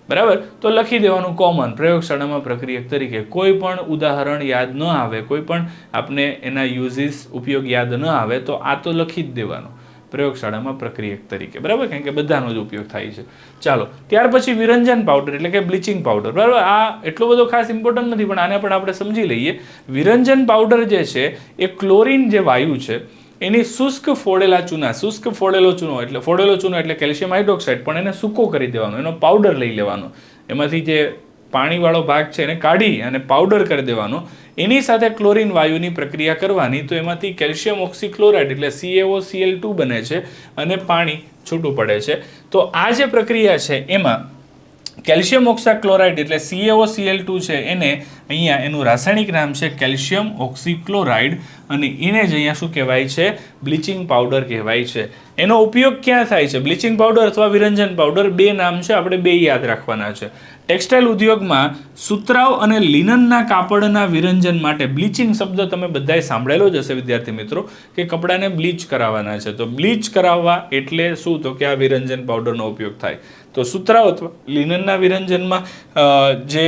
બરાબર? તો લખી દેવાનું કોમન, પ્રયોગશાળામાં પ્રક્રિયક તરીકે. કોઈ પણ ઉદાહરણ યાદ ન આવે, કોઈ પણ આપને એના યુઝિસ, ઉપયોગ યાદ ન આવે તો આ તો લખી જ દેવાનું, પ્રયોગશાળામાં પ્રક્રિયક તરીકે, બરાબર? કારણ કે બધાનો જ ઉપયોગ થાય છે. ચાલો, ત્યાર પછી વિરંજન પાવડર એટલે કે બ્લીચિંગ પાવડર, બરાબર? આ એટલો બધો ખાસ ઇમ્પોર્ટન્ટ નથી, પણ આને પણ આપણે સમજી લઈએ. વિરંજન પાવડર જે છે એ ક્લોરીન જે વાયુ છે એની શુષ્ક ફોડેલા ચૂના, શુષ્ક ફોડેલો ચૂનો એટલે કેલ્શિયમ હાઇડ્રોક્સાઇડ, પણ એને સૂકો કરી દેવાનો, એનો પાવડર લઈ લેવાનો, એમાંથી જે પાણીવાળો ભાગ છે એને કાઢી અને પાવડર કરી દેવાનો. એની સાથે ક્લોરીન વાયુની પ્રક્રિયા કરવાની, તો એમાંથી કેલ્શિયમ ઓક્સીક્લોરાઇડ એટલે CaOCl2 બને છે અને પાણી છૂટું પડે છે. તો આ જે પ્રક્રિયા છે એમાં કેલ્શિયમ ઓક્સાક્લોરાઇડ એટલે CaOCl2 છે એને અહીંયા એનું રાસાયણિક નામ છે કેલ્શિયમ ઓક્સીક્લોરાઇડ, અને એને જ અહીંયા શું કહેવાય છે, બ્લીચિંગ પાવડર કહેવાય છે. એનો ઉપયોગ ક્યાં થાય છે? બ્લીચિંગ પાવડર અથવા વિરંજન પાવડર, બે નામ છે, આપણે બે યાદ રાખવાના છે. ટેક્સટાઇલ ઉદ્યોગમાં સુતરાઉ અને લિનનના કાપડના વિરંજન માટે બ્લીચિંગ શબ્દ તમે બધાએ સાંભળેલો જ હશે વિદ્યાર્થી મિત્રો, કે કપડાને બ્લીચ કરાવવાના છે. તો બ્લીચ કરાવવા એટલે શું? તો કે આ વિરંજન પાવડરનો ઉપયોગ થાય. તો સુતરાઉ અથવા લિનનના વિરંજનમાં જે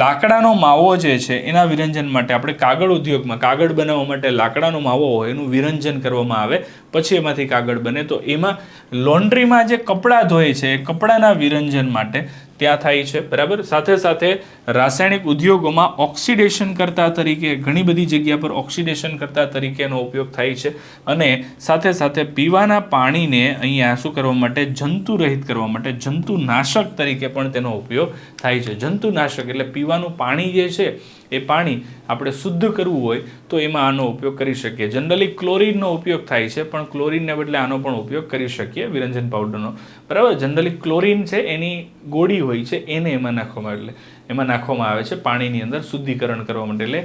લાકડાનો માવો જે છે એના વિરંજન માટે આપણે કાગળ ઉદ્યોગમાં, કાગળ બનાવવા માટે લાકડાનો માવો હોય એનું વિરંજન કરવામાં આવે, પછી એમાંથી કાગળ બને. તો એમાં લોન્ડ્રીમાં જે કપડાં ધોય છે એ કપડાના વિરંજન માટે ત્યાં થાય છે, બરાબર? સાથે સાથે રાસાયણિક ઉદ્યોગોમાં ઓક્સિડેશન કરતા તરીકે, ઘણી બધી જગ્યા પર ઓક્સિડેશન કરતા તરીકેનો ઉપયોગ થાય છે. અને સાથે સાથે પીવાના પાણીને અહીંયા શું કરવા માટે, જંતુરહિત કરવા માટે, જંતુનાશક તરીકે પણ તેનો ઉપયોગ થાય છે. જંતુનાશક એટલે પીવાનું પાણી જે છે એ પાણી આપણે શુદ્ધ કરવું હોય તો એમાં આનો ઉપયોગ કરી શકીએ. જનરલી ક્લોરીનનો ઉપયોગ થાય છે, પણ ક્લોરીનને બદલે આનો પણ ઉપયોગ કરી શકીએ, વિરંજન પાવડરનો, બરાબર? જનરલી ક્લોરીન છે એની ગોળી હોય છે એને એમાં નાખવામાં આવે છે પાણીની અંદર શુદ્ધિકરણ કરવા માટે. એટલે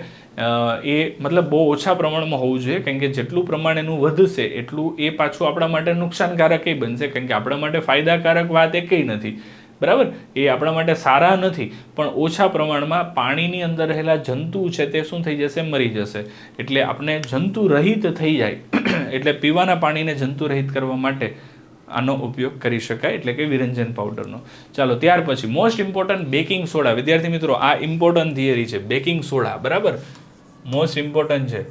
એ મતલબ બહુ ઓછા પ્રમાણમાં હોવું જોઈએ, કારણ કે જેટલું પ્રમાણ એનું વધશે એટલું એ પાછું આપણા માટે નુકસાનકારક બનશે, કારણ કે આપણા માટે ફાયદાકારક વાત એકેય નથી, બરાબર? એ આપણા માટે સારા નથી, પણ ઓછા પ્રમાણમાં પાણીની અંદર રહેલા જંતુ છે તે શું થઈ જશે, મરી જશે. એટલે આપણે જંતુ રહિત થઈ જાય એટલે પીવાના પાણીને જંતુ રહિત કરવા માટે આનો ઉપયોગ કરી શકાય, એટલે કે વિરંજન પાવડરનો. ચાલો, ત્યાર પછી મોસ્ટ ઇમ્પોર્ટન્ટ બેકિંગ સોડા. વિદ્યાર્થી મિત્રો આ ઇમ્પોર્ટન્ટ થિયરી છે, બેકિંગ સોડા, બરાબર? મોસ્ટ ઇમ્પોર્ટન્ટ છે.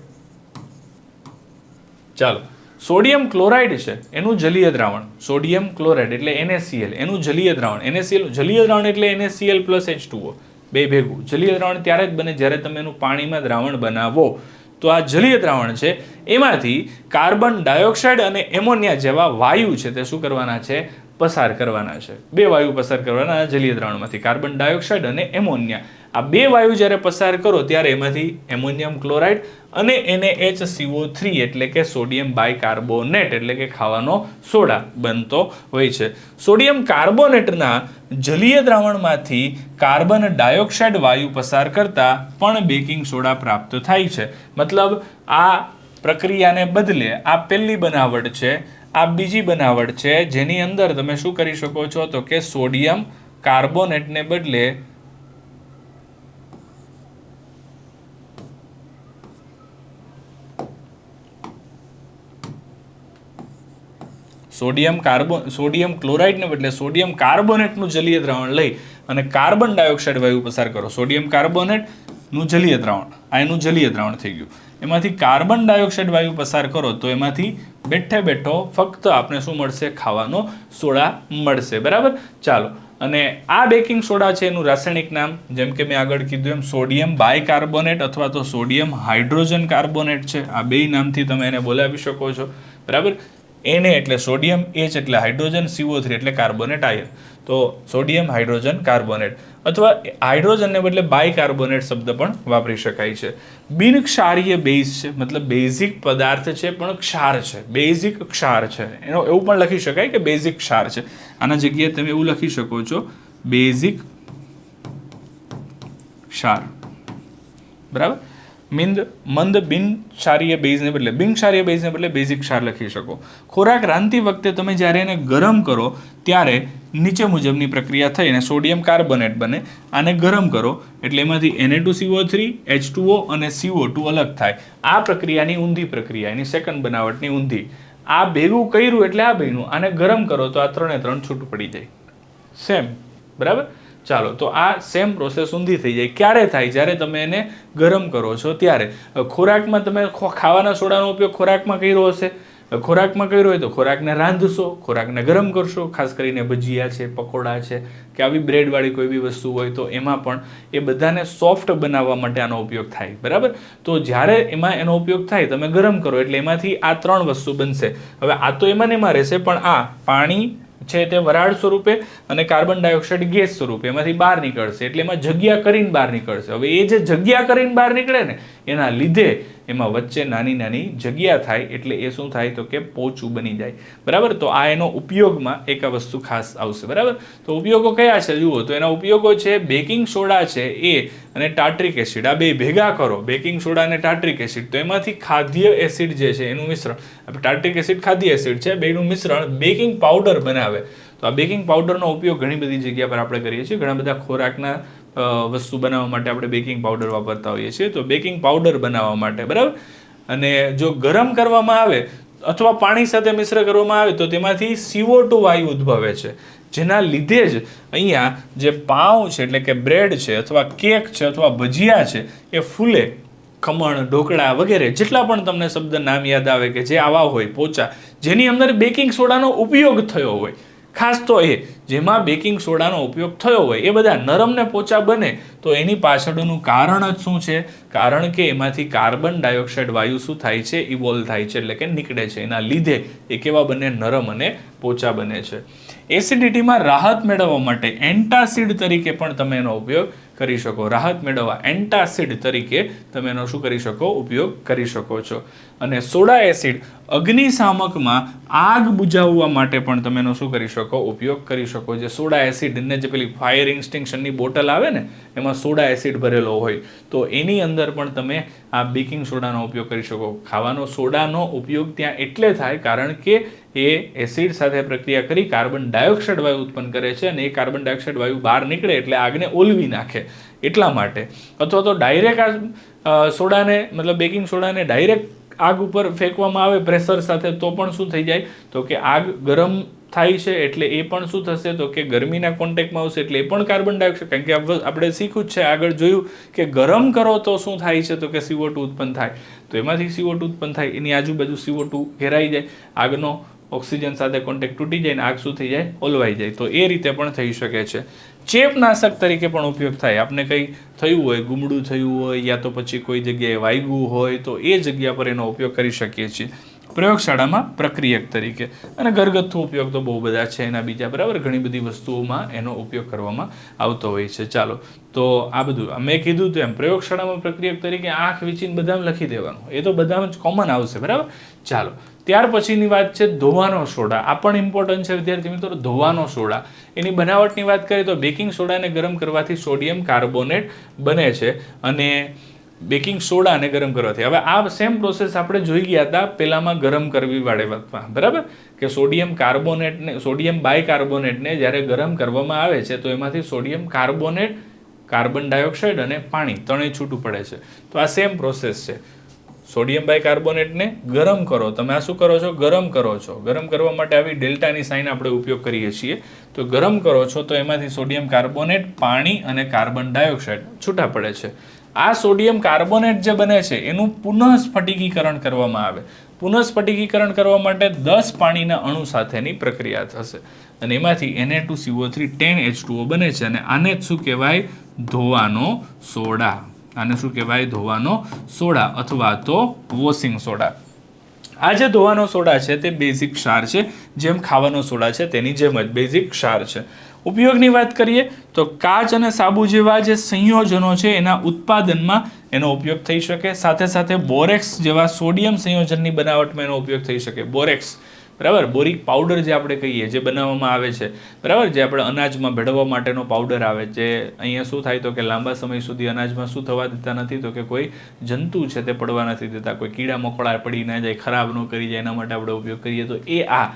ચાલો, સોડિયમ ક્લોરાઇડ છે એનું જલીય દ્રાવણ, સોડિયમ ક્લોરાઇડ એટલે NaCl, એનું જલીય દ્રાવણ, NaCl જલીય દ્રાવણ એટલે NaCl + H2O બે ભેગું. જલીય દ્રાવણ ત્યારે જ બને જ્યારે તમે એનું પાણીમાં દ્રાવણ બનાવો. તો આ જલીય દ્રાવણ છે એમાંથી કાર્બન ડાયોક્સાઇડ અને એમોનિયા જેવા વાયુ છે તે શું કરવાના છે, પસાર કરવાના છે. બે વાયુ પસાર કરવાના જલીય દ્રાવણમાંથી, કાર્બન ડાયોક્સાઇડ અને એમોનિયા. આ બે વાયુ જ્યારે પસાર કરો ત્યારે એમાંથી એમોનિયમ ક્લોરાઇડ અને NaHCO3 એટલે કે સોડિયમ બાયકાર્બોનેટ એટલે કે ખાવાનો સોડા બનતો હોય છે. સોડિયમ કાર્બોનેટના જલીય દ્રાવણમાંથી કાર્બન ડાયોક્સાઇડ વાયુ પસાર કરતા પણ બેકિંગ સોડા પ્રાપ્ત થાય છે. મતલબ આ પ્રક્રિયાને બદલે આ પહેલી બનાવટ છે, આ બીજી બનાવટ છે, જેની અંદર તમે શું કરી શકો છો, તો કે સોડિયમ કાર્બોનેટને બદલે સોડિયમ ક્લોરાઇડને બદલે સોડિયમ કાર્બોનેટનું જલીય દ્રાવણ લઈ અને કાર્બન ડાયોક્સાઇડ વાયુ પસાર કરો, સોડિયમ કાર્બોનેટનું જલીય દ્રાવણ, આ એનું જલીય દ્રાવણ થઈ ગયું, એમાંથી કાર્બન ડાયોક્સાઇડ વાયુ પસાર કરો તો એમાંથી બેઠો ફક્ત આપણે શું મળશે? ખાવાનો સોડા મળશે, બરાબર. ચાલો, અને આ બેકિંગ સોડા છે એનું રાસાયણિક નામ જેમ કે મેં આગળ કીધું એમ સોડિયમ બાયકાર્બોનેટ અથવા તો સોડિયમ હાઇડ્રોજન કાર્બોનેટ છે. આ બે નામથી તમે એને બોલાવી શકો છો, બરાબર. Na એટલે સોડિયમ, H એટલે હાઇડ્રોજન, CO3 એટલે કાર્બોનેટ આયન. તો સોડિયમ હાઇડ્રોજન કાર્બોનેટ અથવા હાઇડ્રોજનને બદલે બાયકાર્બોનેટ શબ્દ પણ વાપરી શકાય છે. બિનક્ષારીય બેઝ છે, મતલબ બેઝિક પદાર્થ છે પણ ક્ષાર છે, બેઝિક ક્ષાર છે. એનો એવું પણ લખી શકાય કે બેઝિક ક્ષાર છે. આના જગ્યાએ તમે એવું લખી શકો છો બેઝિક ક્ષાર, બરાબર. મંદ બિનક્ષારીય બેઝને બદલે બેઝિક ક્ષાર લખી શકો. ખોરાક રાંધતી વખતે તમે જ્યારે એને ગરમ કરો ત્યારે નીચે મુજબની પ્રક્રિયા થઈ અને સોડિયમ કાર્બોનેટ બને. આને ગરમ કરો એટલે એમાંથી Na2CO3, H2O અને CO2 અલગ થાય. આ પ્રક્રિયાની ઊંધી પ્રક્રિયા, એની સેકન્ડ બનાવટની ઊંધી. આ ભેગું કર્યું એટલે આ બન્યું. આને ગરમ કરો તો આ 3 છૂટું પડી જાય, સેમ, બરાબર. ચાલો, તો આ સેમ પ્રોસેસ ઊંધી થઈ જાય. ક્યારે થાય? જ્યારે તમે એને ગરમ કરો છો ત્યારે. ખોરાકમાં તમે ખાવાના સોડાનો ઉપયોગ ખોરાકમાં કર્યો હશે, ખોરાકમાં કર્યો હોય તો ખોરાકને રાંધશો, ખોરાકને ગરમ કરશો. ખાસ કરીને ભજીયા છે, પકોડા છે કે આવી બ્રેડવાળી કોઈ બી વસ્તુ હોય તો એમાં પણ એ બધાને સોફ્ટ બનાવવા માટે આનો ઉપયોગ થાય, બરાબર. તો જ્યારે એમાં એનો ઉપયોગ થાય તમે ગરમ કરો એટલે એમાંથી આ 3 વસ્તુ બનશે. હવે આ તો એમાં ને એમાં રહેશે, પણ આ પાણી છે તે વરાળ સ્વરૂપે અને કાર્બન ડાયોક્સાઇડ ગેસ સ્વરૂપે એમાંથી બહાર નીકળશે. એટલે એમાં જગ્યા કરીને બહાર નીકળશે. હવે એ જે જગ્યા કરીને બહાર નીકળે ને એના લીધે એમાં વચ્ચે નાની જગ્યા થાય એટલે એ શું થાય તો કે પોચું બની જાય, બરાબર. તો આ એનો ઉપયોગમાં એક આ વસ્તુ ખાસ આવશે, બરાબર. તો ઉપયોગો કયા છે જુઓ તો એના ઉપયોગો છે બેકિંગ સોડા છે એ અને ટાર્ટ્રિક એસિડ. આ બે ભેગા કરો, બેકિંગ સોડા અને ટાર્ટ્રિક એસિડ, તો એમાંથી ખાદ્ય એસિડ જે છે એનું મિશ્રણ, ટાર્ટ્રિક એસિડ ખાદ્ય એસિડ છે, બેનું મિશ્રણ બેકિંગ પાવડર બનાવે. તો આ બેકિંગ પાવડરનો ઉપયોગ ઘણી બધી જગ્યા પર આપણે કરીએ છીએ. ઘણા બધા ખોરાકના વસ્તુ બનાવવા માટે આપણે બેકિંગ પાવડર વાપરતા હોઈએ છીએ. તો બેકિંગ પાવડર બનાવવા માટે, બરાબર. અને જો ગરમ કરવામાં આવે અથવા પાણી સાથે મિશ્ર કરવામાં આવે તો તેમાંથી CO2 વાયુ ઉદ્ભવે છે, જેના લીધે જ અહીંયા જે પાઉં છે એટલે કે બ્રેડ છે અથવા કેક છે અથવા ભજીયા છે એ ફૂલે. ખમણ, ઢોકળા વગેરે જેટલા પણ તમને શબ્દ નામ યાદ આવે કે જે આવા હોય પોચા, જેની અંદર બેકિંગ સોડાનો ઉપયોગ થયો હોય, ખાસ તો એ જેમાં બેકિંગ સોડાનો ઉપયોગ થયો હોય એ બધા નરમ ને પોચા બને. તો એની પાછળનું કારણ જ શું છે? કારણ કે એમાંથી કાર્બન ડાયોક્સાઇડ વાયુ શું થાય છે? ઇવોલ્વ થાય છે, એટલે કે નીકળે છે. એના લીધે એ કેવા બને? નરમ અને પોચા બને છે. એસિડિટીમાં રાહત મેળવવા માટે એન્ટાસિડ તરીકે પણ તમે એનો ઉપયોગ કરી શકો. રાહત મેળવવા એન્ટાસિડ તરીકે તમે એનો શું કરી શકો? ઉપયોગ કરી શકો છો. અને સોડા એસિડ અગ્નિશામકમાં આગ બુઝાવવા માટે પણ તમે એનો શું કરી શકો? ઉપયોગ કરી શકો. જે સોડા એસિડને જે પેલી ફાયર એક્સટિંગ્વિશરની બોટલ આવે ને એમાં સોડા એસિડ ભરેલો હોય તો એની અંદર પણ તમે આ બેકિંગ સોડાનો ઉપયોગ કરી શકો. ખાવાનો સોડાનો ઉપયોગ ત્યાં એટલે થાય કારણ કે એ એસિડ સાથે પ્રક્રિયા કરી કાર્બન ડાયોક્સાઇડ વાયુ ઉત્પન્ન કરે છે અને એ કાર્બન ડાયોક્સાઇડ વાયુ બહાર નીકળે એટલે આગને ઓલવી નાખે એટલા માટે. અથવા તો ડાયરેક્ટ આ સોડાને મતલબ બેકિંગ સોડાને ડાયરેક્ટ આગ ઉપર ફેંકવામાં આવે પ્રેશર સાથે તો પણ શું થઈ જાય તો કે આગ ગરમ થાય છે એટલે એ પણ શું થશે તો કે ગરમીના કોન્ટેક્ટમાં આવશે એટલે એ પણ કાર્બન ડાયોક્સાઇડ, કારણ કે આપણે શીખ્યું જ છે આગળ જોયું કે ગરમ કરો તો શું થાય છે તો કે CO2 ઉત્પન્ન થાય. તો એમાંથી CO2 ઉત્પન્ન થાય, એની આજુબાજુ CO2 ઘેરાઈ જાય, આગનો ઓક્સિજન સાથે કોન્ટેક્ટ તૂટી જાય ને આગ શું થઈ જાય? ઓલવાઈ જાય. તો એ રીતે પણ થઈ શકે છે. ચેપનાશક તરીકે પણ ઉપયોગ થાય. આપણે કંઈ થયું હોય, ગુમડું થયું હોય યા તો પછી કોઈ જગ્યાએ વાગ્યું હોય તો એ જગ્યા પર એનો ઉપયોગ કરી શકીએ છીએ. પ્રયોગશાળામાં પ્રક્રિયક તરીકે અને ઘરગથ્થુ ઉપયોગ તો બહુ બધા છે એના બીજા, બરાબર. ઘણી બધી વસ્તુઓમાં એનો ઉપયોગ કરવામાં આવતો હોય છે. ચાલો, તો આ બધું મેં કીધું તો એમ પ્રયોગશાળામાં પ્રક્રિયક તરીકે આંખ વીંચીને બધામાં લખી દેવાનું, એ તો બધામાં જ કોમન આવશે, બરાબર. ચાલો, ત્યાર પછીની વાત છે ધોવાનો સોડા. આ પણ ઇમ્પોર્ટન્ટ છે વિદ્યાર્થી મિત્રો. ધોવાનો સોડા એની બનાવટની વાત કરીએ તો બેકિંગ સોડાને ગરમ કરવાથી સોડિયમ કાર્બોનેટ બને છે અને બેકિંગ સોડાને ગરમ કરવાથી. હવે આ સેમ પ્રોસેસ આપણે જોઈ ગયા હતા પહેલામાં ગરમ કરવી વાળે વાતમાં, બરાબર. કે સોડિયમ કાર્બોનેટને સોડિયમ બાયકાર્બોનેટને જ્યારે ગરમ કરવામાં આવે છે તો એમાંથી સોડિયમ કાર્બોનેટ, કાર્બન ડાયોક્સાઇડ અને પાણી ત્રણેય છૂટું પડે છે. તો આ સેમ પ્રોસેસ છે. સોડિયમ બાયકાર્બોનેટને ગરમ કરો. તમે આ શું કરો છો? ગરમ કરો છો. ગરમ કરવા માટે આવી ડેલ્ટાની સાઇન આપણે ઉપયોગ કરીએ છીએ. તો ગરમ કરો છો તો એમાંથી સોડિયમ કાર્બોનેટ, પાણી અને કાર્બન ડાયોક્સાઇડ છૂટા પડે છે. આ સોડિયમ કાર્બોનેટ જે બને છે એનું પુનઃસ્ફટિકીકરણ કરવામાં આવે. પુનઃસ્ફટિકીકરણ કરવા માટે 10 પાણીના અણુ સાથેની પ્રક્રિયા થશે અને એમાંથી Na2CO3 10H2O બને છે અને આને શું કહેવાય? ધોવાનો સોડા. આને શું કહેવાય? ધોવાનો સોડા અથવા તો વોશિંગ સોડા. આ જે ધોવાનો સોડા છે તે બેઝિક ક્ષાર છે, જેમ ખાવાનો સોડા છે તેની જેમ જ બેઝિક ક્ષાર છે. ઉપયોગની વાત કરીએ તો કાચ અને સાબુ જેવા જે સંયોજનો છે એના ઉત્પાદનમાં એનો ઉપયોગ થઈ શકે. સાથે સાથે બોરેક્સ જેવા સોડિયમ સંયોજનની બનાવટમાં એનો ઉપયોગ થઈ શકે. બોરેક્સ, બરાબર, બોરિક પાવડર જે આપણે કહીએ, જે બનાવવામાં આવે છે, બરાબર, જે આપણે અનાજમાં ભેળવવા માટેનો પાવડર આવે, જે અહીંયા શું થાય તો કે લાંબા સમય સુધી અનાજમાં શું થવા દેતા નથી તો કે કોઈ જંતુ છે તે પડવા નથી દેતા, કોઈ કીડા મકોડા પડી ના જાય, ખરાબ ન કરી જાય, એના માટે આપણે ઉપયોગ કરીએ તો એ આ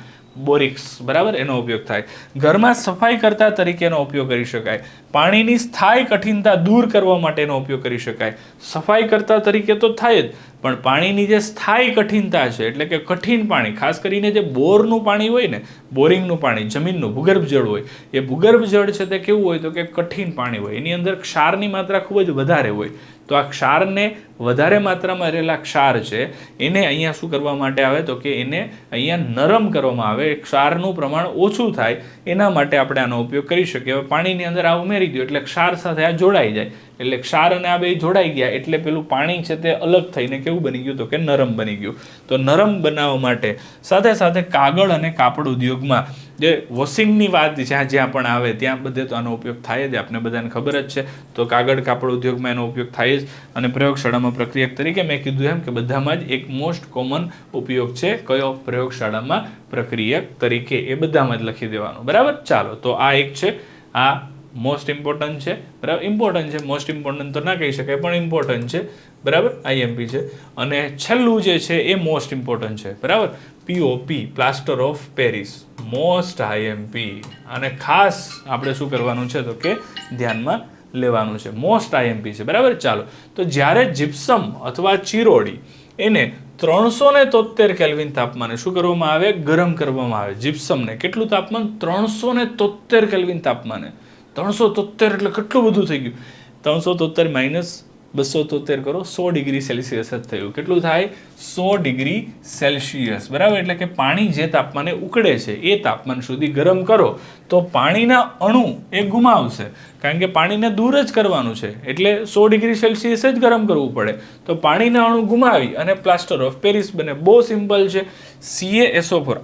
બોરિક્સ, બરાબર, એનો ઉપયોગ થાય. ઘરમાં સફાઈ કરતા તરીકે એનો ઉપયોગ કરી શકાય. પાણીની સ્થાયી કઠિનતા દૂર કરવા માટે એનો ઉપયોગ કરી શકાય. સફાઈ કરતા તરીકે તો થાય જ, પણ પાણીની જે સ્થાયી કઠિનતા છે, એટલે કે કઠિન પાણી, ખાસ કરીને જે બોરનું પાણી હોય ને, બોરિંગનું પાણી, જમીનનું ભૂગર્ભ જળ હોય, એ ભૂગર્ભ જળ છે તે કેવું હોય તો કે કઠિન પાણી હોય. એની અંદર ક્ષારની માત્રા ખૂબ જ વધારે હોય. તો આ ક્ષારને, વધારે માત્રામાં રહેલા ક્ષાર છે એને અહીંયા શું કરવા માટે આવે તો કે એને અહીંયા નરમ કરવામાં આવે, ક્ષારનું પ્રમાણ ઓછું થાય, એના માટે આપણે આનો ઉપયોગ કરી શકીએ. હવે પાણીની અંદર આ ઉમેરી દો એટલે ક્ષાર સાથે આ જોડાઈ જાય, એટલે ક્ષાર અને આ બે જોડાઈ ગયા એટલે પેલું પાણી છે તે અલગ થઈને કેવું બની ગયું તો કે નરમ બની ગયું. તો નરમ બનાવવા માટે સાથે સાથે કાગળ અને કાપડ ઉદ્યોગમાં જે વોશિંગની વાત જ્યાં જ્યાં પણ આવે ત્યાં બધે તો આનો ઉપયોગ થાય જ, આપણે બધાને ખબર જ છે. તો કાગળ કાપડ ઉદ્યોગમાં એનો ઉપયોગ થાય જ અને પ્રયોગશાળામાં પ્રક્રિયક તરીકે મેં કીધું એમ કે બધામાં જ એક મોસ્ટ કોમન ઉપયોગ છે. કયો? પ્રયોગશાળામાં પ્રક્રિયક તરીકે. એ બધામાં જ લખી દેવાનું, બરાબર. ચાલો, તો આ એક છે, આ મોસ્ટ ઇમ્પોર્ટન્ટ છે, બરાબર. ઇમ્પોર્ટન્ટ છે, મોસ્ટ ઇમ્પોર્ટન્ટ તો ના કહી શકાય પણ ઇમ્પોર્ટન્ટ છે, બરાબર. આઈએમપી છે. અને છેલ્લું જે છે એ મોસ્ટ ઇમ્પોર્ટન્ટ છે, બરાબર. POP, plaster of Paris, most IMP. અને ખાસ આપણે શું કરવાનું છે તો કે ધ્યાનમાં લેવાનું છે, મોસ્ટ આઈએમપી છે, બરાબર. ચાલો, તો જ્યારે જીપ્સમ અથવા ચિરોડી એને 373 કેલ્વિન તાપમાને શું કરવામાં આવે? ગરમ કરવામાં આવે. જીપ્સમને કેટલું તાપમાન? 373 કેલ્વિન તાપમાને. 373 એટલે કેટલું બધું થઈ ગયું? 373 માઇનસ 273 કરો, 100 ડિગ્રી સેલ્સિયસ જ થયું. કેટલું થાય? 100 ડિગ્રી સેલ્સિયસ, બરાબર. એટલે કે પાણી જે તાપમાને ઉકળે છે એ તાપમાન સુધી ગરમ કરો તો પાણીના અણુ એ ગુમાવશે, કારણ કે પાણીને દૂર જ કરવાનું છે એટલે 100 ડિગ્રી સેલ્સિયસ જ ગરમ કરવું પડે. તો પાણીના અણુ ગુમાવી અને પ્લાસ્ટર ઓફ પેરિસ બને. બહુ સિમ્પલ છે. CaSO4,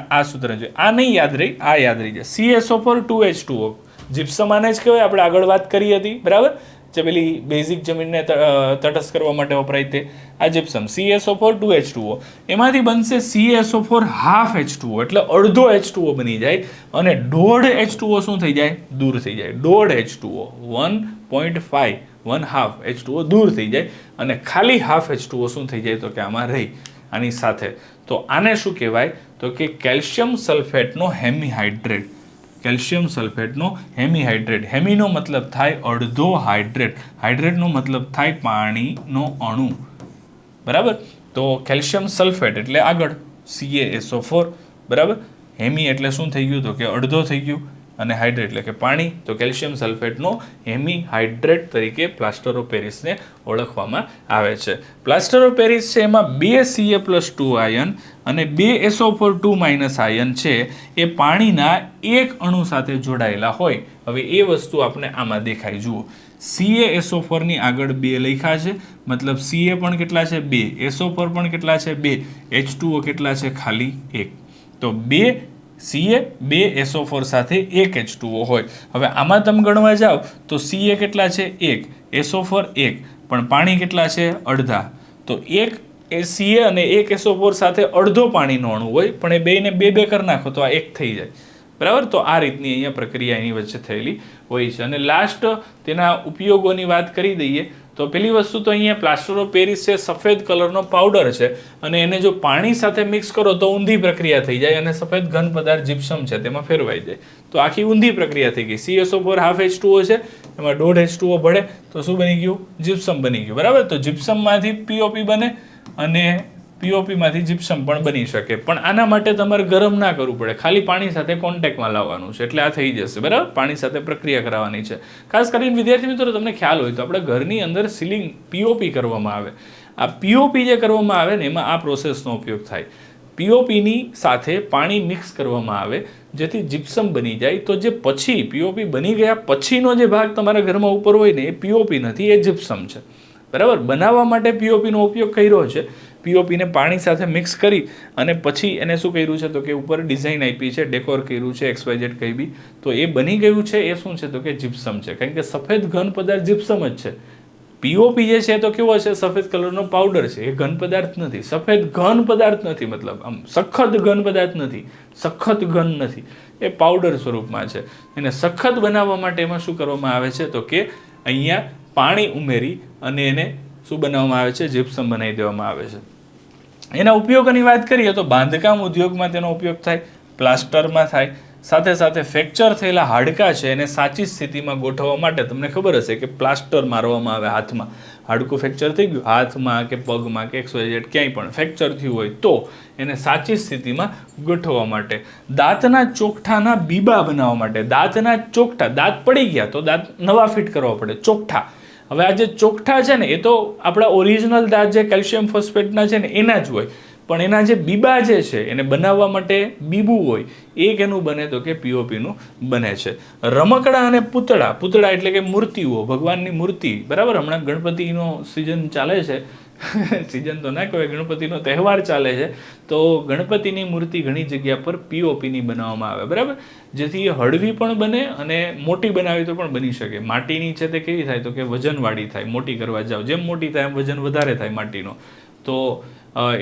આ સૂત્ર છે, આ નહીં યાદ રહી, આ યાદ રહી જાય. CaSO4 2H2O, જીપ્સમ આને જ કહેવાય, આપણે આગળ વાત કરી હતી, બરાબર, જે પેલી બેઝિક જમીનને તટસ્થ કરવા માટે વપરાય તે આ જીપ્સમ. CaSO4 2H2O, એમાંથી બનશે CaSO4 half H2O, એટલે અડધો H2O બની જાય અને દોઢ H2O શું થઈ જાય? દૂર થઈ જાય. દોઢ H2O 1.5 1/2 H2O દૂર થઈ જાય અને ખાલી હાફ H2O શું થઈ જાય તો કે આમાં રહી આની સાથે. તો આને શું કહેવાય તો કે કેલ્શિયમ સલ્ફેટનો હેમીહાઇડ્રેટ. કેલ્શિયમ સલ્ફેટનો હેમીહાઇડ્રેટ. હેમીનો મતલબ થાય અડધો, હાઇડ્રેટ, હાઇડ્રેટનો મતલબ થાય પાણીનો અણુ, બરાબર. તો કેલ્શિયમ સલ્ફેટ એટલે આગળ CaSO4, બરાબર. હેમી એટલે શું થઈ ગયું તો કે અડધો થઈ ગયું અને હાઇડ્રેટ એટલે કે પાણી. તો કેલ્શિયમ સલ્ફેટનો હેમીહાઇડ્રેટ તરીકે પ્લાસ્ટર ઓફ પેરિસને ઓળખવામાં આવે છે. પ્લાસ્ટર ઓફ પેરિસ છે એમાં 2 Ca+2 આયન અને 2 SO4 2- આયન છે એ પાણીના એક અણુ સાથે જોડાયેલા હોય. હવે એ વસ્તુ આપણે આમાં દેખાય, જુઓ. CaSO4 ની આગળ 2 લખ્યા છે, મતલબ Ca પણ કેટલા છે? 2. SO4 પણ કેટલા છે? 2. H2O કેટલા છે? ખાલી 1. તો 2 Ca, 2 SO4 સાથે 1 H2O હોય. હવે આમાં તમે ગણવા જાઓ તો Ca કેટલા છે? 1, SO4 1, પણ પાણી કેટલા છે? અડધા. તો 1 Ca અને 1 SO4 સાથે અડધો પાણીનો અણુ હોય, પણ એ બેને 2 કરી નાખો તો આ 1 થઈ જાય, બરાબર. તો આ રીતની અહીંયા પ્રક્રિયા એની વચ્ચે થયેલી હોય છે. અને લાસ્ટ તેના ઉપયોગોની વાત કરી દઈએ તો પેલી વસ્તુ તો અહીંયા પ્લાસ્ટર ઓફ પેરિસ છે, સફેદ કલરનો પાવડર છે અને એને જો પાણી સાથે મિક્સ કરો તો ઊંધી પ્રક્રિયા થઈ જાય અને સફેદ ઘન પદાર્થ જીપ્સમ છે તેમાં ફેરવાઈ જાય. તો આખી ઊંધી પ્રક્રિયા થઈ ગઈ. CaSO4 હાફ H2O છે, એમાં દોઢ H2O ભળે તો શું બની ગયું? જીપ્સમ બની ગયું, બરાબર. તો જીપ્સમમાંથી POP બને અને પીઓપીમાંથી જીપ્સમ પણ બની શકે. પણ આના માટે તમારે ગરમ ના કરવું પડે, ખાલી પાણી સાથે કોન્ટેક્ટમાં લાવવાનું છે એટલે આ થઈ જશે. બરાબર, પાણી સાથે પ્રક્રિયા કરવાની છે. ખાસ કરીને વિદ્યાર્થી મિત્રો તમને ખ્યાલ હોય તો આપણે ઘરની અંદર સીલિંગ પીઓપી કરવામાં આવે. આ પીઓપી જે કરવામાં આવે ને એમાં આ પ્રોસેસનો ઉપયોગ થાય. પીઓપીની સાથે પાણી મિક્સ કરવામાં આવે જેથી જીપ્સમ બની જાય. તો જે પછી પીઓપી બની ગયા પછીનો જે ભાગ તમારા ઘરમાં ઉપર હોય ને એ પીઓપી નથી, એ જીપ્સમ છે. બરાબર, બનાવવા માટે પીઓપીનો ઉપયોગ કર્યો છે. પીઓપીને પાણી સાથે મિક્સ કરી અને પછી એને શું કર્યું છે તો કે ઉપર ડિઝાઇન આપી છે, ડેકોર કર્યું છે, XYZ કંઈ બી, તો એ બની ગયું છે. એ શું છે તો કે જીપ્સમ છે, કારણ કે સફેદ ઘન પદાર્થ જીપ્સમ જ છે. પીઓપી જે છે તો કેવો છે, સફેદ કલરનો પાવડર છે, એ ઘન પદાર્થ નથી, સફેદ ઘન પદાર્થ નથી, મતલબ આમ સખત ઘન પદાર્થ નથી, સખત ઘન નથી, એ પાવડર સ્વરૂપમાં છે. એને સખત બનાવવા માટે એમાં શું કરવામાં આવે છે તો કે અહીંયા પાણી ઉમેરી અને એને શું બનાવવામાં આવે છે, જીપ્સમ બનાવી દેવામાં આવે છે. એના ઉપયોગની વાત કરીએ તો બાંધકામ ઉદ્યોગમાં તેનો ઉપયોગ થાય, પ્લાસ્ટરમાં થાય, સાથે સાથે ફ્રેક્ચર થયેલા હાડકાં છે એને સાચી સ્થિતિમાં ગોઠવવા માટે તમને ખબર હશે કે પ્લાસ્ટર મારવામાં આવે હાથમાં. હાડકું ફ્રેક્ચર થઈ ગયું હાથમાં કે પગમાં કે XYZ ક્યાંય પણ ફ્રેક્ચર થયું હોય તો એને સાચી સ્થિતિમાં ગોઠવવા માટે. દાંતના ચોકઠાના બીબા બનાવવા માટે, દાંતના ચોકઠા, દાંત પડી ગયા તો દાંત નવા ફિટ કરવા પડે, ચોકઠા. હવે આ જે ચોકઠા છે ને એ તો આપણા ઓરિજિનલ દાંત જે કેલ્શિયમ ફોસ્ફેટના છે ને એના જ હોય, પણ એના જે બીબા જે છે એને બનાવવા માટે બીબું હોય, એ કેનું બને તો કે પીઓપીનું બને છે. રમકડા અને પૂતળા, પૂતળા એટલે કે મૂર્તિઓ, ભગવાનની મૂર્તિ. બરાબર, હમણાં ગણપતિનો સિઝન ચાલે છે, સિઝન તો ના કહેવાય, ગણપતિનો તહેવાર ચાલે છે, તો ગણપતિની મૂર્તિ ઘણી જગ્યા પર પીઓપીની બનાવવામાં આવે. બરાબર, જેથી એ હળવી પણ બને અને મોટી બનાવી તો પણ બની શકે. માટીની છે તે કેવી થાય તો કે વજનવાળી થાય, મોટી કરવા જાઓ જેમ મોટી થાય એમ વજન વધારે થાય માટીનો. તો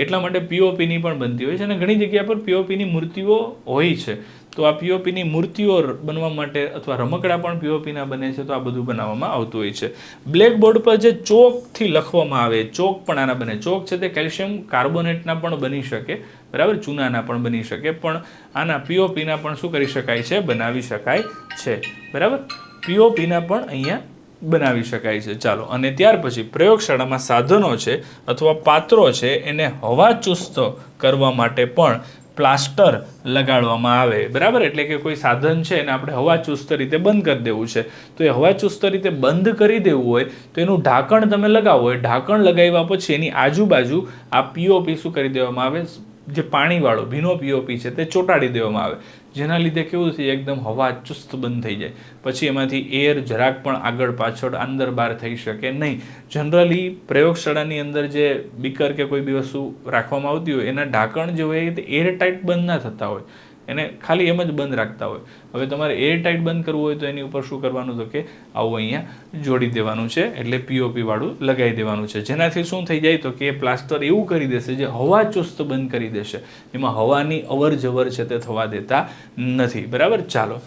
એટલા માટે પીઓપીની પણ બનતી હોય છે અને ઘણી જગ્યા પર પીઓપીની મૂર્તિઓ હોય છે. તો આ પીઓપીની મૂર્તિઓ બનવા માટે અથવા રમકડા પણ પીઓપીના બને છે, તો આ બધું બનાવવામાં આવતું હોય છે. બ્લેકબોર્ડ પર જે ચોકથી લખવામાં આવે, ચોક પણ આના બને. ચોક છે તે કેલ્શિયમ કાર્બોનેટના પણ બની શકે, બરાબર, ચૂનાના પણ બની શકે, પણ આના પીઓપીના પણ શું કરી શકાય છે, બનાવી શકાય છે. બરાબર, પીઓપીના પણ અહીંયા બનાવી શકાય છે. ચાલો, અને ત્યાર પછી પ્રયોગશાળામાં સાધનો છે અથવા પાત્રો છે એને હવાચુસ્ત કરવા માટે પણ પ્લાસ્ટર લગાડવામાં આવે. બરાબર, એટલે કે કોઈ સાધન છે એને આપણે હવાચુસ્ત રીતે બંધ કરી દેવું છે, તો એ હવાચુસ્ત રીતે બંધ કરી દેવું હોય તો એનું ઢાંકણ તમે લગાવો હોય, ઢાંકણ લગાવ્યા પછી એની આજુબાજુ આ પીઓપી શું કરી દેવામાં આવે, જે પાણીવાળો ભીનો પીઓપી છે તે ચોંટાડી દેવામાં આવે, જેના લીધે કેવું થઈ જાય, એકદમ હવા ચુસ્ત બંધ થઈ જાય. પછી એમાંથી એર જરાક પણ આગળ પાછળ અંદર બહાર થઈ શકે નહીં. જનરલી પ્રયોગશાળાની અંદર જે બીકર કે કોઈ બી વસ્તુ રાખવામાં આવતી હોય એના ઢાંકણ જે હોય તે એર ટાઈટ બંધ ના થતા હોય, એને ખાલી એમ જ બંધ રાખતા હોય. હવે તમારે એર ટાઈટ બંધ કરવું હોય તો એની ઉપર શું કરવાનું તો કે આવું અહીંયા જોડી દેવાનું છે, એટલે પીઓપી વાળું લગાવી દેવાનું છે, જેનાથી શું થઈ જાય તો કે પ્લાસ્ટર એવું કરી દેશે જે હવા ચુસ્ત બંધ કરી દેશે, એમાં હવાની અવર જવર છે તે થવા દેતા નથી. બરાબર, ચાલો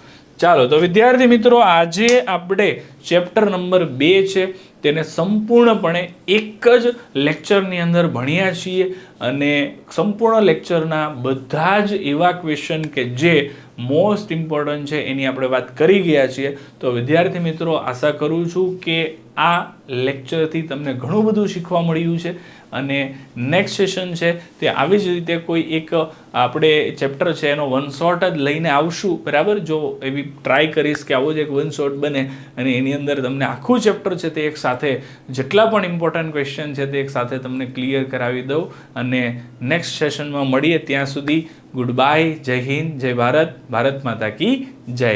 તો વિદ્યાર્થી મિત્રો આજે આપણે ચેપ્ટર નંબર 2 છે તેને સંપૂર્ણપણે એક જ લેક્ચરની અંદર ભણ્યા છીએ અને સંપૂર્ણ લેક્ચરના બધા જ એવા ક્વેશ્ચન કે જે મોસ્ટ ઇમ્પોર્ટન્ટ છે એની આપણે વાત કરી ગયા છીએ. તો વિદ્યાર્થી મિત્રો આશા કરું છું કે આ લેક્ચરથી તમને ઘણું બધું શીખવા મળ્યું છે અને નેક્સ્ટ સેશન છે તે આવી જ રીતે કોઈ એક આપણે ચેપ્ટર છે એનો વન શોર્ટ જ લઈને આવશું. બરાબર, જો એવી ટ્રાય કરીશ કે આવો જ એક વન શોર્ટ બને અને એની અંદર તમને આખું ચેપ્ટર છે તે એક સાથે જેટલા પણ ઇમ્પોર્ટન્ટ ક્વેશ્ચન છે તે એક સાથે તમને ક્લિયર કરાવી દઉં. અને નેક્સ્ટ સેશનમાં મળીએ, ત્યાં સુધી ગુડ બાય, જય હિન્દ, જય ભારત, ભારત માતા કી જય.